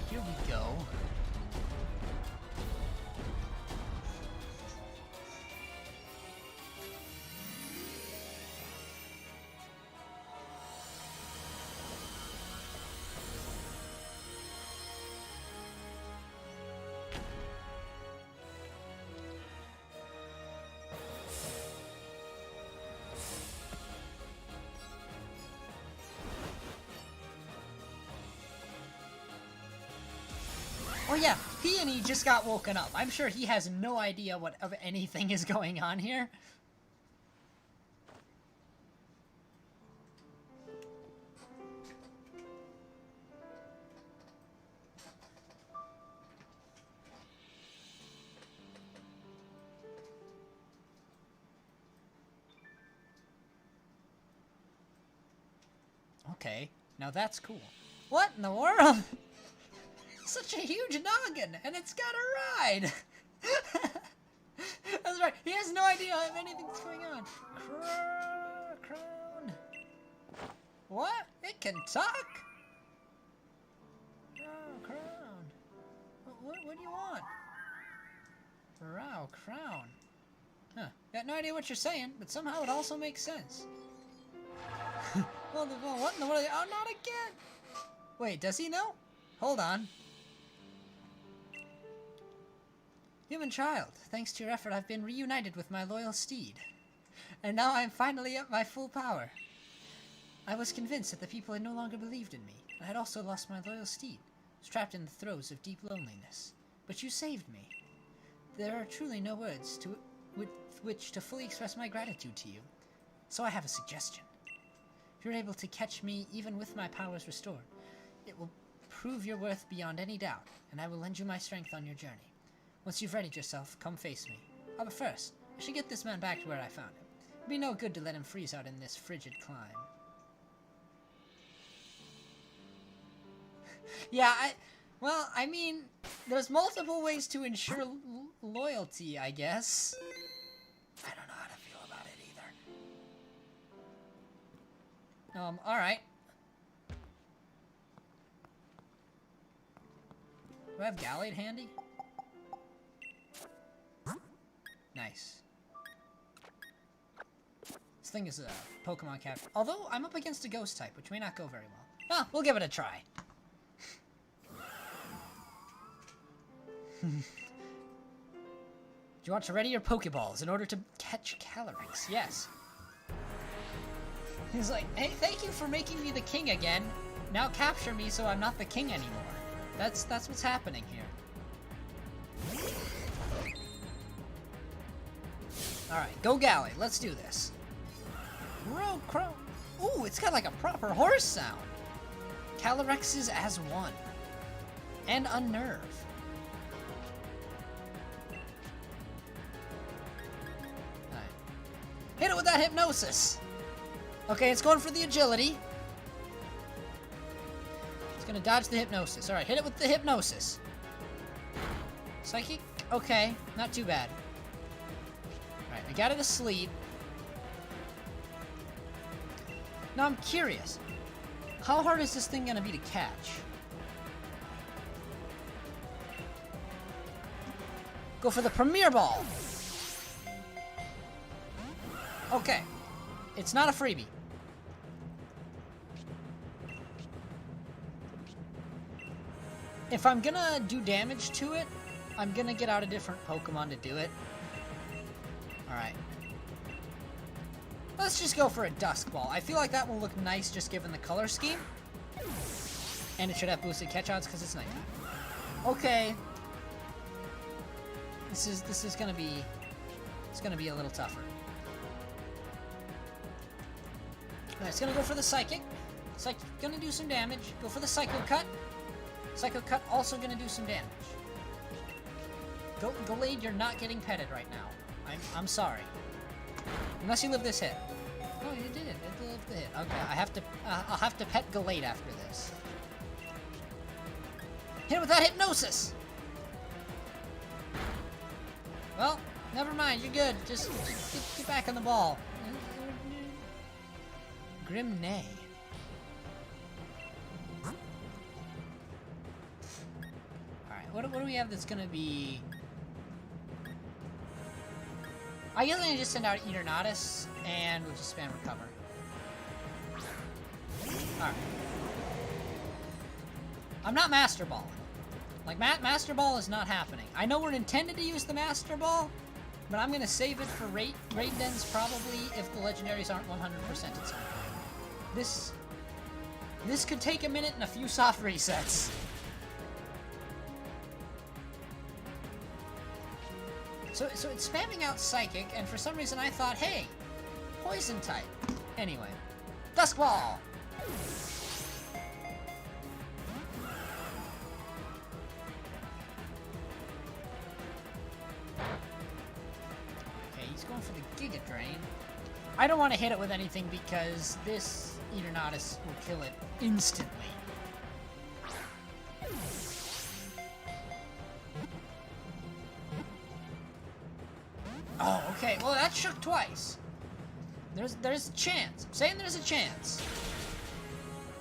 Here we go. Oh yeah, Peony just got woken up. I'm sure he has no idea what of anything is going on here. Okay, now that's cool. What in the world? Such a huge noggin, and it's got a ride! That's right, he has no idea if anything's going on. Crown. What? It can talk? Oh, crown. What do you want? Wow, crown. Huh. Got no idea what you're saying, but somehow it also makes sense. Well, what in the world? Oh, not again! Wait, does he know? Hold on. Human child, thanks to your effort, I've been reunited with my loyal steed. And now I am finally at my full power. I was convinced that the people had no longer believed in me. I had also lost my loyal steed, trapped in the throes of deep loneliness. But you saved me. There are truly no words with which to fully express my gratitude to you. So I have a suggestion. If you're able to catch me even with my powers restored, it will prove your worth beyond any doubt, and I will lend you my strength on your journey. Once you've readied yourself, come face me. But first, I should get this man back to where I found him. It'd be no good to let him freeze out in this frigid climb. Yeah, well, I mean, there's multiple ways to ensure loyalty, I guess. I don't know how to feel about it either. Alright. Do I have Gallade handy? Nice. This thing is a Pokemon capture. Although, I'm up against a ghost type, which may not go very well. Oh, we'll give it a try. Do you want to ready your Pokeballs in order to catch Calyrex? Yes. He's like, hey, thank you for making me the king again. Now capture me so I'm not the king anymore. That's what's happening here. Alright, go Galley, let's do this. Crow. Ooh, it's got like a proper horse sound. Calyrex is as one. And Unnerve. Alright. Hit it with that Hypnosis! Okay, it's going for the agility. It's gonna dodge the Hypnosis. Alright, hit it with the Hypnosis. Psychic? Okay, not too bad. Alright, I got it asleep. Now I'm curious. How hard is this thing gonna be to catch? Go for the Premier Ball! Okay. It's not a freebie. If I'm gonna do damage to it, I'm gonna get out a different Pokemon to do it. Alright. Let's just go for a Dusk Ball. I feel like that will look nice just given the color scheme. And it should have boosted catch-outs because it's nighttime. Okay. This is gonna be... It's gonna be a little tougher. Alright, it's gonna go for the Psychic. Psychic gonna do some damage. Go for the Psycho Cut. Psycho Cut also gonna do some damage. Gallade, you're not getting petted right now. I'm sorry. Unless you live this hit. Oh, you did it. It lived the hit. Okay, I'll have to pet Gallade after this. Hit it with that hypnosis! Well, never mind, you're good. Just get back on the ball. Grim Neigh. Alright, what do we have that's gonna be... I guess I'm gonna just send out Eternatus, and we'll just spam recover. Alright. I'm not Master Balling. Like, Master Ball is not happening. I know we're intended to use the Master Ball, but I'm gonna save it for Raid Dens probably if the Legendaries aren't 100% at some point. This could take a minute and a few soft resets. So it's spamming out Psychic, and for some reason I thought, hey, Poison type. Anyway, Dusk Ball! Okay, he's going for the Giga Drain. I don't want to hit it with anything because this Eternatus will kill it instantly. Oh, okay. Well, that shook twice. There's a chance. I'm saying there's a chance.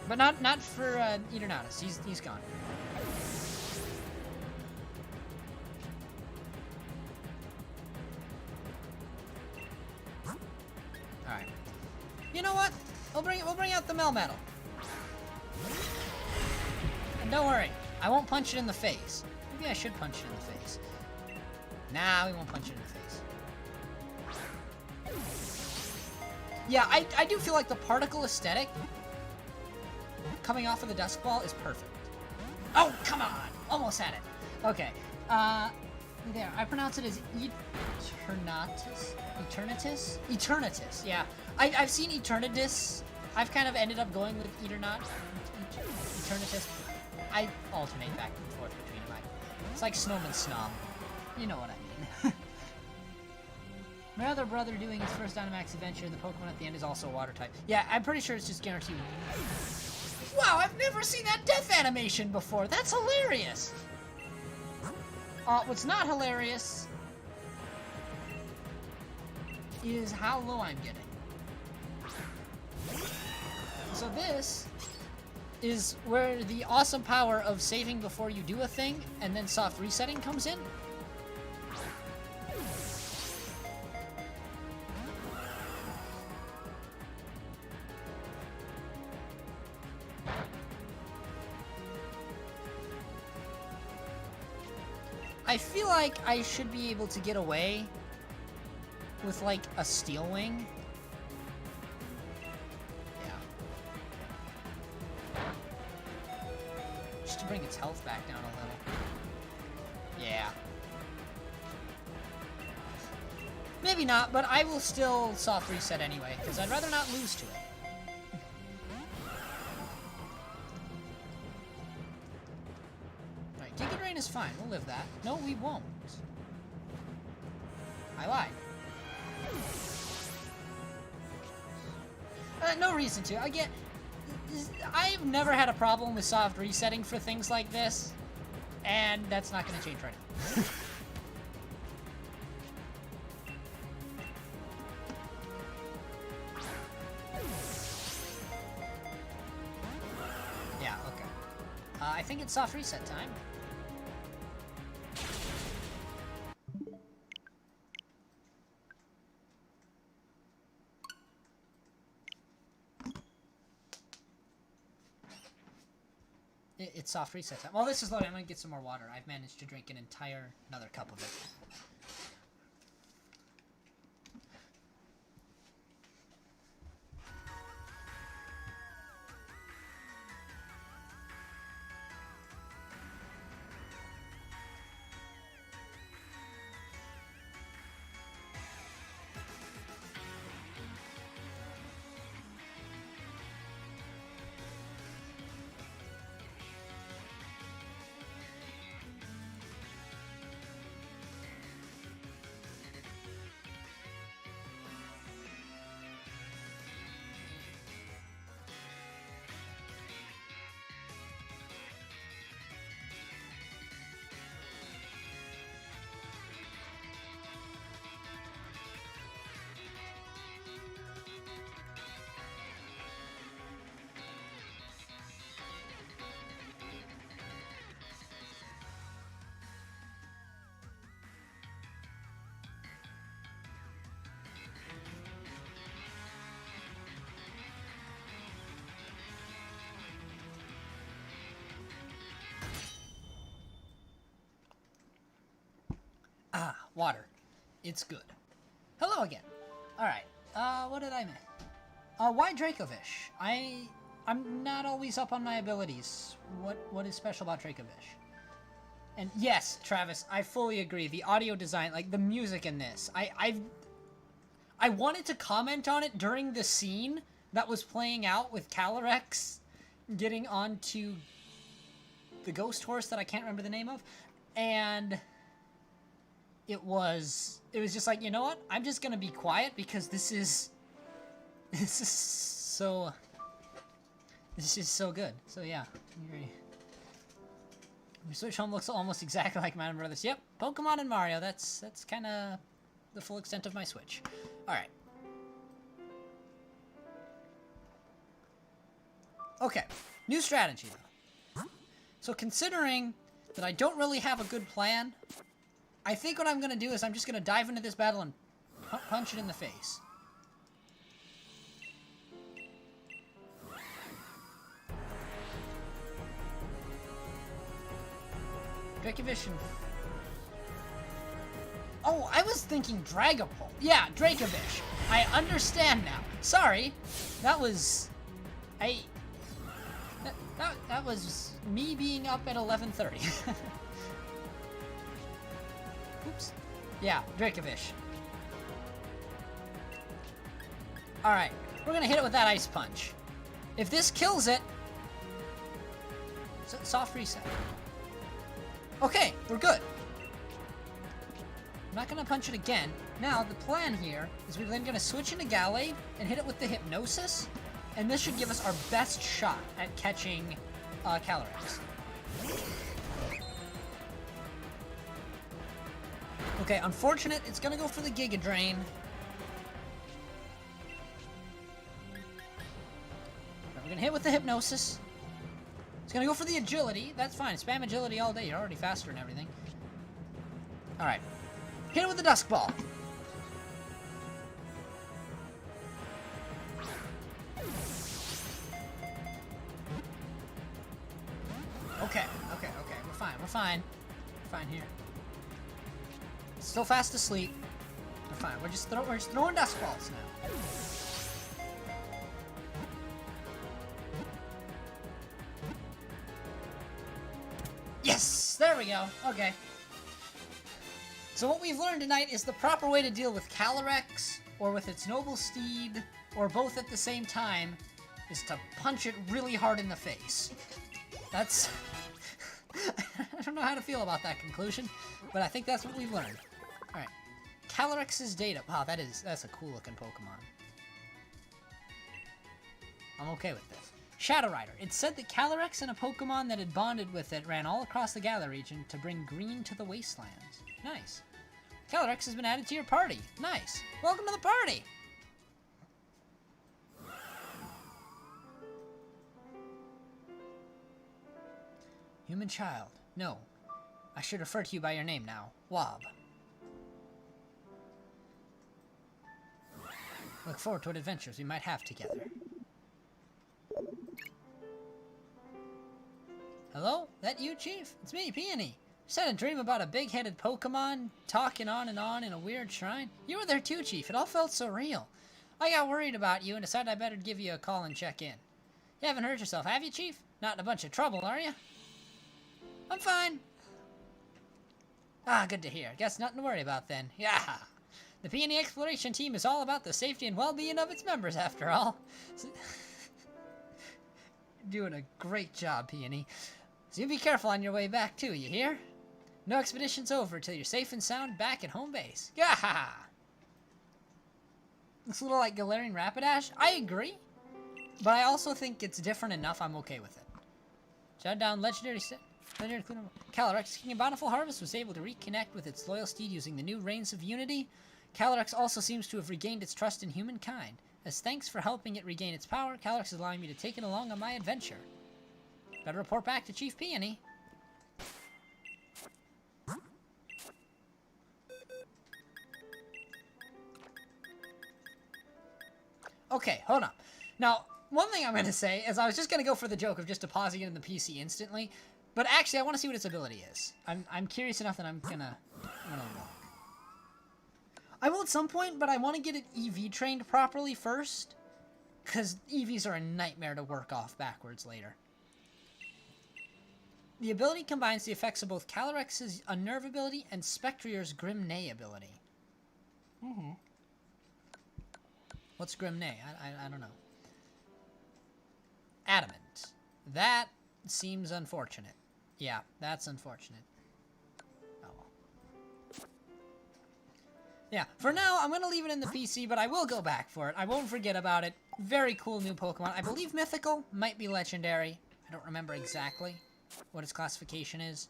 But not for Eternatus. He's gone. Alright. You know what? We'll bring out the Melmetal. And don't worry, I won't punch it in the face. Maybe I should punch it in the face. Nah, we won't punch it in the face. Yeah, I do feel like the particle aesthetic coming off of the Dusk Ball is perfect. Oh, come on! Almost had it. Okay. There. I pronounce it as Eternatus? Eternatus, yeah. I've seen Eternatus. I've kind of ended up going with Eternatus. I alternate back and forth between them. It's like Snowman Snob. You know what I mean. My other brother doing his first Dynamax adventure, the Pokemon at the end is also water type. Yeah, I'm pretty sure it's just guaranteed. Wow, I've never seen that death animation before. That's hilarious. What's not hilarious is how low I'm getting. So this is where the awesome power of saving before you do a thing and then soft resetting comes in. I feel like I should be able to get away with, like, a Steel Wing. Yeah. Just to bring its health back down a little. Yeah. Maybe not, but I will still soft reset anyway, because I'd rather not lose to it. Giga Drain is fine. We'll live that. No, we won't. I lied. No reason to. Again, I've never had a problem with soft resetting for things like this, and that's not going to change right now. Yeah, okay. I think it's soft reset time. It's soft reset time. While this is loading, I'm gonna get some more water. I've managed to drink another cup of it. water. It's good. Hello again. Alright, what did I miss? Why Dracovish? I'm not always up on my abilities. What is special about Dracovish? And yes, Travis, I fully agree. The audio design, like the music in this, I wanted to comment on it during the scene that was playing out with Calyrex getting onto the ghost horse that I can't remember the name of, and it was just like, you know what? I'm just gonna be quiet because this is so good. So yeah, I agree. Your Switch home looks almost exactly like Mario Brothers. Yep, Pokemon and Mario. That's kind of the full extent of my Switch. All right. Okay, new strategy though. So considering that I don't really have a good plan, I think what I'm gonna do is I'm just gonna dive into this battle and punch it in the face. Dracovish and... Oh, I was thinking Dragapult. Yeah, Dracovish. I understand now. Sorry. That was... That was me being up at 11:30. Oops. Yeah, Dracovish. Alright, we're gonna hit it with that Ice Punch. If this kills it... Soft reset. Okay, we're good. I'm not gonna punch it again. Now, the plan here is we're then gonna switch into Gallade and hit it with the Hypnosis, and this should give us our best shot at catching Calyrex. Okay, unfortunate, it's gonna go for the Giga Drain. We're gonna hit with the Hypnosis. It's gonna go for the Agility. That's fine. Spam Agility all day. You're already faster and everything. Alright. Hit it with the Dusk Ball. Okay. We're fine here. It's still fast asleep. We're fine. We're just throwing Dusk Balls now. Yes! There we go. Okay. So what we've learned tonight is the proper way to deal with Calyrex, or with its noble steed, or both at the same time, is to punch it really hard in the face. That's... I don't know how to feel about that conclusion, but I think that's what we've learned. Alright. Calyrex's data. Wow, that's a cool looking Pokemon. I'm okay with this. Shadow Rider. It said that Calyrex and a Pokemon that had bonded with it ran all across the Galar region to bring green to the wastelands. Nice. Calyrex has been added to your party. Nice. Welcome to the party! Human child. No. I should refer to you by your name now. Wob. Look forward to what adventures we might have together. Hello? That you, Chief? It's me, Peony. Just had a dream about a big-headed Pokemon talking on and on in a weird shrine. You were there too, Chief. It all felt so real. I got worried about you and decided I better give you a call and check in. You haven't hurt yourself, have you, Chief? Not in a bunch of trouble, are you? I'm fine. Ah, good to hear. Guess nothing to worry about then. Yeah. The Peony Exploration Team is all about the safety and well-being of its members, after all. Doing a great job, Peony. So you be careful on your way back, too, you hear? No expedition's over till you're safe and sound back at home base. Yaha! Looks a little like Galarian Rapidash. I agree, but I also think it's different enough I'm okay with it. Shut down legendary Calyrex, King of Bountiful Harvest, was able to reconnect with its loyal steed using the new Reigns of Unity. Calyrex also seems to have regained its trust in humankind. As thanks for helping it regain its power, Calyrex is allowing me to take it along on my adventure. Better report back to Chief Peony. Okay, hold on. Now, one thing I'm going to say is I was just going to go for the joke of just depositing it in the PC instantly, but actually I want to see what its ability is. I'm curious enough that I'm going to look. I will at some point, but I want to get it EV trained properly first. Because EVs are a nightmare to work off backwards later. The ability combines the effects of both Calyrex's Unnerve ability and Spectrier's Grim Neigh ability. Mm-hmm. What's Grim Neigh? I don't know. Adamant. That seems unfortunate. Yeah, that's unfortunate. Oh well. Yeah, for now, I'm going to leave it in the PC, but I will go back for it. I won't forget about it. Very cool new Pokemon. I believe Mythical, might be Legendary. I don't remember exactly what its classification is.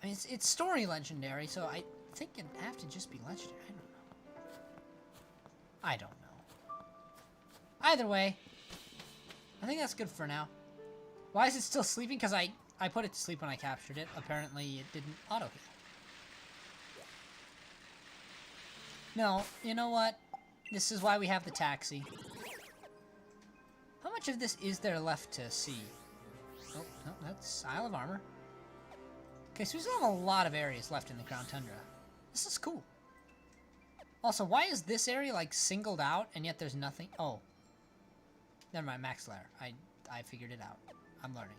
I mean, it's story Legendary, so I think it'd have to just be Legendary. I don't know. Either way, I think that's good for now. Why is it still sleeping? Because I put it to sleep when I captured it. Apparently, it didn't auto-heal. No, you know what? This is why we have the taxi. How much of this is there left to see? Oh, no, that's Isle of Armor. Okay, so we still have a lot of areas left in the Crown Tundra. This is cool. Also, why is this area, like, singled out, and yet there's nothing? Oh. Never mind, Max Lair. I figured it out. I'm learning.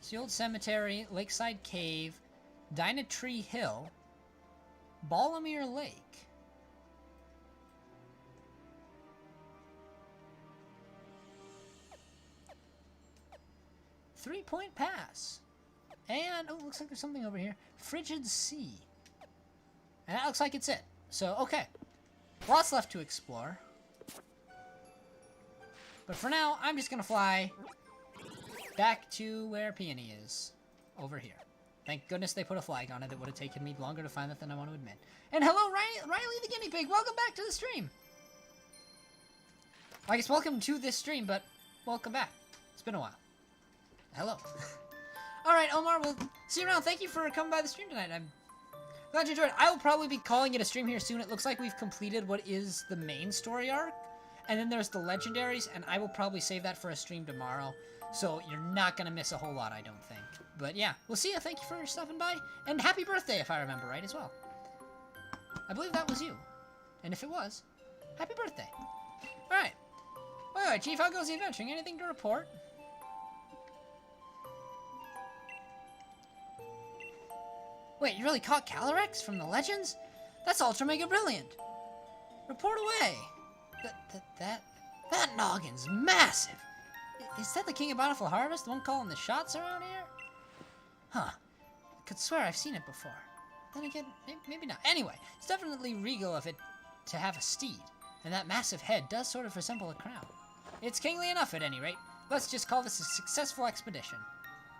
Sealed Cemetery, Lakeside Cave, Dynatree Hill, Ballamere Lake. Three-point pass. And, oh, looks like there's something over here. Frigid Sea. And that looks like it's it. So, okay. Lots left to explore. But for now, I'm just going to fly back to where Peony is. Over here. Thank goodness they put a flag on it. It would have taken me longer to find that than I want to admit. And hello, Riley the Guinea Pig. Welcome back to the stream. I guess welcome to this stream, but welcome back. It's been a while. Hello. Alright, Omar, we'll see you around. Thank you for coming by the stream tonight. I'm glad you enjoyed it. I will probably be calling it a stream here soon. It looks like we've completed what is the main story arc. And then there's the legendaries, and I will probably save that for a stream tomorrow. So you're not going to miss a whole lot, I don't think. But yeah, we'll see you. Thank you for stopping by. And happy birthday, if I remember right, as well. I believe that was you. And if it was, happy birthday. Alright. Alright, Chief, how goes the adventuring? Anything to report? Wait, you really caught Calyrex from the legends? That's ultra mega brilliant. Report away. That noggin's massive. Is that the King of Bountiful Harvest, the one calling the shots around here? Huh. I could swear I've seen it before. Then again, maybe not. Anyway, it's definitely regal of it to have a steed, and that massive head does sort of resemble a crown. It's kingly enough at any rate. Let's just call this a successful expedition.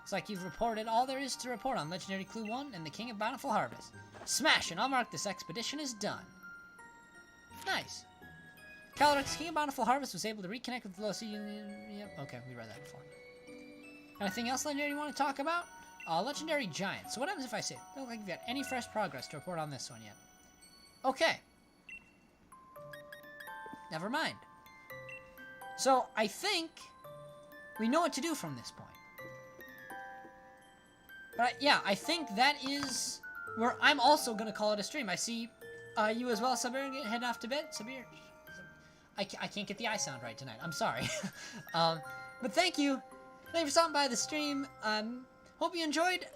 It's like you've reported all there is to report on Legendary Clue 1 and the King of Bountiful Harvest. Smash, and I'll mark this expedition as done. Nice. Calyrex, King of Bountiful Harvest, was able to reconnect with the low sea. Yep, okay, we read that before. Anything else legendary you want to talk about? Legendary Giant. So what happens if I say, don't think you've got any fresh progress to report on this one yet. Okay. Never mind. So, I think we know what to do from this point. But yeah, I think that is where I'm also going to call it a stream. I see you as well, Sabir, heading off to bed. Sabir, I can't get the I sound right tonight. I'm sorry. But thank you. Thank you for stopping by the stream. Hope you enjoyed.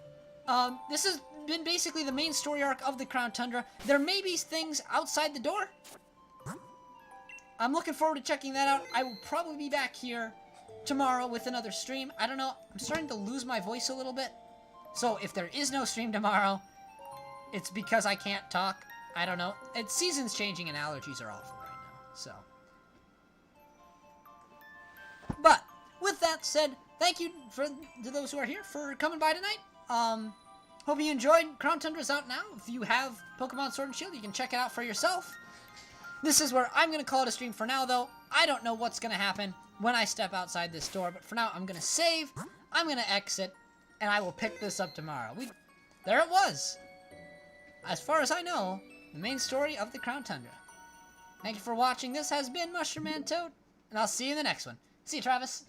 This has been basically the main story arc of the Crown Tundra. There may be things outside the door. I'm looking forward to checking that out. I will probably be back here tomorrow with another stream. I don't know. I'm starting to lose my voice a little bit. So if there is no stream tomorrow, it's because I can't talk. I don't know. It's season's changing and allergies are awful right now. So. But with that said, thank you to those who are here for coming by tonight. Hope you enjoyed. Crown Tundra's out now. If you have Pokemon Sword and Shield, you can check it out for yourself. This is where I'm going to call it a stream for now, though. I don't know what's going to happen when I step outside this door, but for now, I'm going to save, I'm going to exit, and I will pick this up tomorrow. There it was. As far as I know, the main story of the Crown Tundra. Thank you for watching. This has been Mushroom Man Toad, and I'll see you in the next one. See you, Travis.